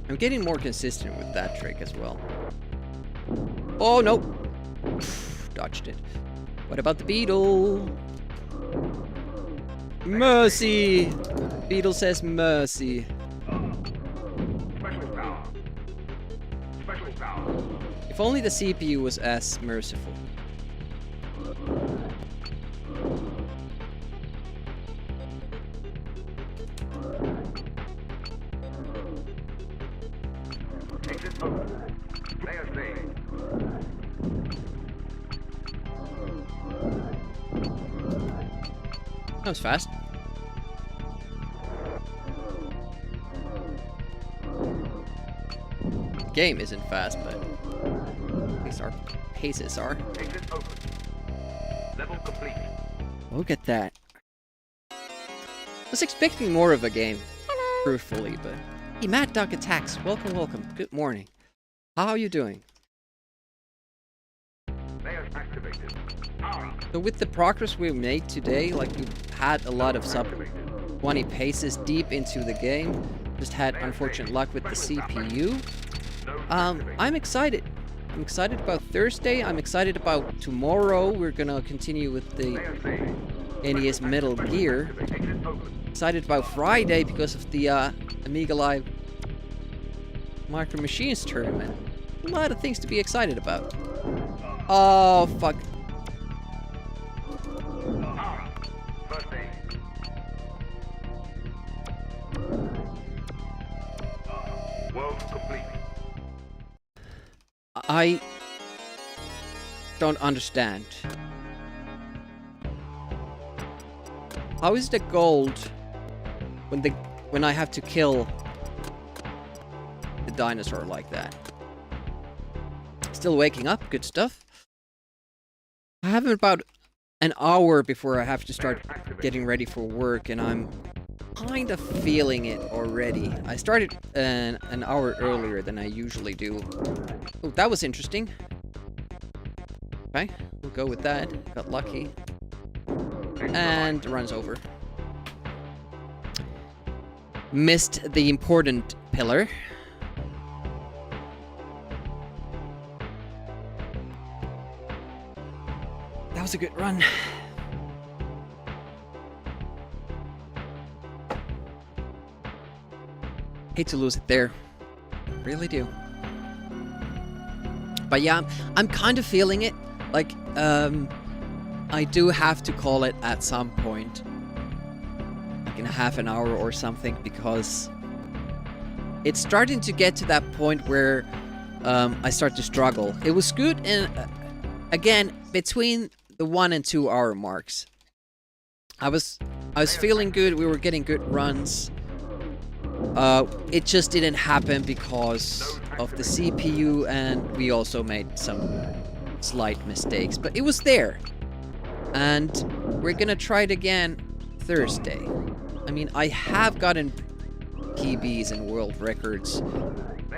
I'm getting more consistent with that trick as well. Oh, no. Dodged it. What about the beetle? Mercy! Beetle says mercy. Specialist power. Specialist power. If only the CPU was as merciful. Exit open. Layer saved. That was fast. The game isn't fast, but at least our paces are. Exit open. Level complete. Look at that. I was expecting more of a game, truthfully, but... Hey, Mad Dog Attacks, welcome, welcome. Good morning. How are you doing? Layers activated. Power up. So with the progress we made today, like we had a lot of sub 20 paces deep into the game, just had unfortunate luck with the CPU. I'm excited. I'm excited about Thursday. I'm excited about tomorrow. We're gonna continue with the Layer saved. NES Metal Gear. Exit open. Excited about Friday because of the Amiga Live Micro Machines tournament. A lot of things to be excited about. Oh, fuck. Power up. First aid. World complete. I don't understand. How is the gold when I have to kill the dinosaur like that? Still waking up, good stuff. I have about an hour before I have to start getting ready for work, and I'm kind of feeling it already. I started an hour earlier than I usually do. Oh, that was interesting. Okay, we'll go with that. Got lucky. And runs over. Missed the important pillar. That was a good run. Hate to lose it there. Really do. But yeah, I'm kind of feeling it. Like, I do have to call it at some point. Like in half an hour or something, because it's starting to get to that point where I start to struggle. It was good in, again, between the 1 and 2 hour marks. I was feeling good, we were getting good runs. It just didn't happen because of the CPU, and we also made some slight mistakes, but it was there. And we're gonna try it again Thursday. I mean, I have gotten PBs and world records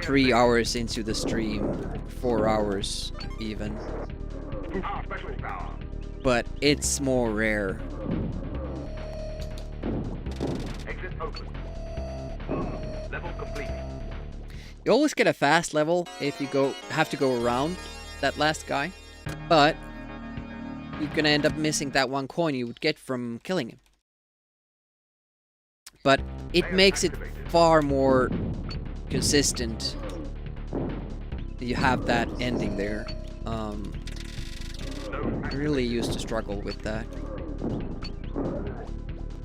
3 hours into the stream, 4 hours even. Specialist power. But it's more rare. Exit open. Level complete. You always get a fast level if you have to go around that last guy, but you're gonna end up missing that one coin you would get from killing him. But it makes it far more consistent. You have that ending there. I really used to struggle with that.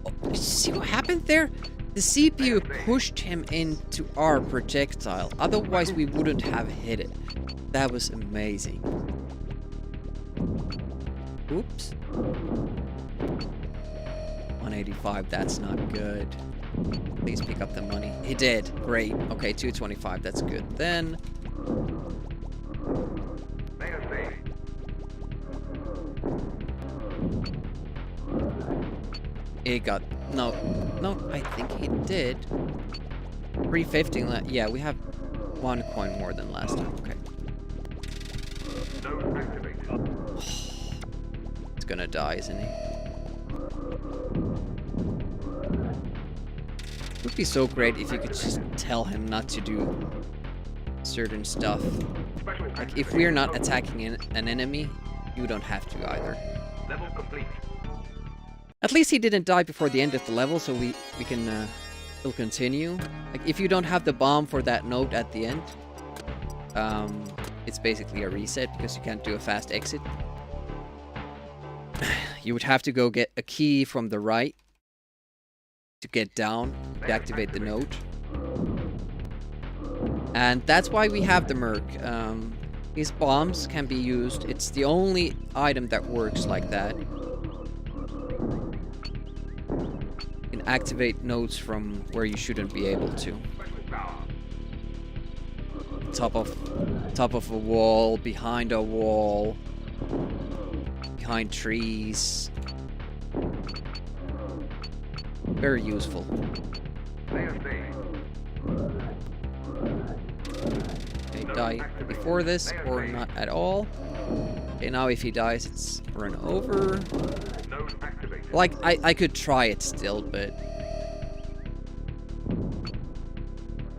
Oh, did you see what happened there? The CPU pushed him into our projectile. Otherwise, we wouldn't have hit it. That was amazing. Oops. 185, that's not good. Please pick up the money. He did. Great. Okay, 225, that's good. Then... He got... No, I think he did. 350, yeah, we have 1 coin more than last time, okay. He's gonna die, isn't he? would be so great if you could just tell him not to do certain stuff. Like, if we're not attacking an enemy, you don't have to either. Level complete. At least he didn't die before the end of the level, so we can still continue. Like, if you don't have the bomb for that note at the end, it's basically a reset because you can't do a fast exit. You would have to go get a key from the right to get down to activate the note. And that's why we have the Merc. These bombs can be used. It's the only item that works like that. You can activate notes from where you shouldn't be able to. Top of a wall, behind a wall, behind trees. Very useful. Okay, die before this or not at all. Okay, now if he dies, it's run over. Like, I could try it still, but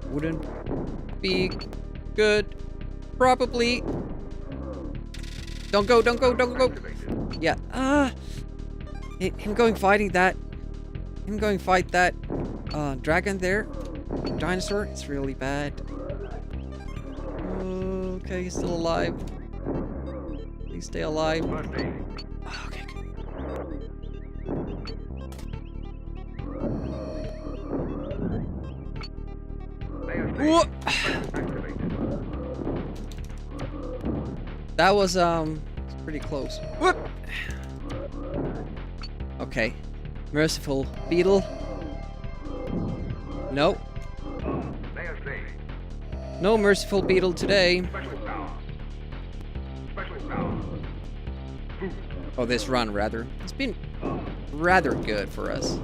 wouldn't be good. Probably. Don't go, don't go, don't go. Yeah. Him going fighting that. Him going fight that dragon there. Dinosaur. It's really bad. Okay, he's still alive. Please stay alive. Okay, good. Whoa. That was pretty close. Whoop. Okay. Merciful beetle. No. No merciful beetle today. Oh, this run rather. It's been rather good for us.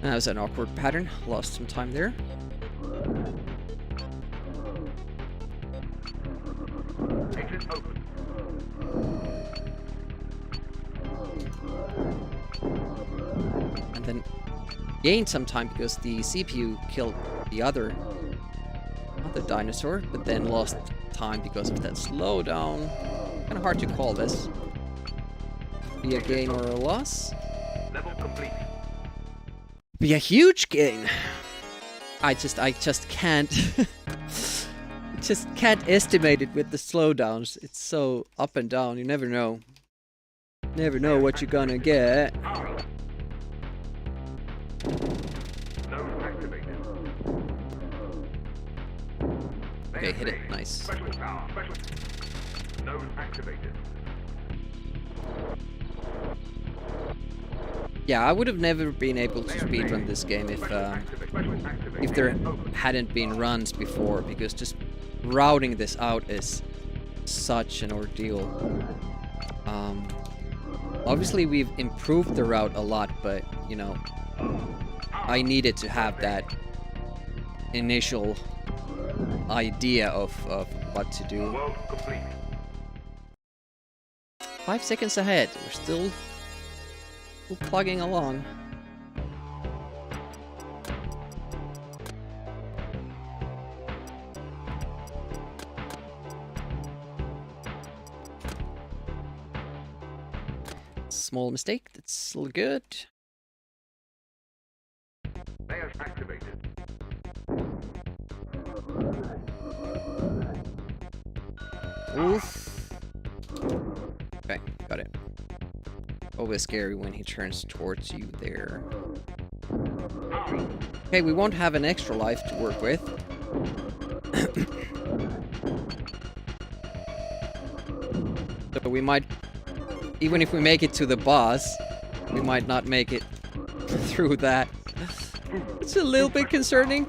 That was an awkward pattern. Lost some time there. And then gained some time because the CPU killed the other dinosaur, but then lost time because of that slowdown. Kind of hard to call this. Be a gain or a loss. Level complete. Be a huge gain. I just can't just can't estimate it with the slowdowns. It's so up and down. You never know. Never know what you're gonna get. Okay, hit it. Nice. Node activated. Yeah, I would have never been able to speedrun this game if there hadn't been runs before, because just routing this out is such an ordeal. Obviously we've improved the route a lot, but you know, I needed to have that initial idea of what to do. 5 seconds ahead. We're still plugging along. Small mistake. That's still good. Layers activated. Oof. Okay, got it. Always scary when he turns towards you there. Okay, we won't have an extra life to work with. So we might, even if we make it to the boss, we might not make it through that. It's a little bit concerning.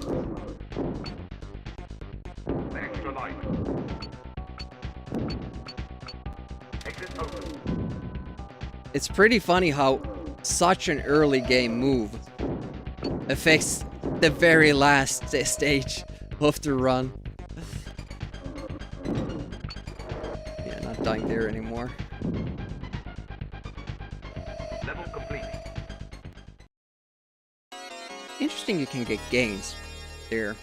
Extra life. Exit open. It's pretty funny how such an early game move affects the very last stage of the run. Yeah, not dying there anymore. interesting you can get gains there.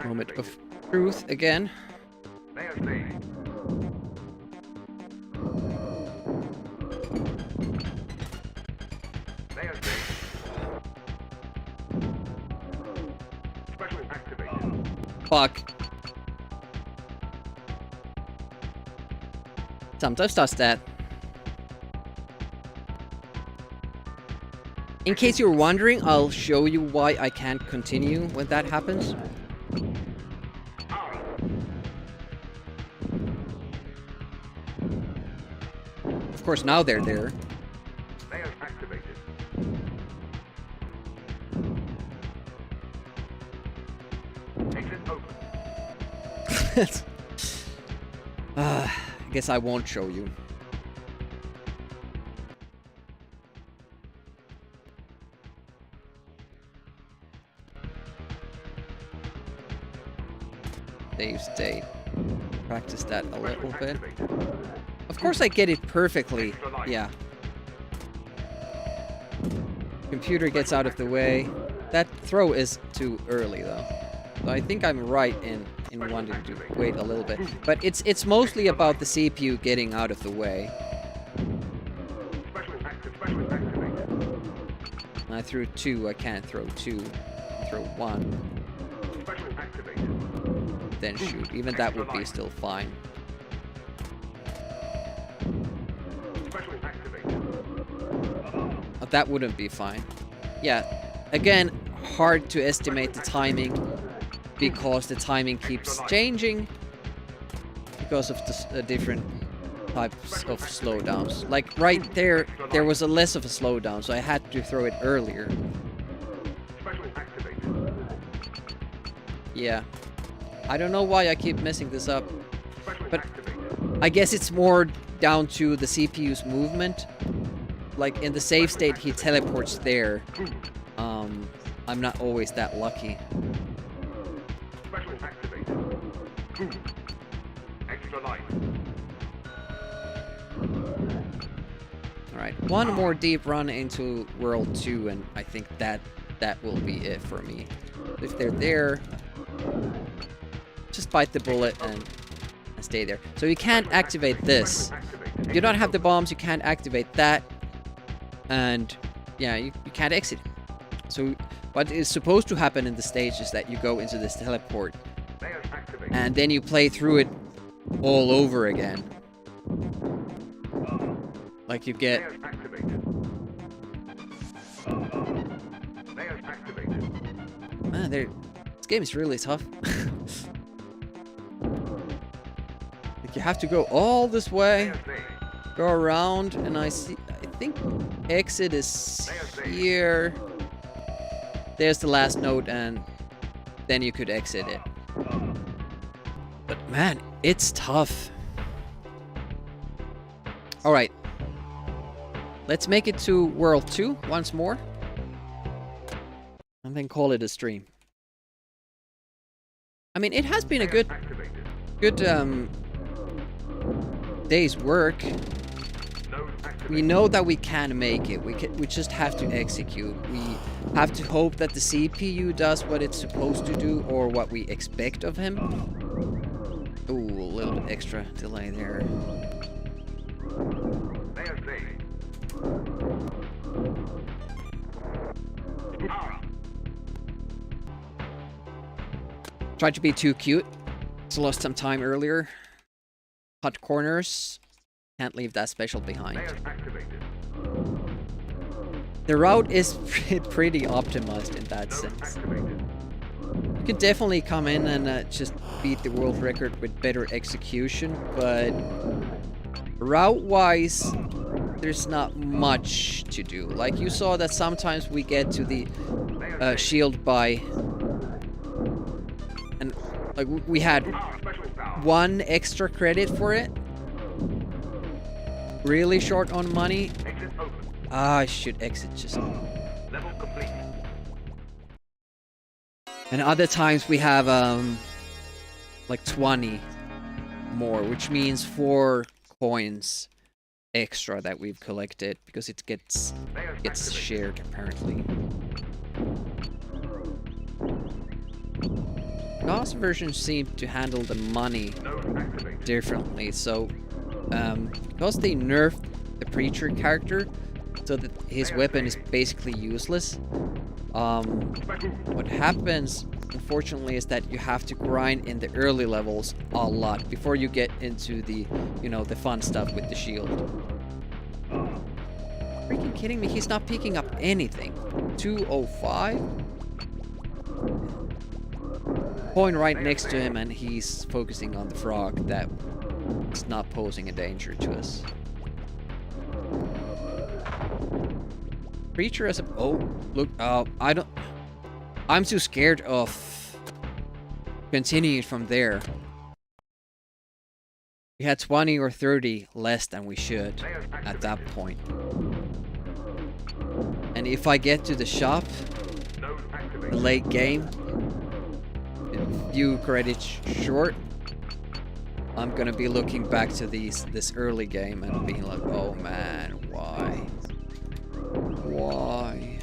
Moment of truth again. Fuck. Sometimes does that. In case you're wondering, I'll show you why I can't continue when that happens. Of course, now they're there. I guess I won't show you. Save state. Practice that a little bit. Of course I get it perfectly. Yeah. Computer gets out of the way. That throw is too early though. So I think I'm right in wanting to wait a little bit. But it's mostly about the CPU getting out of the way. I threw 2, I can't throw 2. Throw 1. Then shoot. Even that would be still fine. But that wouldn't be fine. Yeah. Again, hard to estimate the timing because the timing keeps changing because of the different types of slowdowns. Like right there, there was a less of a slowdown, so I had to throw it earlier. Yeah. I don't know why I keep messing this up, but I guess it's more down to the CPU's movement. Like in the save state, he teleports there. I'm not always that lucky. Alright, one more deep run into World 2 and I think that will be it for me. If they're there, just bite the bullet and stay there. So you can't activate this. If you don't have the bombs, you can't activate that. And yeah, you can't exit. So what is supposed to happen in the stage is that you go into this teleport. And then you play through it all over again. Like you get... Man, this game is really tough. Like you have to go all this way, go around, and I think exit is here. There's the last node, and then you could exit it. But man, it's tough. Alright. Let's make it to World 2 once more. And then call it a stream. I mean, it has been a good day's work. We know that we can make it. We just have to execute. We have to hope that the CPU does what it's supposed to do or what we expect of him. Ooh, a little bit extra delay there. Tried to be too cute. So lost some time earlier. Hot corners. Can't leave that special behind. The route is pretty optimized in that sense. You could definitely come in and just beat the world record with better execution, but route-wise, there's not much to do. Like you saw that sometimes we get to the shield by... And like we had 1 extra credit for it. Really short on money. I should exit just... And other times we have like 20 more, which means 4 coins extra that we've collected, because it gets shared apparently. DOS versions seem to handle the money differently, so because they nerfed the preacher character so that his weapon is basically useless, what happens unfortunately is that you have to grind in the early levels a lot before you get into the, you know, the fun stuff with the shield. Freaking kidding me, he's not picking up anything. 205? Point right next to him and he's focusing on the frog that is not posing a danger to us. Preacher as a... Oh, look, I'm too scared of continuing from there. We had 20 or 30 less than we should at that point. And if I get to the shop, the late game, a few credits short, I'm gonna be looking back to this early game and being like, oh man, why? Why?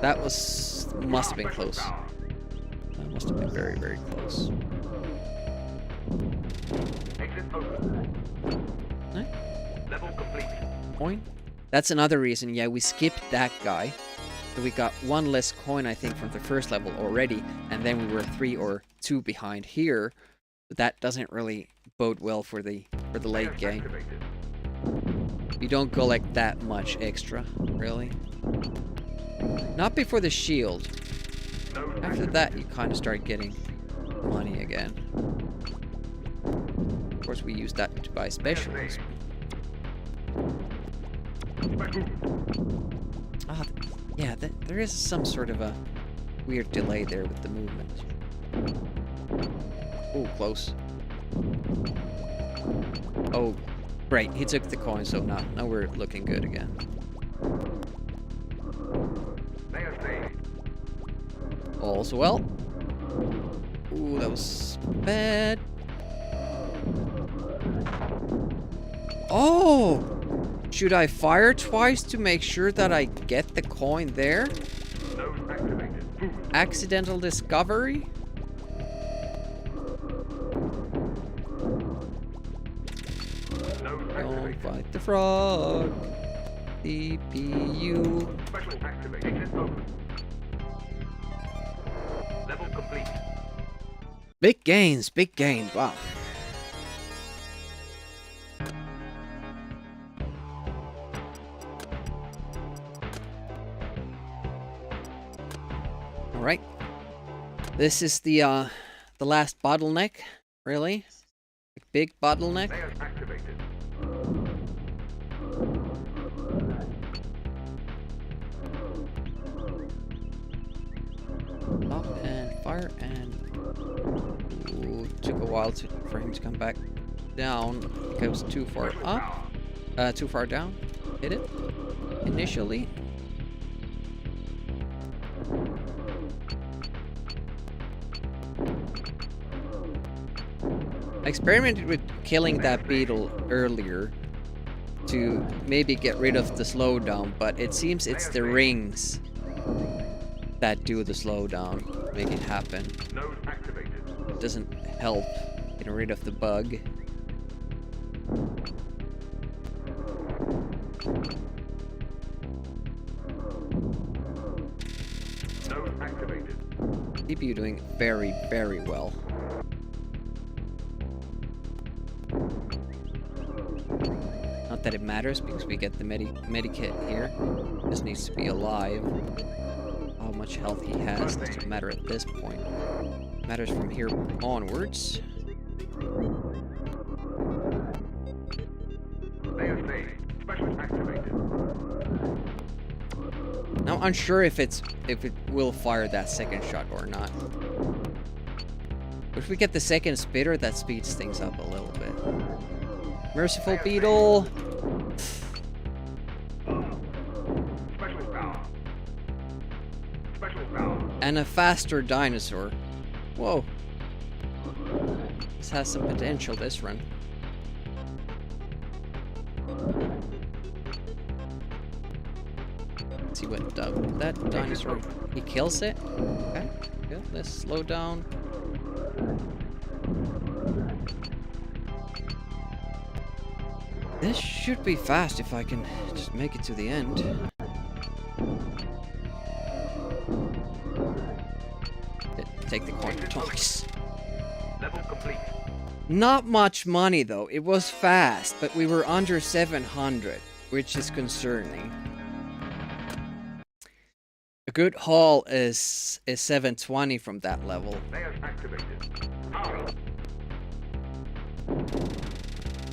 That must have been close. That must have been very, very close. Right. Level complete. Point. That's another reason, yeah, we skipped that guy. So we got one less coin, I think, from the first level already, and then we were 3 or 2 behind here. But that doesn't really bode well for the late game. You don't collect that much extra, really. Not before the shield. After that, you kind of start getting money again. Of course, we use that to buy specials. Ah, yeah, there is some sort of a weird delay there with the movement. Oh, close. Oh, great, he took the coin, so now we're looking good again. All's well. Ooh, that was bad. Oh! Should I fire twice to make sure that I get the coin there? Accidental discovery? Don't fight the frog. CPU. Special activation open. Level complete. Big gains, wow. All right. This is the last bottleneck, really. The big bottleneck. Activated. Up and fire and... Ooh, took a while for him to come back down. I think I was too far up. Too far down. Hit it. Initially. I experimented with killing that beetle earlier to maybe get rid of the slowdown, but it seems it's the rings that do the slowdown, make it happen. It doesn't help getting rid of the bug. CPU doing very, very well. Not that it matters because we get the medikit here. This needs to be alive. How much health he has doesn't matter at this point. It matters from here onwards. Now I'm unsure if it will fire that second shot or not. But if we get the second spitter, that speeds things up a little bit. Merciful beetle. And a faster dinosaur. Whoa. has some potential, this run. Let's see what that dinosaur... He kills it? Okay, good. Let's slow down. This should be fast if I can just make it to the end. Take the coin twice. Level complete. Not much money though. It was fast, but we were under 700, which is concerning. A good haul is 720 from that level. Layers activated. Power.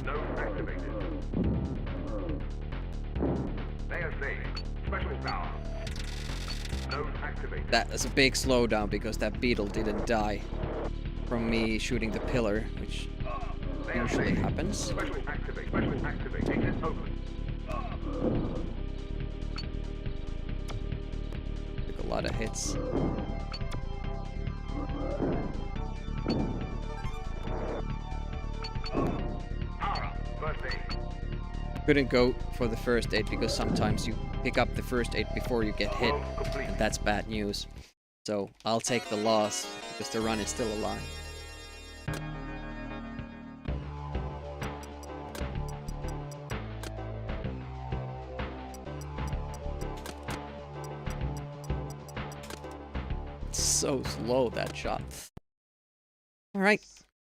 Node activated. Layers saved. Special power. Node activated. That is a big slowdown because that beetle didn't die from me shooting the pillar, which usually happens. Special activate. Special activate. Exit open. Took a lot of hits. Power. First aid. Couldn't go for the first aid because sometimes you pick up the first aid before you get hit, Roll complete. and that's bad news. So I'll take the loss because the run is still alive. It's so slow, that shot. Alright,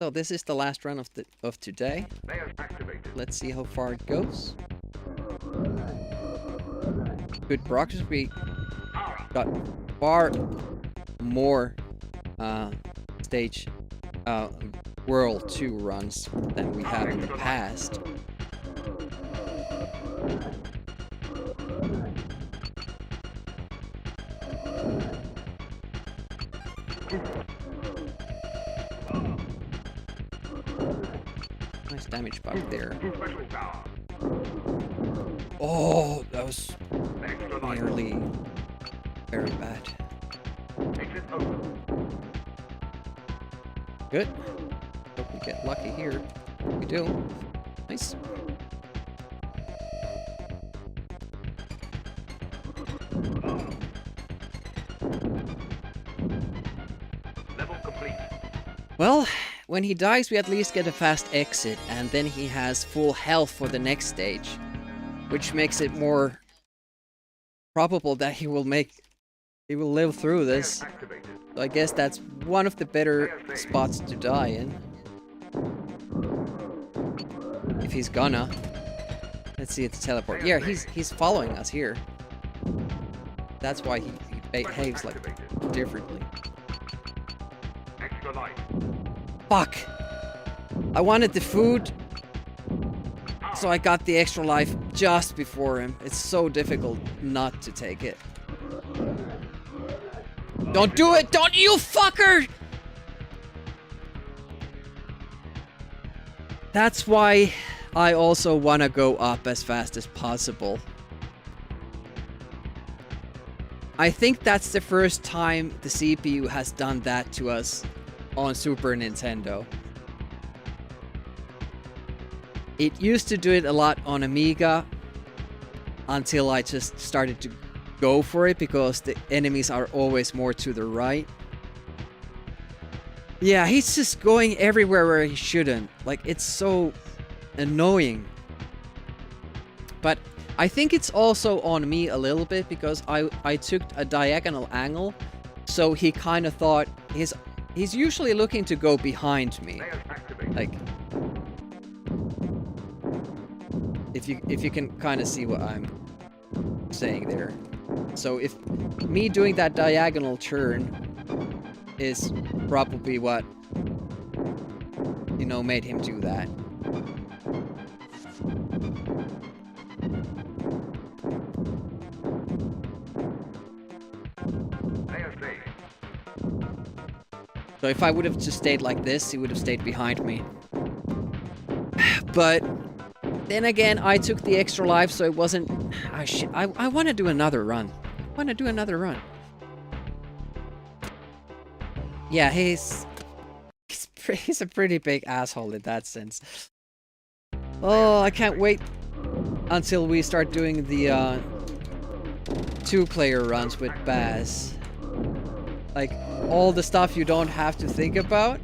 so this is the last run of today. Layers activated. Let's see how far it goes. Good progress. We got far more stage World 2 runs than we have in the past. Nice damage back there. Special power. Oh, that was Extra life. nearly very bad. Exit open. Good. Hope we get lucky here. We do. Nice. Level complete. Well, when he dies, we at least get a fast exit, and then he has full health for the next stage, which makes it more probable that he will live through this. Activated. So I guess that's one of the better spots to die in. If he's gonna. Let's see, it's teleport. Yeah, he's following us here. That's why he behaves like differently. Extra life. Fuck! I wanted the food, so I got the extra life just before him. It's so difficult not to take it. Don't do it! Don't you fucker! That's why I also want to go up as fast as possible. I think that's the first time the CPU has done that to us on Super Nintendo. It used to do it a lot on Amiga until I just started to go for it because the enemies are always more to the right. Yeah, he's just going everywhere where he shouldn't. Like, it's so annoying. But I think it's also on me a little bit because I took a diagonal angle, so he kind of thought he's usually looking to go behind me. Layers activated. Like, if you can kind of see what I'm saying there. So if me doing that diagonal turn is probably what, you know, made him do that. Layers saved. So if I would have just stayed like this, he would have stayed behind me. But then again, I took the extra life, so it wasn't... Ah, shit. I want to do another run. I want to do another run. Yeah, he's he's a pretty big asshole in that sense. Oh, I can't wait until we start doing the 2-player runs with Baz. Like, all the stuff you don't have to think about.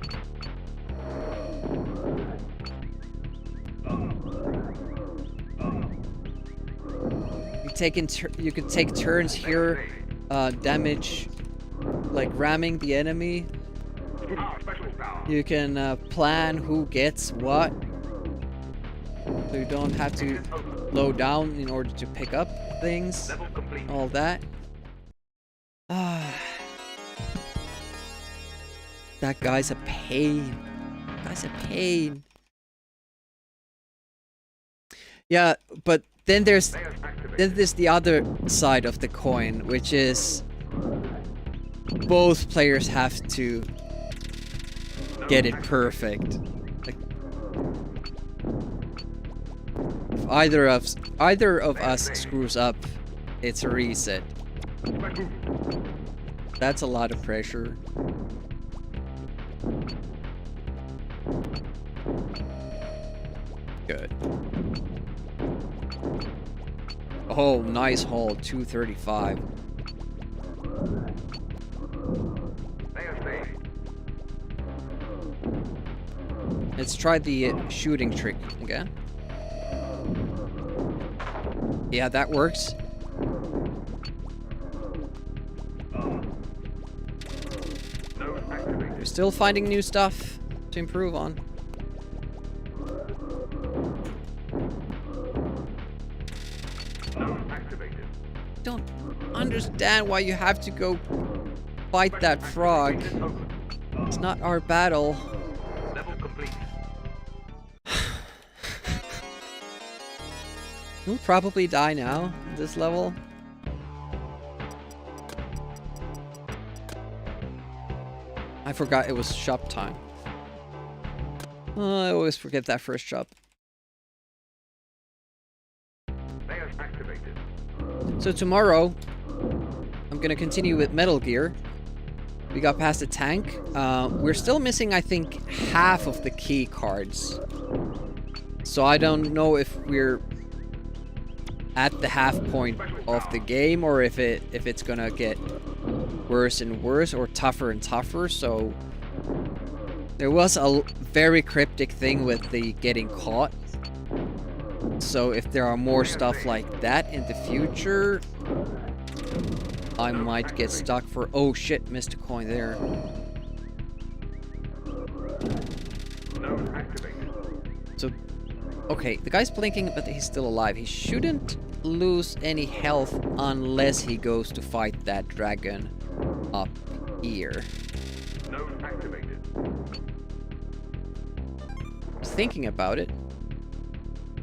You can take turns here, damage, like ramming the enemy. You can plan who gets what. So you don't have to slow down in order to pick up things. All that. That guy's a pain. Guy's a pain. Yeah, but then there's the other side of the coin, which is both players have to get it perfect. Like, if either of us screws up, it's a reset. That's a lot of pressure. Good. Oh, nice haul, 235. Let's try the shooting trick again. Yeah, that works. We're still finding new stuff to improve on. Don't understand why you have to go fight that frog. It's not our battle. We'll probably die now at this level. I forgot it was shop time. I always forget that first shop. So tomorrow, I'm gonna continue with Metal Gear. We got past the tank. We're still missing, I think, half of the key cards. So I don't know if we're at the half point of the game, or if it's gonna get worse and worse, or tougher and tougher. So there was a very cryptic thing with the getting caught. So if there are more stuff like that in the future, I might get stuck for... Oh shit, missed a coin there. So, okay, the guy's blinking, but he's still alive. He shouldn't lose any health unless he goes to fight that dragon up here. Just thinking about it.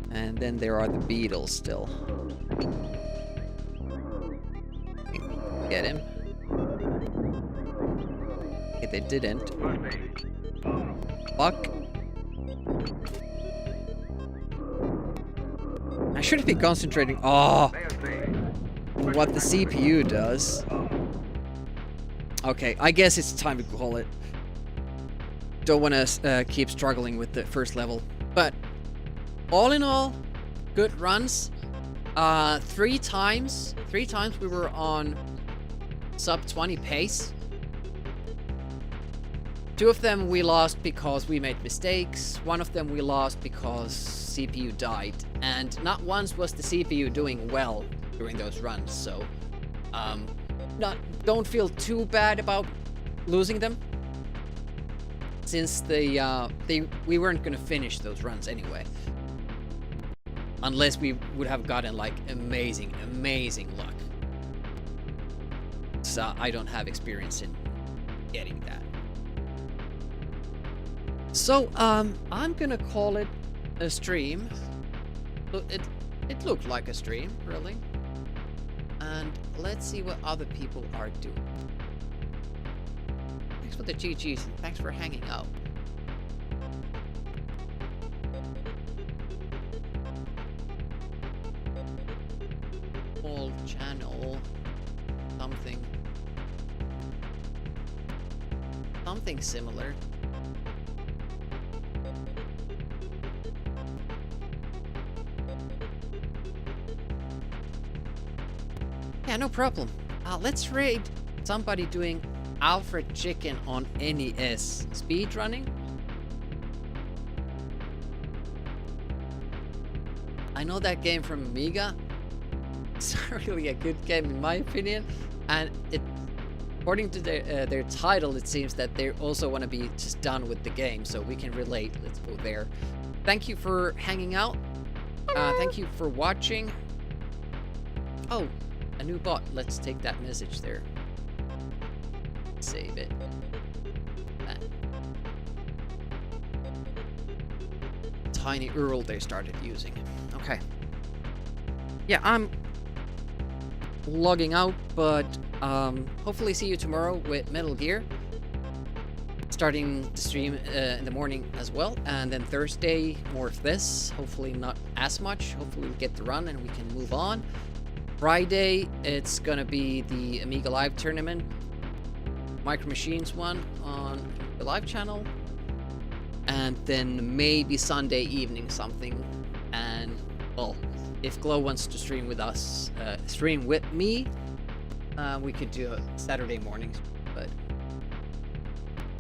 And then there are the beetles still. Get him. Okay, they didn't. Fuck. I shouldn't be concentrating. Oh, what the CPU does. Okay, I guess it's time to call it. Don't want to keep struggling with the first level, but all in all, good runs. Three times we were on sub 20 pace. 2 of them we lost because we made mistakes. 1 of them we lost because CPU died. And not once was the CPU doing well during those runs. So, don't feel too bad about losing them, since we weren't gonna finish those runs anyway. Unless we would have gotten like amazing luck. So I don't have experience in getting that. So I'm gonna call it a stream. It looked like a stream, really. And let's see what other people are doing. Thanks for the GGs and thanks for hanging out. Old channel. Something similar. Yeah, no problem. Let's raid somebody doing Alfred Chicken on NES. Speedrunning? I know that game from Amiga. It's not really a good game in my opinion. And according to their title, it seems that they also want to be just done with the game. So we can relate. Let's go there. Thank you for hanging out. Thank you for watching. Oh, a new bot. Let's take that message there. Save it. Tiny URL they started using. Okay. Yeah, I'm logging out, but hopefully see you tomorrow with Metal Gear. Starting the stream in the morning as well, and then Thursday more of this. Hopefully not as much. Hopefully we get the run and we can move on. Friday it's gonna be the Amiga Live tournament, Micro Machines one on the live channel, and then maybe Sunday evening something. And well, if Glow wants to stream with us, stream with me, we could do a Saturday morning, but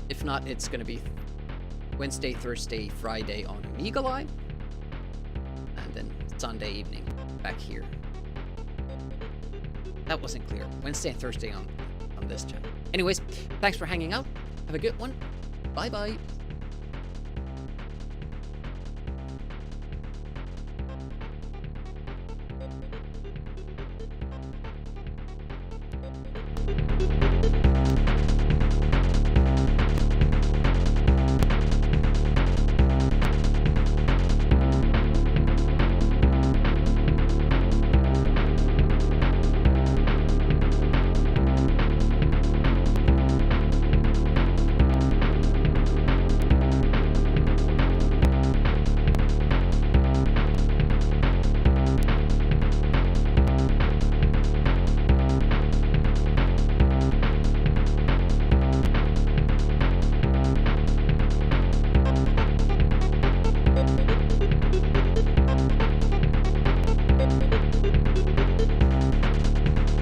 if not, it's gonna be Wednesday, Thursday, Friday on Amiga Live, and then Sunday evening back here. That wasn't clear. Wednesday and Thursday on this channel. Anyways, thanks for hanging out. Have a good one. Bye bye.